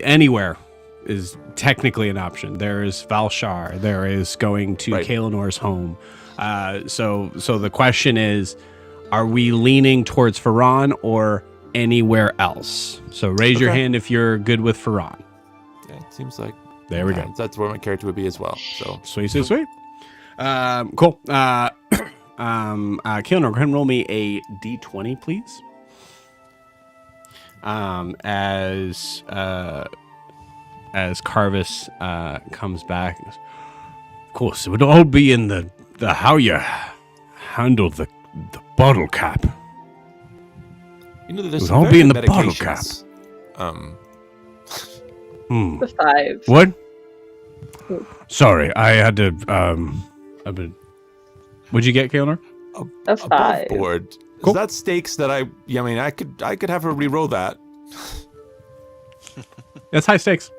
anywhere is technically an option. There is Valshar. There is going to Right. Kalinor's home. So the question is, are we leaning towards Ferron or anywhere else? So raise your Okay. hand if you're good with Ferron. Yeah, it seems like There we go. That's where my character would be as well. So Sweet. Cool. Kalinar, go ahead and roll me a d20, please. As Carvis comes back, and goes, of course, it would all be in the how you handle the bottle cap. there's would some all very be in good the bottle medications. Hmm. The 5. What? Sorry, I had to. I've been. What'd you get, Kalinar? A Above 5. board. Cool. Is that stakes that I could have her re-roll that. That's high stakes.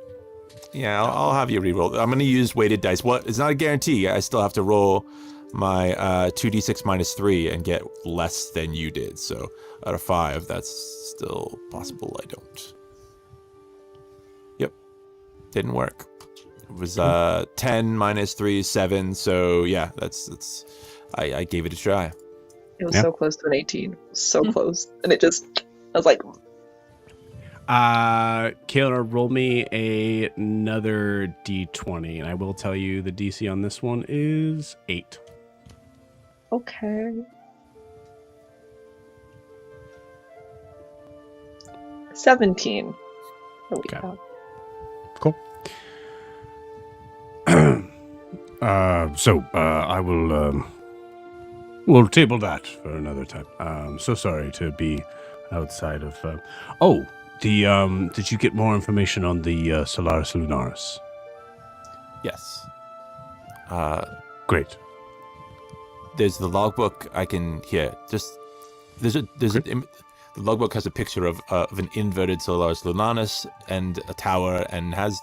Yeah, I'll have you re-roll. I'm going to use weighted dice. What? It's not a guarantee. I still have to roll my 2d6 minus 3 and get less than you did. So out of 5, that's still possible. I don't. Yep. Didn't work. It was 10 minus 3 is 7. So yeah, that's I gave it a try. It was Yeah. so close to an 18. So close. And it just, I was like, Kalinar, roll me another d20, and I will tell you the DC on this one is 8. okay. 17. Oh, Okay. yeah. Cool. I will we'll table that for another time. So sorry to be outside of did you get more information on the Solaris Lunaris? Yes. Great. there's the logbook. I can just the logbook has a picture of an inverted Solaris Lunanis and a tower, and has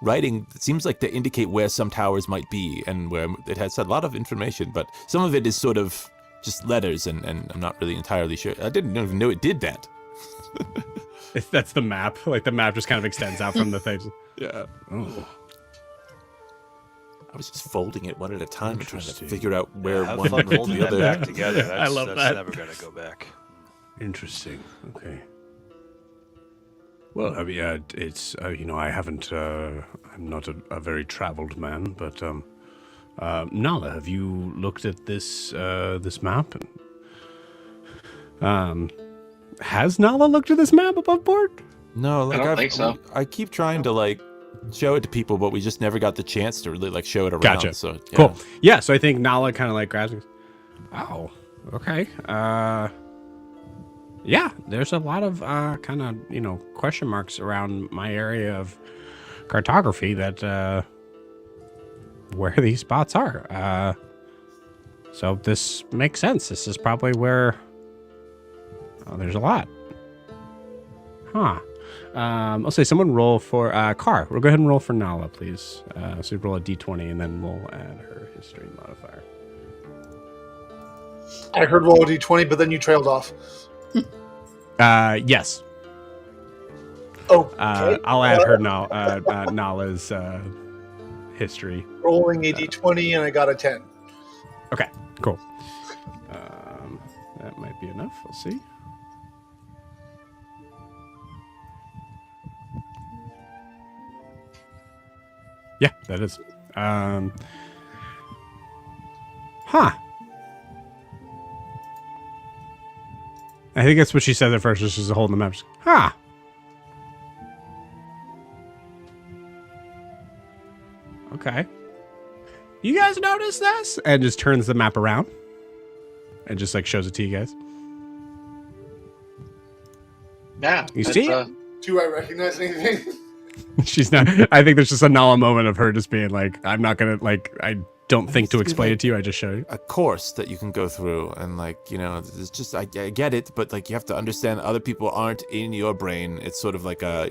writing that seems like to indicate where some towers might be, and where it has a lot of information, but some of it is sort of just letters, and I'm not really entirely sure. I didn't even know it did that. That's the map. Like the map just kind of extends out from the thing. Yeah. Oh. I was just folding it one at a time and trying to figure out where Have one fun went holding the that other. back together. That's, I love that's that. never gonna go back. Interesting. Okay. Well, I mean, it's I haven't. I'm not a very traveled man, but Nala, have you looked at this map? Has Nala looked at this map above board? No, like I don't think so. I keep trying to like show it to people, but we just never got the chance to really like show it around. Gotcha. So yeah. Cool. Yeah. So I think Nala kind of like grabs. Oh. Okay. Yeah. There's a lot of kind of question marks around my area of cartography that where these spots are. So this makes sense. This is probably where. Oh, there's a lot. Huh. I'll say someone roll for Car. We'll go ahead and roll for Nala, please. So you roll a d20, and then we'll add her history modifier. I heard roll a d20, but then you trailed off. Yes. Oh, I'll add her Nala's history. rolling a d20, and I got a 10. Okay, cool. That might be enough. We'll see. Yeah, that is. Huh. I think that's what she said at first. She's just holding the map. Huh. Okay. You guys notice this? And just turns the map around. And just like shows it to you guys. Yeah. You see it? Do I recognize anything? She's not. I think there's just a Nala moment of her just being like, I'm not going to, like, I don't think to explain it to you. I just show you. A course that you can go through, and like it's just I get it, but like you have to understand other people aren't in your brain. It's sort of like a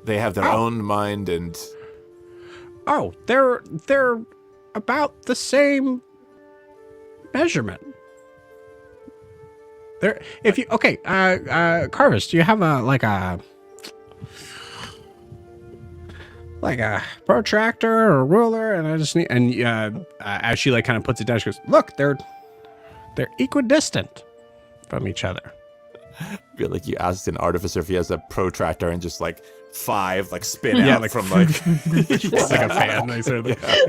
they have their own mind, and Oh, they're about the same measurement. There, if you Carvis, do you have a protractor or ruler? And I just need, and as she like kind of puts it down, she goes, "Look, they're equidistant from each other." I feel like you asked an artificer if he has a protractor, and just like 5 like spin out like from like it's like a fan. Like, sort of,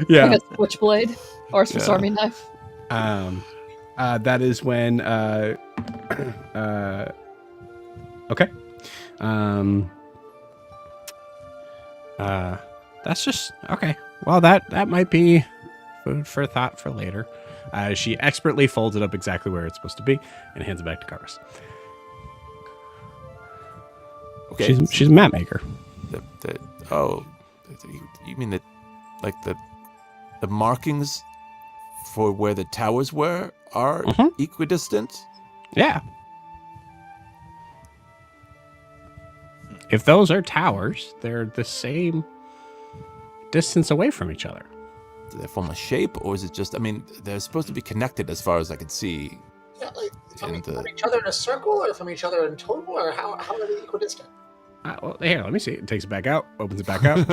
yeah. Like a switchblade or a Swiss Army knife. That is when okay. That's just okay. Well, that might be food for thought for later. She expertly folds it up exactly where it's supposed to be and hands it back to Carvis. okay. She's a map maker. You mean that like the markings for where the towers were are equidistant? Yeah. If those are towers, they're the same distance away from each other. Do they form a shape, or is it just? I mean, they're supposed to be connected as far as I can see. Yeah, like from And, each other in a circle, or from each other in total, or how are they equidistant? Well, here, let me see. It takes it back out, opens it back up.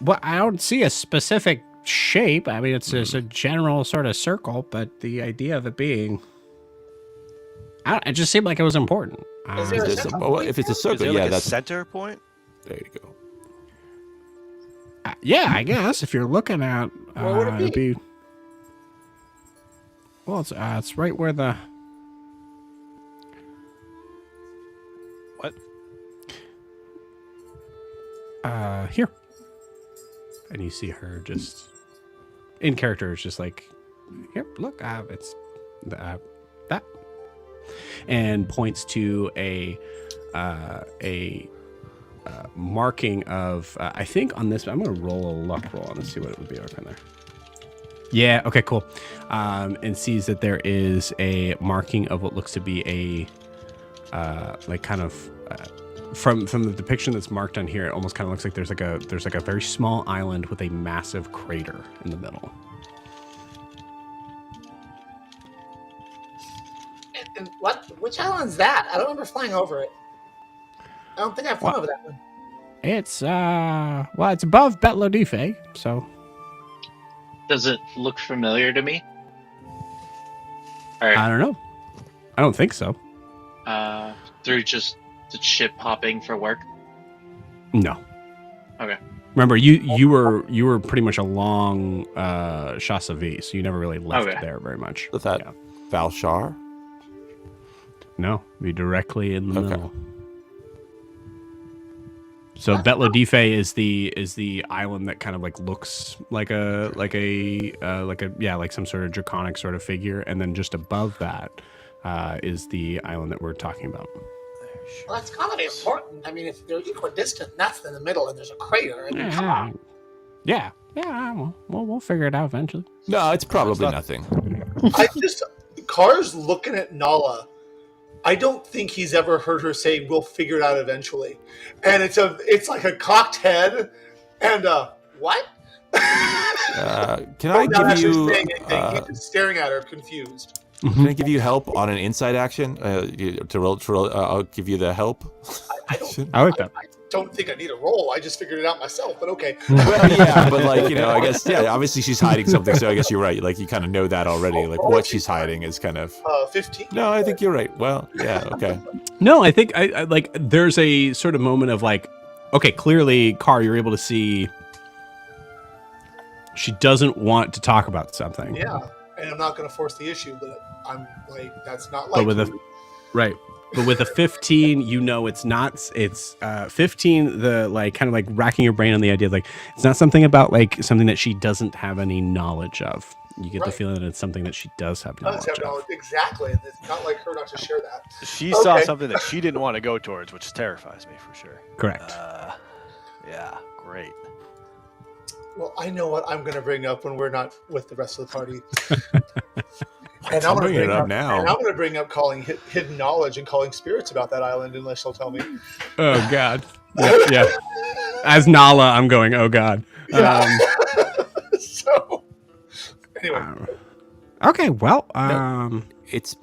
Well, I don't see a specific shape. I mean, it's just a general sort of circle, but the idea of it being, it just seemed like it was important. Is there a There's center well, point if it's a Is circle, there yeah, like a that's center point? there you go. Yeah, I guess if you're looking at, Where would it it'd be? Well, it's right where the. What? Here. And you see her just in character, is just like, here, look, it's that, and points to a marking of, I think on this, I'm going to roll a luck roll on and see what it would be over there. Yeah. Okay. Cool. And sees that there is a marking of what looks to be a like kind of from the depiction that's marked on here. It almost kind of looks like there's like a very small island with a massive crater in the middle. And what? Which island's that? I don't remember flying over it. I don't think I've flown over that one. It's well, it's above Betlodife, so Does it look familiar to me? Or I don't know. I don't think so. through just the ship hopping for work? No. Okay. Remember, you were pretty much along Chassavi, so you never really left there very much. Was that Valshar? No, be directly in the middle. So Betlodife is the island that kind of like looks like some sort of draconic sort of figure, and then just above that is the island that we're talking about. Well, that's gotta be important. I mean, if they're equidistant, that's in the middle, and there's a crater. I mean, come on. Yeah. We'll figure it out eventually. No, it's probably nothing. Car's looking at Nala. I don't think he's ever heard her say, "We'll figure it out eventually," and it's like a cocked head, and what? Can I not give you? saying anything. He's just staring at her, confused. Can I give you help on an insight action? To roll, I'll give you the help. I like that. I don't think I need a roll. I just figured it out myself, but okay. Well, yeah, but like, I guess, obviously she's hiding something, so I guess you're right. Like, you kind of know that already. Like, what she's hiding is kind of... 15. No, I think you're right. Well, yeah, okay. No, I think, I like, there's a sort of moment of like, okay, clearly, Car, you're able to see she doesn't want to talk about something. Yeah, and I'm not going to force the issue, but I'm like, that's not like... Right. But with a 15, it's not, it's 15, the like kind of like racking your brain on the idea of like, it's not something about like something that she doesn't have any knowledge of. You get the feeling that it's something that she does have knowledge of. Exactly. It's not like her not to share that. She saw something that she didn't want to go towards, which terrifies me for sure. Correct. Yeah, great. Well, I know what I'm going to bring up when we're not with the rest of the party. And I'm bringing it up now. And I'm going to bring up calling hidden knowledge and calling spirits about that island, unless they'll tell me. Oh God. Yeah. As Nala, I'm going, oh God. Yeah. So, anyway. Okay. Well, it's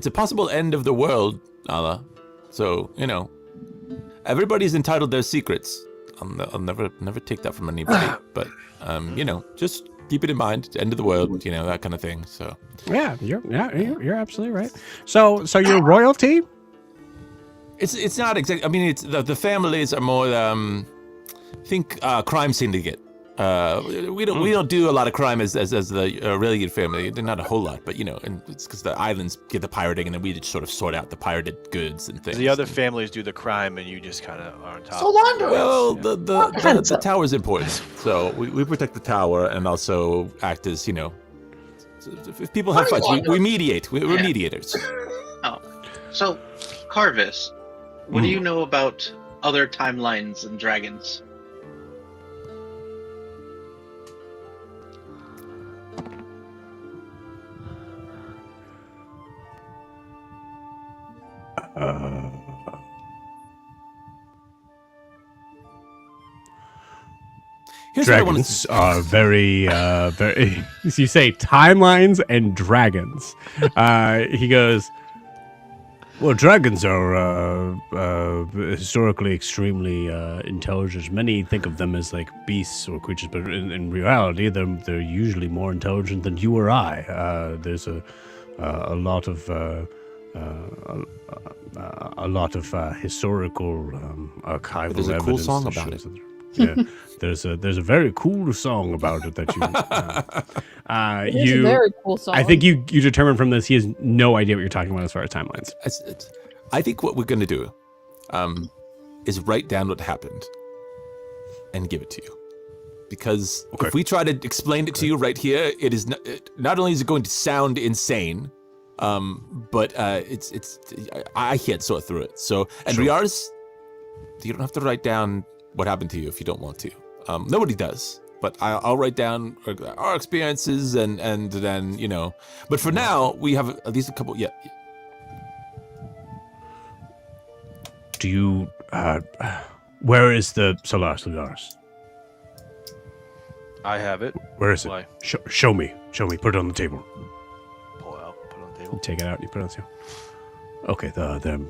a possible end of the world, Nala. So, everybody's entitled their secrets. I'll never take that from anybody. But, just keep it in mind. It's the end of the world, that kind of thing. So yeah, you're absolutely right. So your royalty? It's not exactly. I mean, it's the families are more. Think crime syndicate. We don't do a lot of crime as the Aurelian family. They're not a whole lot, but and it's because the islands get the pirating, and then we just sort of sort out the pirated goods and things. The other families do the crime, and you just kind of are on top. So laundry. Well, the tower is important, so we protect the tower and also act as if people have fights, we mediate. We're mediators. Oh, so Carvis, what do you know about other timelines and dragons? Dragons are very, very. You say timelines and dragons. He goes, well, dragons are historically extremely intelligent. Many think of them as like beasts or creatures, but in reality, they're usually more intelligent than you or I. There's a lot of historical archival There's a evidence. cool song about it. Yeah, there's a very cool song about it that you. It is a very cool song. I think you determined from this he has no idea what you're talking about as far as timelines. I think what we're going to do is write down what happened and give it to you. Because if we try to explain it to you right here, it is not only is it going to sound insane, but I can't sort through it. So, and Riaris, you don't have to write down what happened to you if you don't want to. Nobody does. But I'll write down our experiences and then But for now, we have at least a couple. Yeah. Do you? Where is the Solaris? I have it. Where is it? Why? Show me. Show me. Put it on the table. Pull it out. Put it on the You table. take it out. You put it on the table. Okay.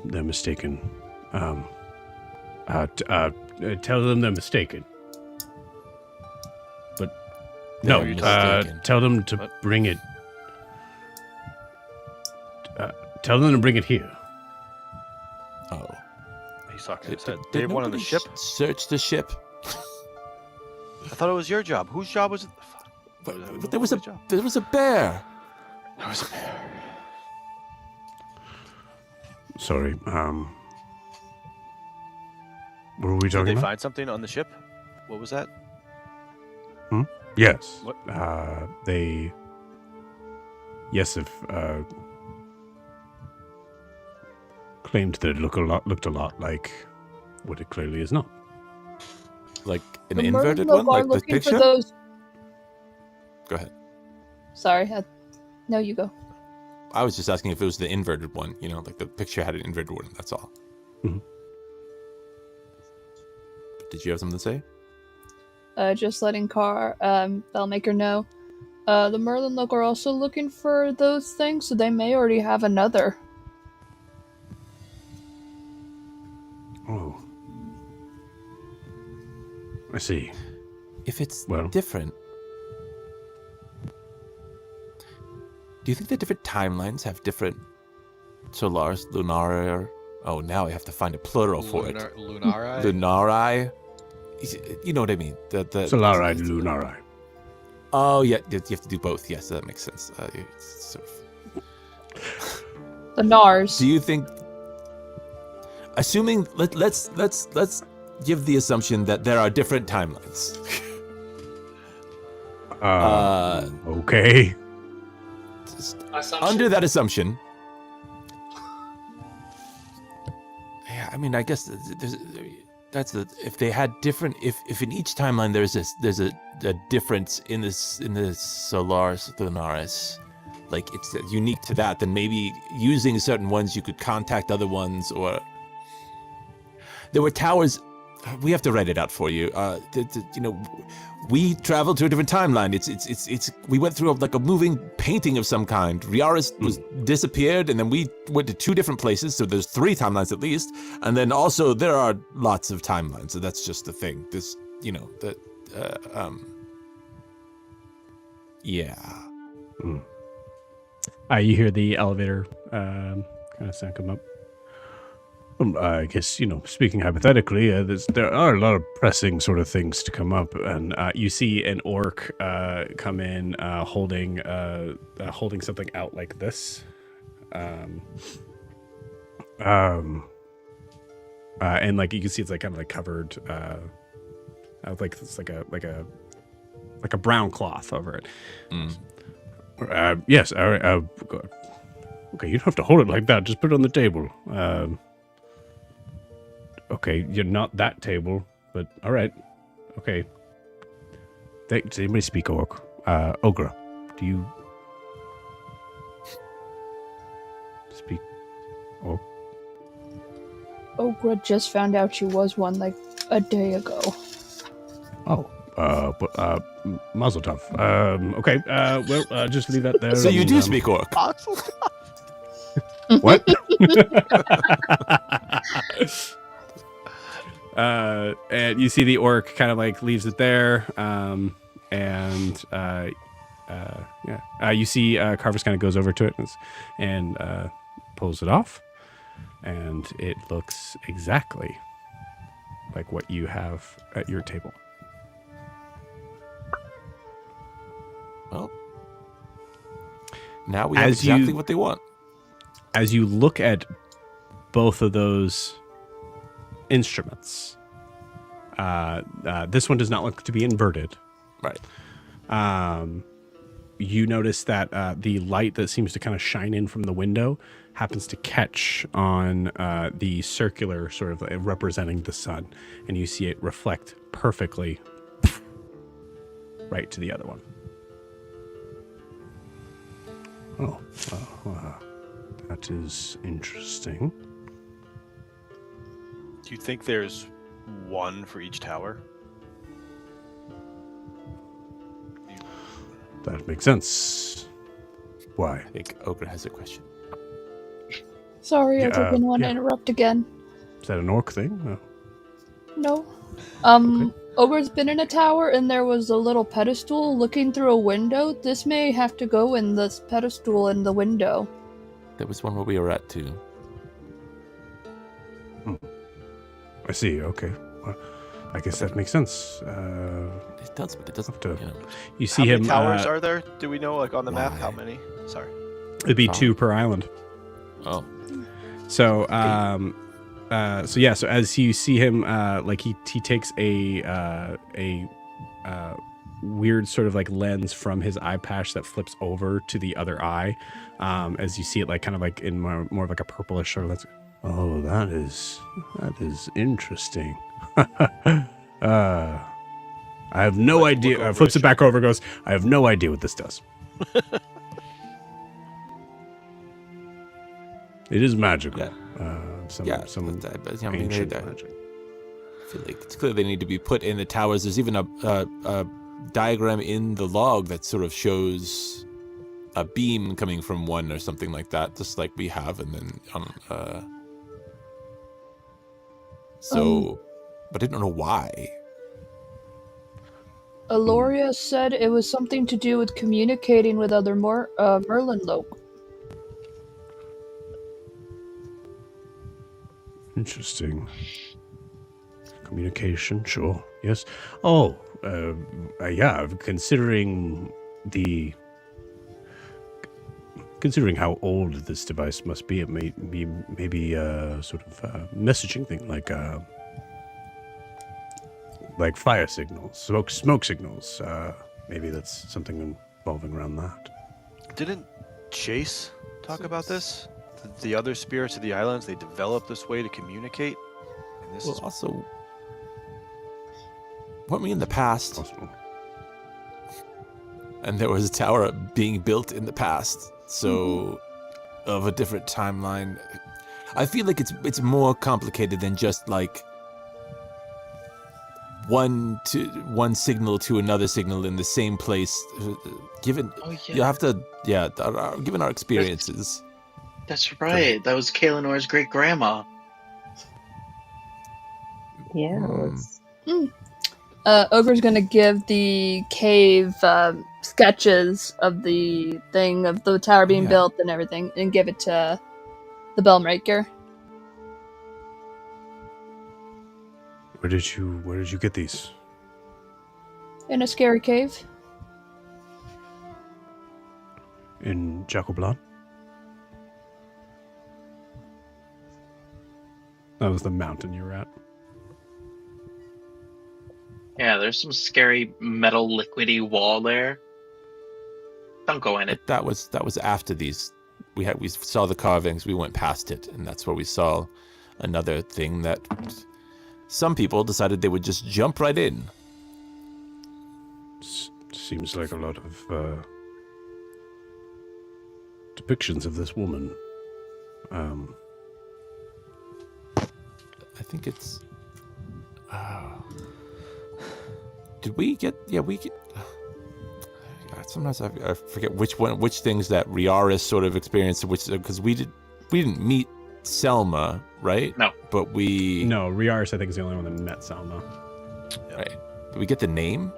They're mistaken. Tell them they're mistaken. But no. They're mistaken. Tell them to bring it. Tell them to bring it here. Oh. He's talking his head. Did They have one on the nobody ship? Search the ship. I thought it was your job. Whose job was it? But there was a bear. There was a bear. Sorry. What were we Did talking they about? find something on the ship? What was that? Yes. What? They. Yes, if claimed that it looked a lot like what it clearly is not. Like an The inverted Merlin one, are like the looking picture. for those. Go ahead. Sorry, no, you go. I was just asking if it was the inverted one. Like the picture had an inverted one. That's all. Mhm. Did you have something to say? Just letting Bellmaker know. The Merlin Look are also looking for those things, so they may already have another. Oh. I see. If it's Well- different, do you think the different timelines have different Solaris, Lunar? Oh, now I have to find a plural for it. Lunari? Lunari. You know what I mean? The Solari, Lunari. Oh yeah, you have to do both. Yes, that makes sense. It's sort of... The Nars. Do you think? Assuming let's give the assumption that there are different timelines. Okay. Under that assumption, yeah, I mean, I guess if they had different, if in each timeline there's a difference in the Solaris Lunaris, like it's unique to that, then maybe using certain ones you could contact other ones, or there were towers. We have to write it out for you. We traveled to a different timeline. It's we went through a moving painting of some kind. Riaris was disappeared, and then we went to two different places. So there's 3 timelines at least, and then also there are lots of timelines. So that's just the thing. Yeah. You hear the elevator kind of sound come up. I guess, speaking hypothetically, there are a lot of pressing sort of things to come up. And you see an orc come in holding something out like this. And you can see it's kind of covered it's like a brown cloth over it. Yes. All right. Okay, you don't have to hold it like that. Just put it on the table. Okay, you're not that table, but all right. Okay. Does anybody speak Orc? Ogra, do you speak Orc? Ogra just found out she was one a day ago. Oh, Mazel tov. Okay, well, just leave that there. So you do speak Orc. What? And you see the orc kind of leaves it there, you see Carver's kind of goes over to it and pulls it off, and it looks exactly like what you have at your table. Well, now we have exactly what they want. As you look at both of those instruments, this one does not look to be inverted. Right. You notice that the light that seems to kind of shine in from the window happens to catch on the circular sort of representing the sun, and you see it reflect perfectly right to the other one. Oh, that is interesting. Do you think there's one for each tower? That makes sense. Why? I think Ogre has a question. Sorry, I didn't want to yeah. interrupt again. Is that an orc thing? No. Okay. Ogre's been in a tower and there was a little pedestal looking through a window. This may have to go in this pedestal in the window. There was one where we were at too. I see. Okay. Well, I guess that makes sense. It does, but it doesn't. Have to- You know, You see How him. many towers are there? Do we know, like, on the map? Why? How many? Sorry. It'd be 2 Five. per island. oh, So, so as you see him, like he takes a weird sort of like lens from his eye patch that flips over to the other eye, as you see it like kind of like in more of like a purplish sort of lens. Oh, that is interesting. I have no Like, idea. look over Flips his it back over. Goes. I have no idea what this does. It is magical. Yeah. Some but I mean, ancient I magic. feel like it's clear they need to be put in the towers. There's even a diagram in the log that sort of shows a beam coming from one or something like that, just like we have, and then but I don't know why. Aloria said it was something to do with communicating with other Merlin folk. Interesting. Communication, sure. Yes. Oh, yeah. Considering how old this device must be, it may be maybe a sort of messaging thing, like fire signals, smoke signals. Maybe that's something involving around that. Didn't Chase talk about this? The other spirits of the islands, they developed this way to communicate. And this Well, is also, weren't we in the past? Possible. And there was a tower being built in the past, so of a different timeline. I feel like it's more complicated than just like one signal to another signal in the same place. Given you have to, given our experiences. That's right. That was Kalenor's great grandma. Yeah. Ogre's gonna give the cave sketches of the thing of the tower being Yeah. built and everything, and give it to the Bellmaker. Where did you get these? In a scary cave. In Jacoblan? That was the mountain you were at. Yeah, there's some scary metal liquidy wall there. Don't go in it. That was after these. We saw the carvings. We went past it, and that's where we saw another thing that some people decided they would just jump right in. Seems like a lot of depictions of this woman. I think it's. Did we get? Yeah, we get. Sometimes I forget which things that Riaris sort of experienced, because we didn't meet Selma, right? No. But we. No, Riaris I think is the only one that met Salma. Right. Did we get the name?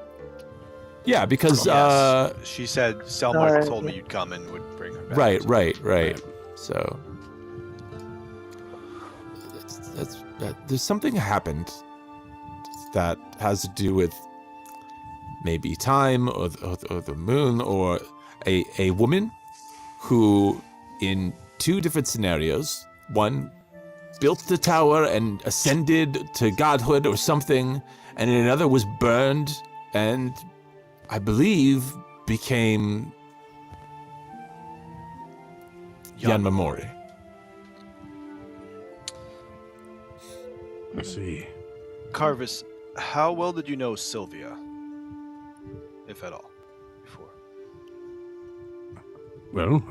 Yeah, because yes. She said Selma Alright. told me you'd come and would bring her back. Right. So there's something happened that has to do with maybe time or the moon, or a woman who, in two different scenarios, one built the tower and ascended to godhood or something, and in another was burned and I believe became Yanmamori. I see. Carvis, how well did you know Sylvia? if at all, before? Well,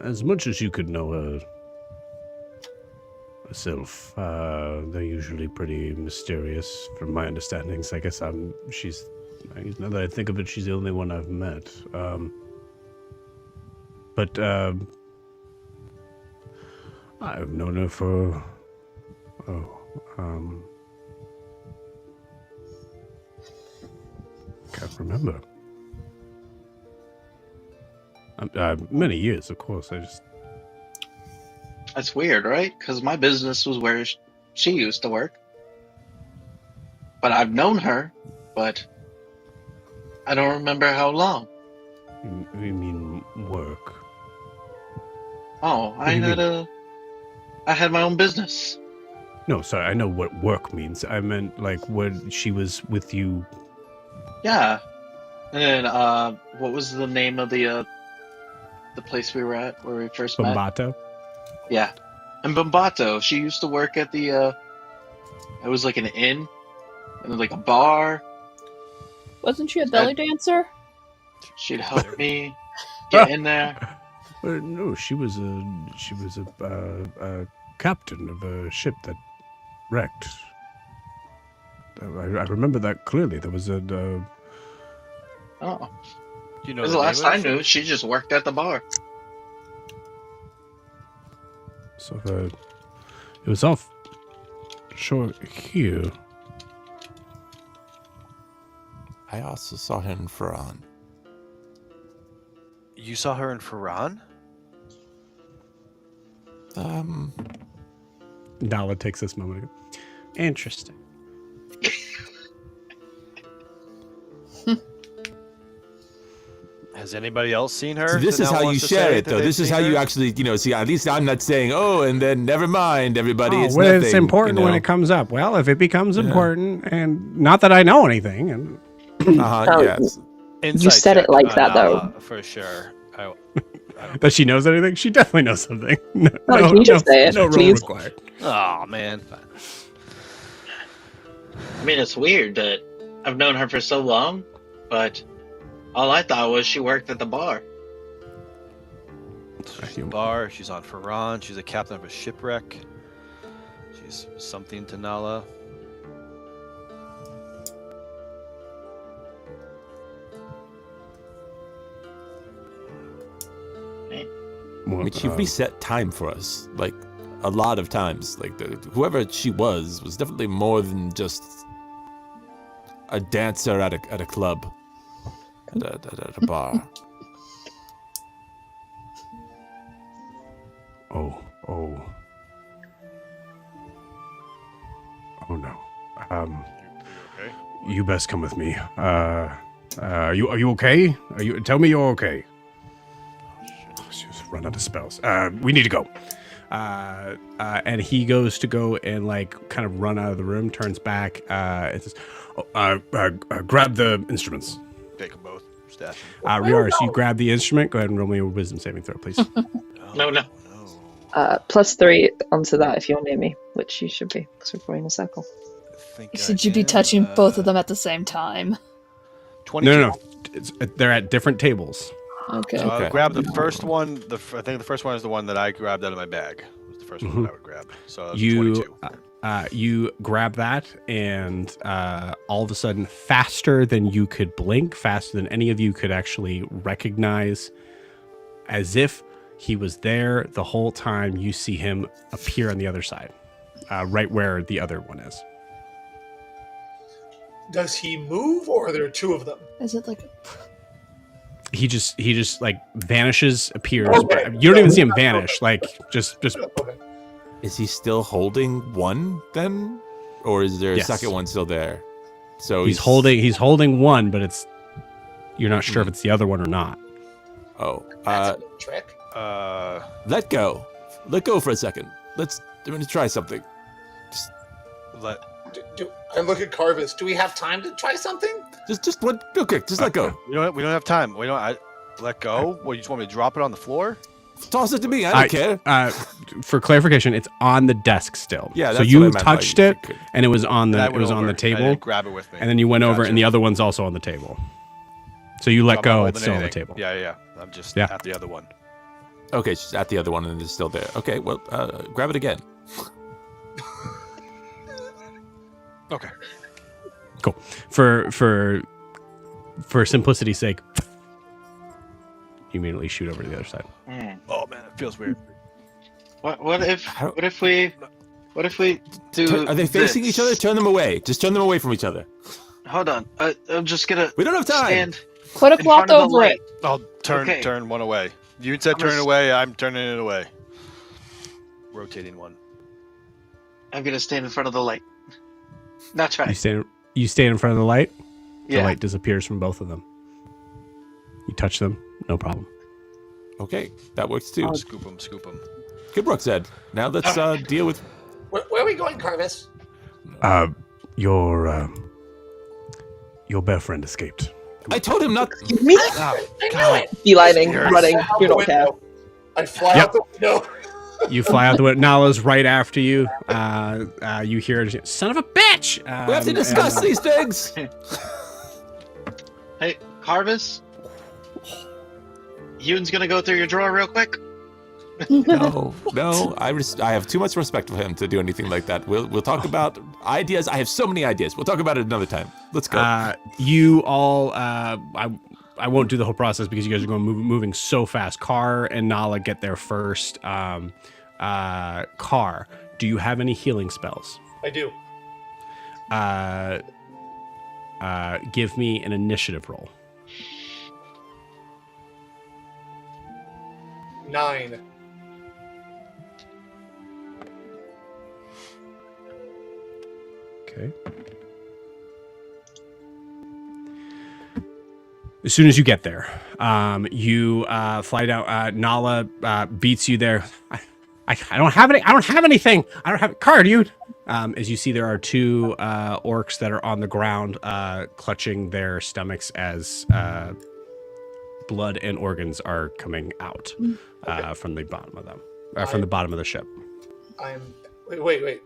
as much as you could know her herself, they're usually pretty mysterious from my understandings. I guess now that I think of it, she's the only one I've met. But I've known her for, can't remember. Many years, of course. That's weird, right? Because my business was where she used to work. But I've known her, but I don't remember how long. You mean work? Oh, I had my own business. No, sorry, I know what work means. I meant like when she was with you. Yeah. And then, what was the name of the place we were at where we first met? Bambato? Yeah. In Bombato, she used to work at the, it was like an inn, and then like a bar. Wasn't she a belly dancer? She'd help me get in there. No, she was a captain of a ship that wrecked. I remember that clearly. There was Oh. Do you know Because the the last name I of the knew, ship? she just worked at the bar. So it was off shore here. I also saw her in Ferran. You saw her in Ferran? Nala takes this moment ago. Interesting. Has anybody else seen her? So this that is now how you wants to share say it, that though. they've This is seen how you her? actually, see, at least I'm not saying, oh, and then never mind, everybody, it's well, nothing. it's important when it comes up. Well, if it becomes important, and not that I know anything, and Oh, yes. Insight You said check it like on that, though. Nala, for sure. that she knows anything, she definitely knows something. No, Oh, can you just say it, no role please? required. Oh man. I mean, it's weird that I've known her for so long, but all I thought was she worked at the bar. She's a bar. She's on Ferran. She's a captain of a shipwreck. She's something to Nala. I mean, she reset time for us, like, a lot of times. Like, whoever she was definitely more than just a dancer at a club, at a bar. Oh no. Okay. You best come with me. Are you okay? Tell me you're okay. Just run out of spells. We need to go. And he goes to go and like kind of run out of the room, turns back, and says, grab the instruments. Take them both. Stash them. Riaris, you grab the instrument. Go ahead and roll me a wisdom saving throw, please. No. +3 onto that if you're near me, which you should be, because we're probably in a circle. Should you be touching both of them at the same time? 22. No. They're at different tables. Okay. So Okay. I'll grab the first one. I think the first one is the one that I grabbed out of my bag. It was the first one that I would grab. So that's 22. You grab that, and all of a sudden, faster than you could blink, faster than any of you could actually recognize, as if he was there the whole time, you see him appear on the other side, right where the other one is. Does he move, or are there two of them? Is it like He just like vanishes, appears. Okay. But you don't even see him vanish. Like just Okay. Is he still holding one then, or is there a Yes. second one still there? So he's holding one, but you're not sure if it's the other one or not. Oh, That's a little trick. let go for a second. I'm gonna try something. Let I look at Carvis. Do we have time to try something? Just one. Okay, just let go. we don't have time. Let go. What, you just want me to drop it on the floor? Toss it to me. I don't care. For clarification, it's on the desk still. Yeah, so that's you what I meant by touched you it, could- and it was on And I the went over. the I table, didn't grab it with me. and then you went over, Gotcha. and the other one's also on the table. So you So let I'm not go. holding It's still on the anything. table. Yeah. I'm just Yeah. at the other one. Okay, she's at the other one and it's still there. Okay, well, grab it again. Okay. Cool. For simplicity's sake, you immediately shoot over to the other side. Oh man, it feels weird. What if we do? Are they facing this? each other? Turn them away. Just turn them away from each other. Hold on. I'm just gonna. We don't have time. Stand Put a in cloth front of the over light. it. I'll Okay. turn one away. You said I'm turn gonna it away. I'm turning it away. Rotating one. I'm gonna stand in front of the light. Not try. You stand in front of the light. Yeah. The light disappears from both of them. You touch them, no problem. Okay, that works too. Scoop them. Good work, Zed. Now let's deal with. Where are we going, Carvis? Your bear friend escaped. I told him not. Excuse me? Beelining, running, do not care. I fly Yep. out the window. You fly out the window. Nala's right after you. You hear, "Son of a bitch!" We have to discuss these things. Hey, Carvis. Yoon's gonna go through your drawer real quick. No. I have too much respect for him to do anything like that. We'll talk about ideas. I have so many ideas. We'll talk about it another time. Let's go. You all, I won't do the whole process because you guys are going moving so fast. Car and Nala get there first. Car, do you have any healing spells? I do. Give me an initiative roll. 9. Okay. As soon as you get there, you fly down. Nala beats you there. I don't have any. I don't have anything. I don't have car, dude. As you see, there are two orcs that are on the ground, clutching their stomachs as blood and organs are coming out from the bottom of them, from the bottom of the ship. Wait.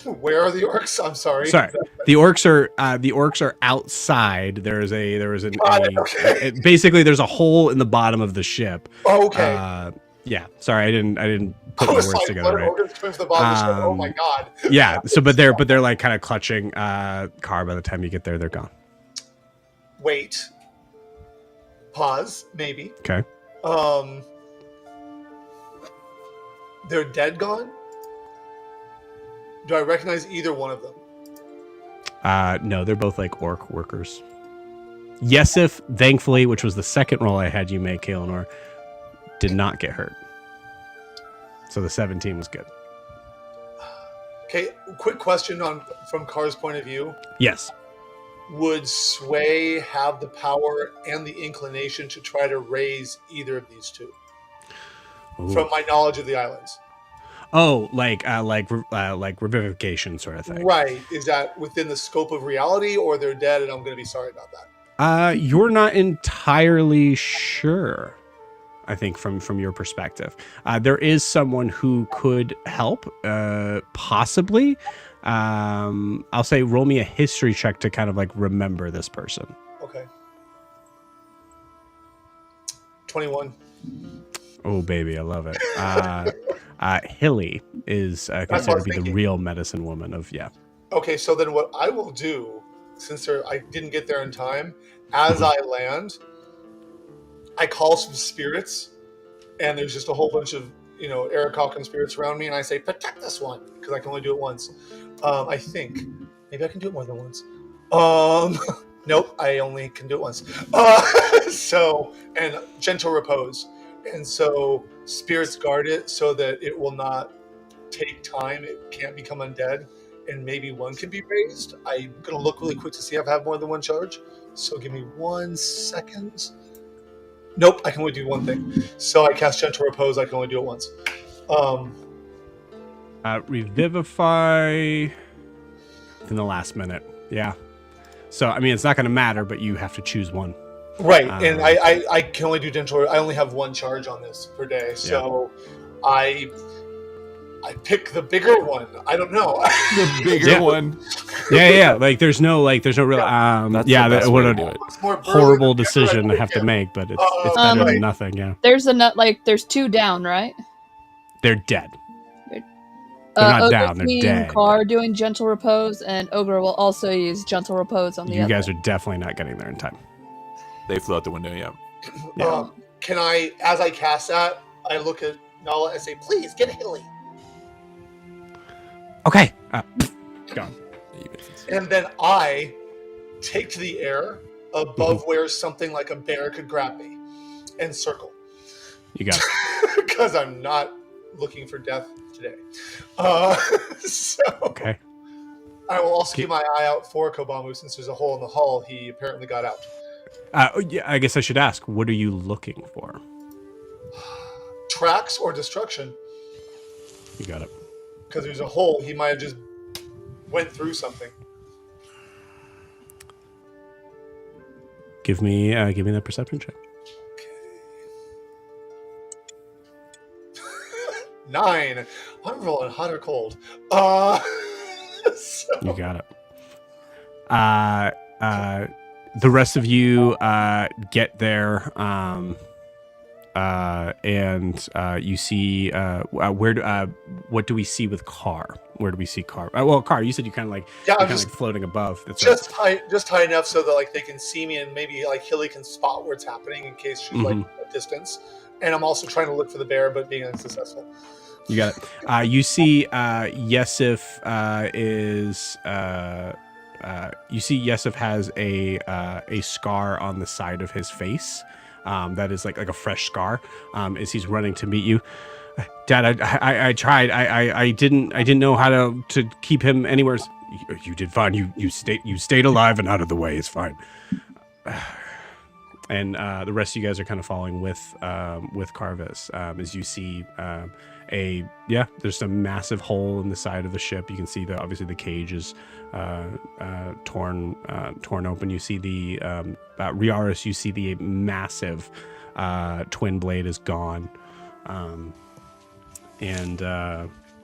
Where are the orcs? I'm sorry. Sorry, the orcs are outside. Basically there's a hole in the bottom of the ship. Oh, okay. Yeah. Sorry, I didn't put I the was words like, together right. organs coming from the bottom of the ship? Oh my god. Yeah. So, but they're like kind of clutching. Car. By the time you get there, they're gone. Wait. Pause. Maybe. Okay. They're dead. Gone. Do I recognize either one of them? No, they're both like orc workers. Yesif, thankfully, which was the second roll I had you make, Kaelinor, did not get hurt. So the 17 was good. Okay, quick question from Car's point of view. Yes. Would Sway have the power and the inclination to try to raise either of these two? Ooh. From my knowledge of the islands. Oh, like revivification sort of thing. Right. Is that within the scope of reality, or they're dead and I'm going to be sorry about that? You're not entirely sure. I think from your perspective, there is someone who could help, possibly. I'll say roll me a history check to kind of like remember this person. Okay. 21. Oh baby, I love it. Hilly is considered to be the real medicine woman of Okay, so then what I will do, since I didn't get there in time, as I land, I call some spirits, and there's just a whole bunch of Eric Hawkins spirits around me, and I say, protect this one, because I can only do it once. I think. Maybe I can do it more than once. Nope, I only can do it once. And gentle repose. And so spirits guard it so that it will not take time. It can't become undead. And maybe one can be raised. I'm going to look really quick to see if I have more than one charge. So give me 1 second. Nope, I can only do one thing. So I cast Gentle Repose. I can only do it once. Revivify in the last minute. Yeah. So, I mean, it's not going to matter, but you have to choose one. Right, and I can only do gentle. I only have one charge on this per day, so I pick the bigger one. I don't know. The bigger Yeah. one. Yeah. Like there's no real That's the yeah. best What way a to do it. It's more burly horrible than the other. decision to have to make, but it's better Right. than nothing. Yeah, There's there's 2 down, right? they're dead. They're not Ogre's down. They're seeing dead. Car doing gentle repose, and Ogre will also use gentle repose on the You other. guys are definitely not getting there in time. They flew out the window. Yeah. Yeah. Can I, as I cast that, I look at Nala and say, "Please get Hilly," Okay. Gone. and then I take to the air above where something like a bear could grab me, and circle. You got it. Because I'm not looking for death today. So Okay. I will also keep my eye out for Kobamu since there's a hole in the hull. He apparently got out. Yeah, I guess I should ask, what are you looking for? Tracks or destruction. You got it. Because there's a hole. He might have just went through something. Give me that perception check. 9. I'm rolling hot or cold. You got it. The rest of you get there, and you see what do we see with Car? Where do we see Car? Well, Car, you said you kind of like I'm like floating above. That's just high enough so that like they can see me and maybe like Hilly can spot where it's happening in case she's like a distance. And I'm also trying to look for the bear, but being unsuccessful. You got it. You see Yesif is you see Yesif has a scar on the side of his face. That is like a fresh scar. As he's running to meet you. Dad, I tried. I didn't know how to keep him anywhere. You did fine. You stayed alive and out of the way. It's fine. And the rest of you guys are kind of following with Carvis as you see there's a massive hole in the side of the ship. You can see that obviously the cage is torn open. You see the Riaris. You see the massive twin blade is gone, and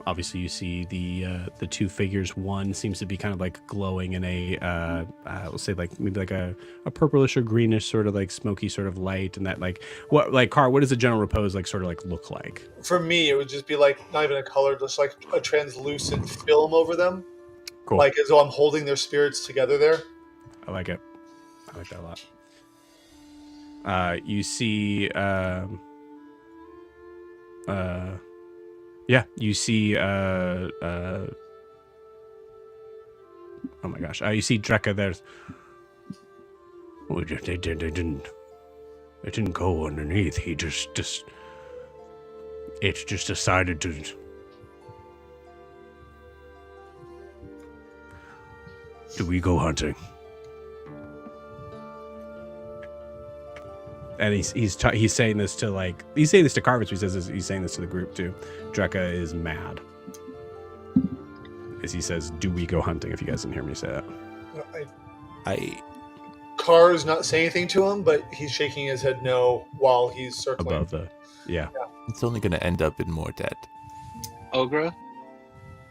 obviously you see the two figures. One seems to be kind of like glowing in a we'll say like maybe like a purplish or greenish sort of like smoky sort of light, and that like Car, what does a general repose like sort of like look like? For me, it would just be like not even a color, just like a translucent film over them. Cool. Like as though I'm holding their spirits together there. I like it. I like that a lot. You see you see oh my gosh. You see Drekka there. Well, they didn't go underneath. He just decided to. Do we go hunting? And he's saying this to Carvis. He's saying this to the group too. Drekka is mad as he says, "Do we go hunting?" If you guys didn't hear me say that, Car's not saying anything to him, but he's shaking his head no while he's circling. above the It's only going to end up in more dead. Ogre,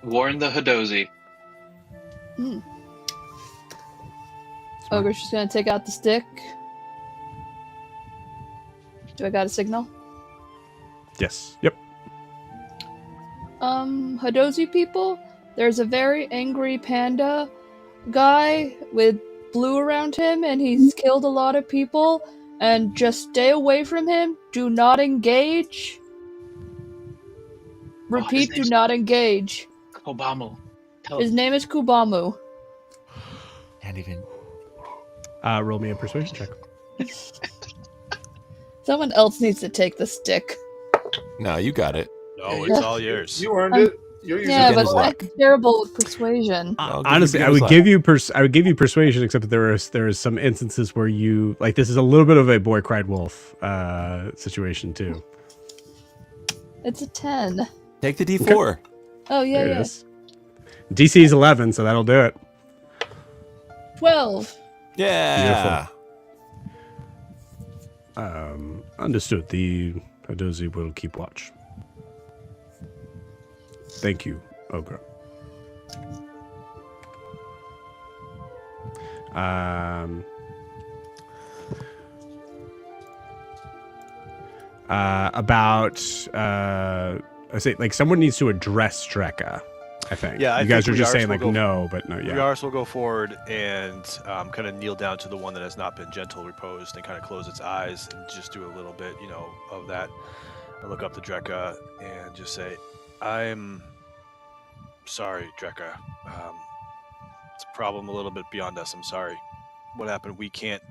warn the Hadozi. Ogre's just gonna take out the stick. Do I got a signal? Yes. Yep. Hadozi people, there's a very angry panda guy with blue around him, and he's killed a lot of people, and just stay away from him. Do not engage. Repeat, do not engage. Kobamu. His name is Kubamu. Can't even. Roll me a persuasion check. Someone else needs to take the stick. No, you got it. No, it's all yours. You earned it. You're using Yeah, it. but luck. I'm terrible with persuasion. Honestly, I would give you persuasion, except that there is some instances where you like this is a little bit of a boy cried wolf situation too. It's a 10. Take the D4. Oh, yeah, There it yeah. is. DC is 11, so that'll do it. 12. Yeah. Understood. The Hadozi will keep watch. Thank you, Ogre. I say like someone needs to address Dreka. I think. Yeah, you guys are just saying like no, but no. Yeah. Riaris will go forward and kind of kneel down to the one that has not been gentle reposed and kind of close its eyes and just do a little bit, of that. And look up to Dreka and just say, "I'm sorry, Dreka. It's a problem a little bit beyond us. I'm sorry. What happened? We can't."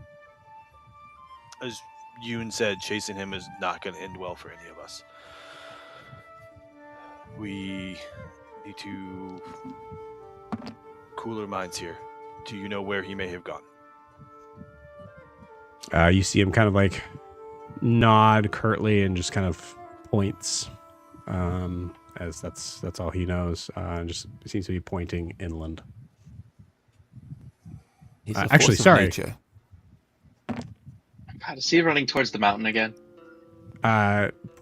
As Yoon said, chasing him is not going to end well for any of us. We need to cooler minds here. Do you know where he may have gone? You see him kind of like nod curtly and just kind of points, as that's all he knows. Just seems to be pointing inland. He's a actually, force of sorry. nature. God, is he running towards the mountain again?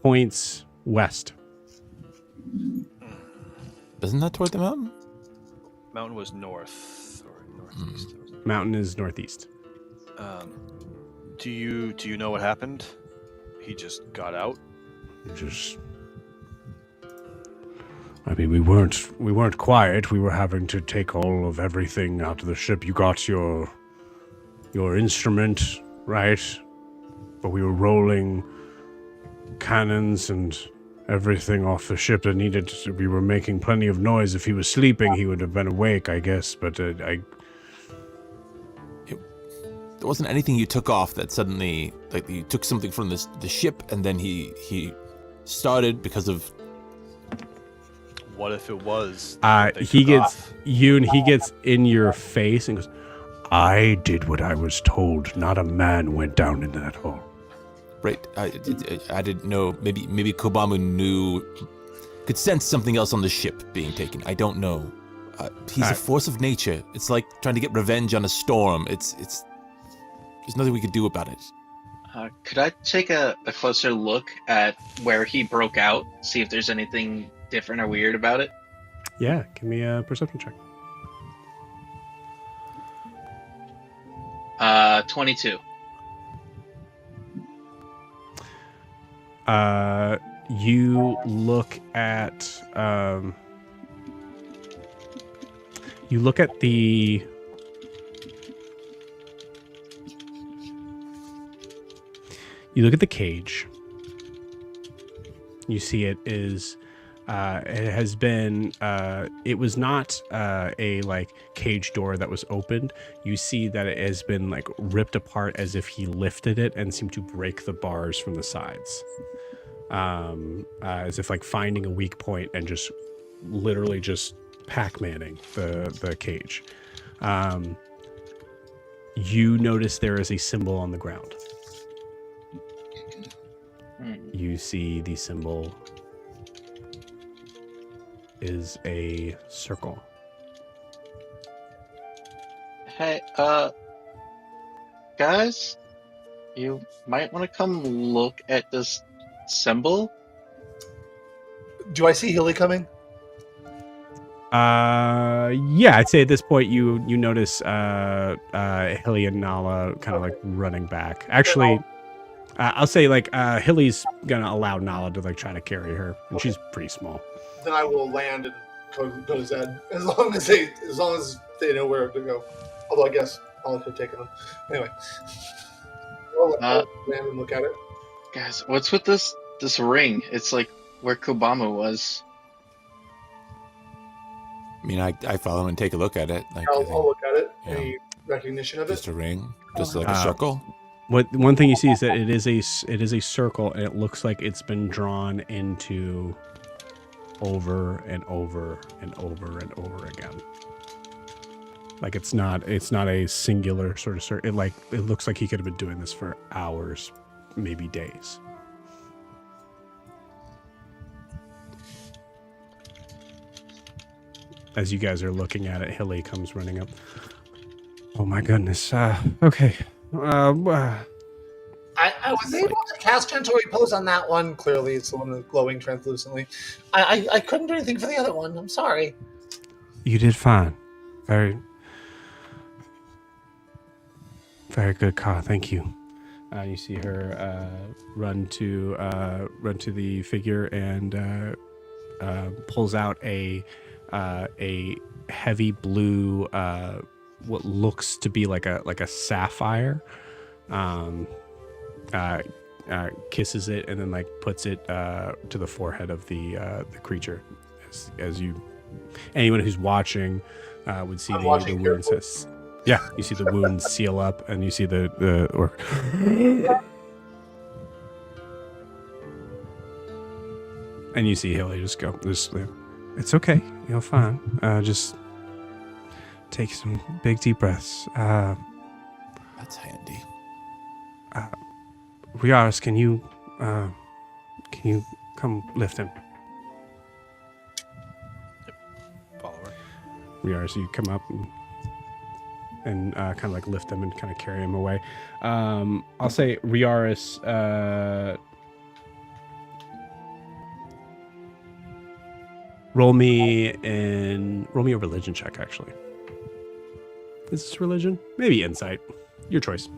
Points west. Isn't that toward the mountain? Mountain was north or northeast. Mountain is northeast. Do you know what happened? He just got out. I mean, we weren't quiet. We were having to take all of everything out of the ship. You got your instrument, right? But we were rolling cannons and everything off the ship that needed to, we were making plenty of noise. If he was sleeping, he would have been awake, I guess, but there wasn't anything you took off that suddenly, like, you took something from the ship and then he started because of... What if it was? He gets in your face and goes, I did what I was told. Not a man went down into that hole. Right. I didn't know. Maybe Kobamu could sense something else on the ship being taken. I don't know. He's a force of nature. It's like trying to get revenge on a storm. It's there's nothing we could do about it. Could I take a closer look at where he broke out? See if there's anything different or weird about it? Yeah, give me a perception check. 22. You look at the cage. You see it is it has been it was not a like cage door that was opened. You see that it has been like ripped apart as if he lifted it and seemed to break the bars from the sides, as if like finding a weak point and just literally just Pac-Manning the cage. You notice there is a symbol on the ground. You see the symbol is a circle. Hey, guys, you might want to come look at this symbol. Do I see Hilly coming? Yeah, I'd say at this point you notice Hilly and Nala kind of like running back. Actually, I'll say like Hilly's gonna allow Nala to like try to carry her, and she's pretty small. Then I will land and go to Zed as long as they know where to go. Although I guess Nala could have taken them anyway. I'll land and look at it. Guys, what's with this ring? It's like where Kobamu was. I mean, I follow and take a look at it. Like, I'll look at it. yeah. Any recognition of it? Just a ring, just like a circle. One thing you see is that it is a circle, and it looks like it's been drawn into over and over and over and over again. Like it's not a singular sort of circle. It looks like he could have been doing this for hours, maybe days. As you guys are looking at it, Hilly comes running up. Oh my goodness. Okay. I I was able to cast Gentle Repose on that one. Clearly, it's the one that's glowing translucently. I couldn't do anything for the other one. I'm sorry. You did fine. Very, very good call. Thank you. You see her run to the figure and pulls out a heavy blue, what looks to be like a sapphire. Kisses it and then like puts it to the forehead of the creature. As you, anyone who's watching would see the wound says. Yeah, you see the wound seal up, and you see the orc. And you see Hilly just go, it's okay, you're fine. Just take some big deep breaths. That's handy. Riaris, can you come lift him? Follow her. Riaris, you come up and kind of like lift him and kind of carry him away. I'll say Riaris, roll me a religion check, actually. Is this religion? Maybe insight. Your choice.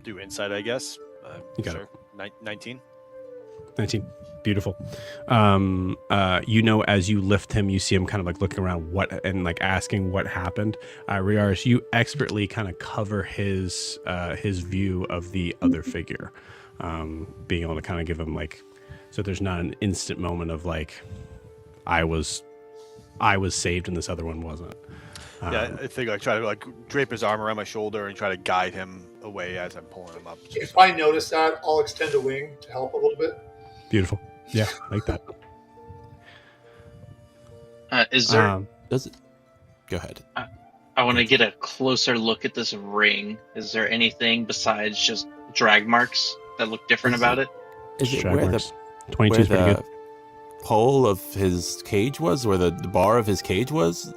Do insight, I guess. You got it. 19. 19. Beautiful. As you lift him, you see him kind of like looking around and like asking what happened. Riaris, you expertly kind of cover his view of the other figure, being able to kind of give him like, so there's not an instant moment of like, I was saved and this other one wasn't. Yeah, I think I try to like drape his arm around my shoulder and try to guide him away as I'm pulling him up. If I notice that, I'll extend a wing to help a little bit. Beautiful. Yeah, like that. Is there? Does it? Go ahead. I want to get a closer look at this ring. Is there anything besides just drag marks that look different about it? Is it Drag where marks. the 22 is pretty good. pole of his cage was, where the bar of his cage was?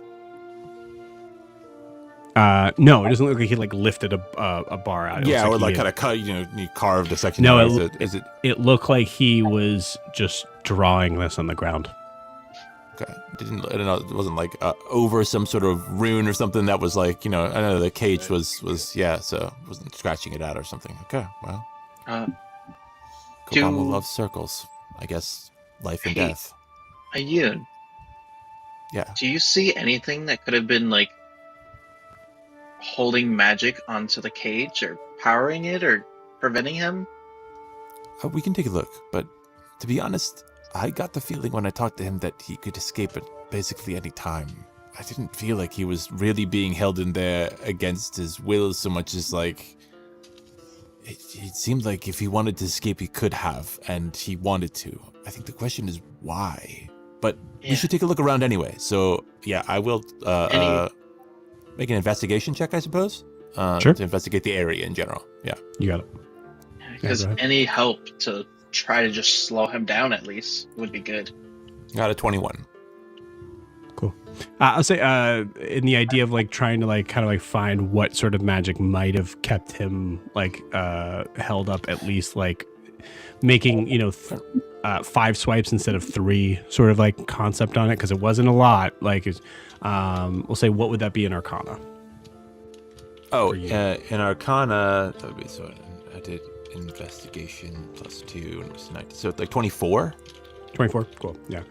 No, it doesn't look like he like lifted a bar out. Yeah, or like like he kind of cut, you carved a section. No, out. it looked like he was just drawing this on the ground. Okay. I don't know. It wasn't like over some sort of rune or something that was like, I know the cage was yeah, so it wasn't scratching it out or something. Okay, well. Kobama loves circles. I guess life and death. Ayun. Yeah. Do you see anything that could have been like holding magic onto the cage or powering it or preventing him? We can take a look, but to be honest, I got the feeling when I talked to him that he could escape at basically any time. I didn't feel like he was really being held in there against his will so much as like it seemed like if he wanted to escape, he could have, and he wanted to. I think the question is why. But you should take a look around anyway. So yeah, I will make an investigation check, I suppose. Sure. To investigate the area in general. Yeah. You got it. Because any help to try to just slow him down at least would be good. Got a 21. Cool. I'll say in the idea of like trying to like kind of like find what sort of magic might have kept him like held up, at least like making 5 swipes instead of 3 sort of like concept on it, because it wasn't a lot. Like we'll say, what would that be in Arcana? Oh, in Arcana, that would be so. I did investigation +2 and it was 19, so like 24. 24, cool. Yeah.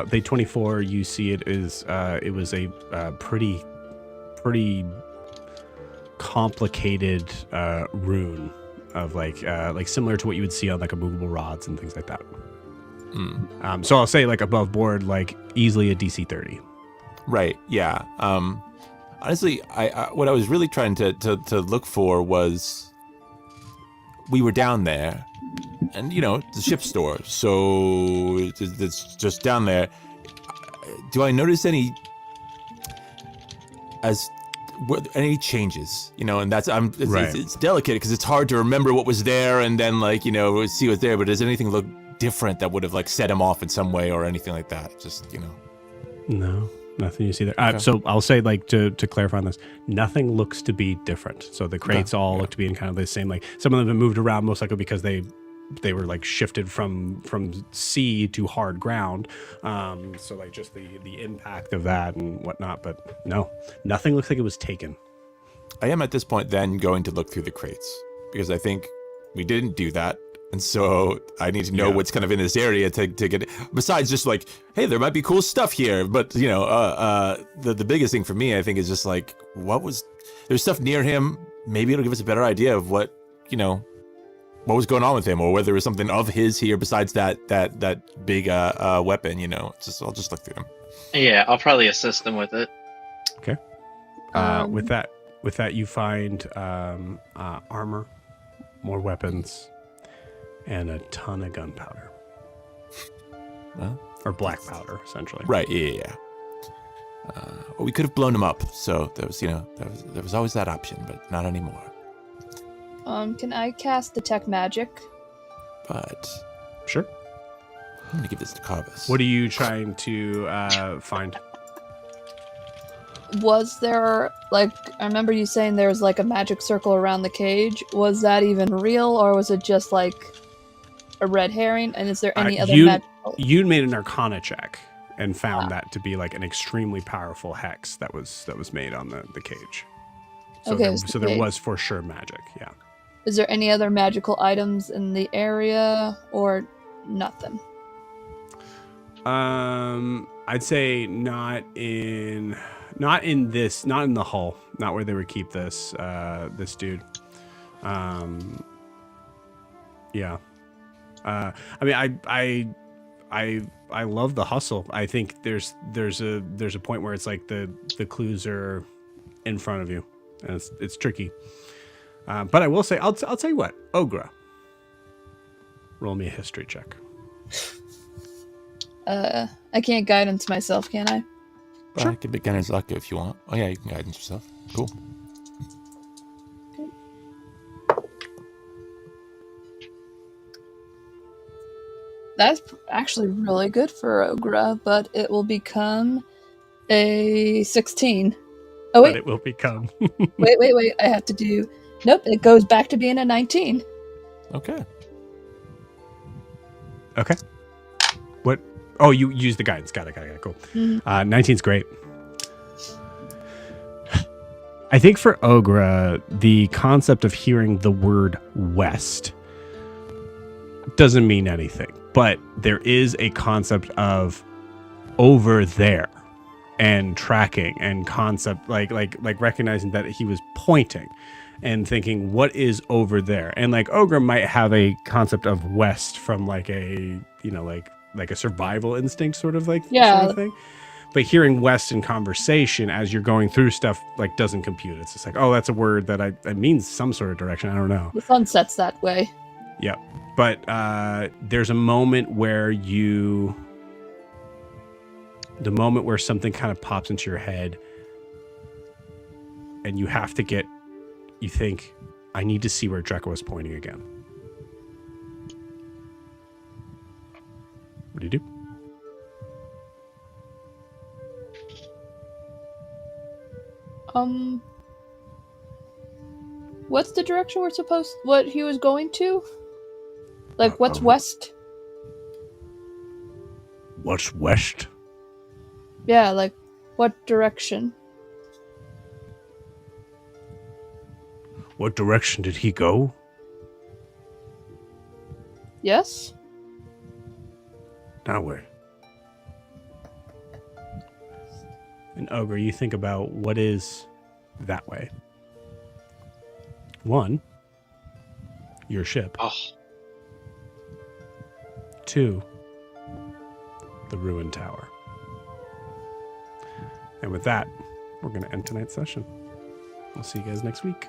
The 24, you see it is it was a pretty complicated rune of like similar to what you would see on like immovable rods and things like that. So I'll say like above board, like easily a DC 30. Right. Yeah. Honestly, I what I was really trying to look for was, we were down there, and the ship store, so it's just down there. Do I notice any changes? And that's it's delicate because it's hard to remember what was there and then see what's there. But does anything look different that would have like set him off in some way or anything like that? Just No, Nothing you see there. So I'll say, like, to clarify on this, nothing looks to be different. So the crates all look to be in kind of the same. Like, some of them have been moved around, most likely because they were like shifted from sea to hard ground. So like just the impact of that and whatnot. But no, nothing looks like it was taken. I am at this point then going to look through the crates because I think we didn't do that. And so I need to know what's kind of in this area to get it. Besides just like, hey, there might be cool stuff here. But, you know, the biggest thing for me, I think, is just like, there's stuff near him. Maybe it'll give us a better idea of what, you know, what was going on with him, or whether there was something of his here besides that big weapon, you know. I'll just look through them. Yeah, I'll probably assist them with it. Okay. With that, you find armor, more weapons, and a ton of gunpowder. Well, or black powder, essentially. Right. Yeah. Well, we could have blown him up, so there was always that option, but not anymore. Can I cast Detect Magic? But sure. I'm gonna give this to Carvis. What are you trying to find? Was there, like, I remember you saying there was like a magic circle around the cage. Was that even real, or was it just like a red herring? And is there any other magical? You made an Arcana check and found that to be like an extremely powerful hex that was made on the cage. So okay, there was for sure magic. Yeah. Is there any other magical items in the area or nothing? I'd say not in the hull, not where they would keep this dude. Yeah. I mean, I love the hustle. I think there's a point where it's like the clues are in front of you, and it's tricky. But I will say, I'll tell you what, Ogra. Roll me a history check. I can't guidance myself, can I? Sure. I can be guidance luck if you want. Oh yeah, you can guidance yourself. Cool. Okay. That's actually really good for Ogra, but it will become a 16. Oh wait, But it will become. wait. I have to do. Nope, it goes back to being a 19. Okay. Okay. What? Oh, you use the guidance. Got it. Cool. 19's great. I think for Ogra, the concept of hearing the word west doesn't mean anything, but there is a concept of over there and tracking and concept like recognizing that he was pointing and thinking, what is over there? And like Ogra might have a concept of west from like a, you know, like a survival instinct sort of sort of thing. But hearing west in conversation as you're going through stuff like doesn't compute. It's just like, oh, that's a word that it means some sort of direction. I don't know. The sun sets that way. Yep. But there's a moment where something kind of pops into your head and you think, I need to see where Draco was pointing again. What do you do? What's the direction what he was going to? Like, what's west? What's west? Yeah, like, what direction? What direction did he go? Yes? That way. And Ogre, you think about what is that way. 1, your ship. Oh. 2, the ruined tower. And with that, we're going to end tonight's session. We'll see you guys next week.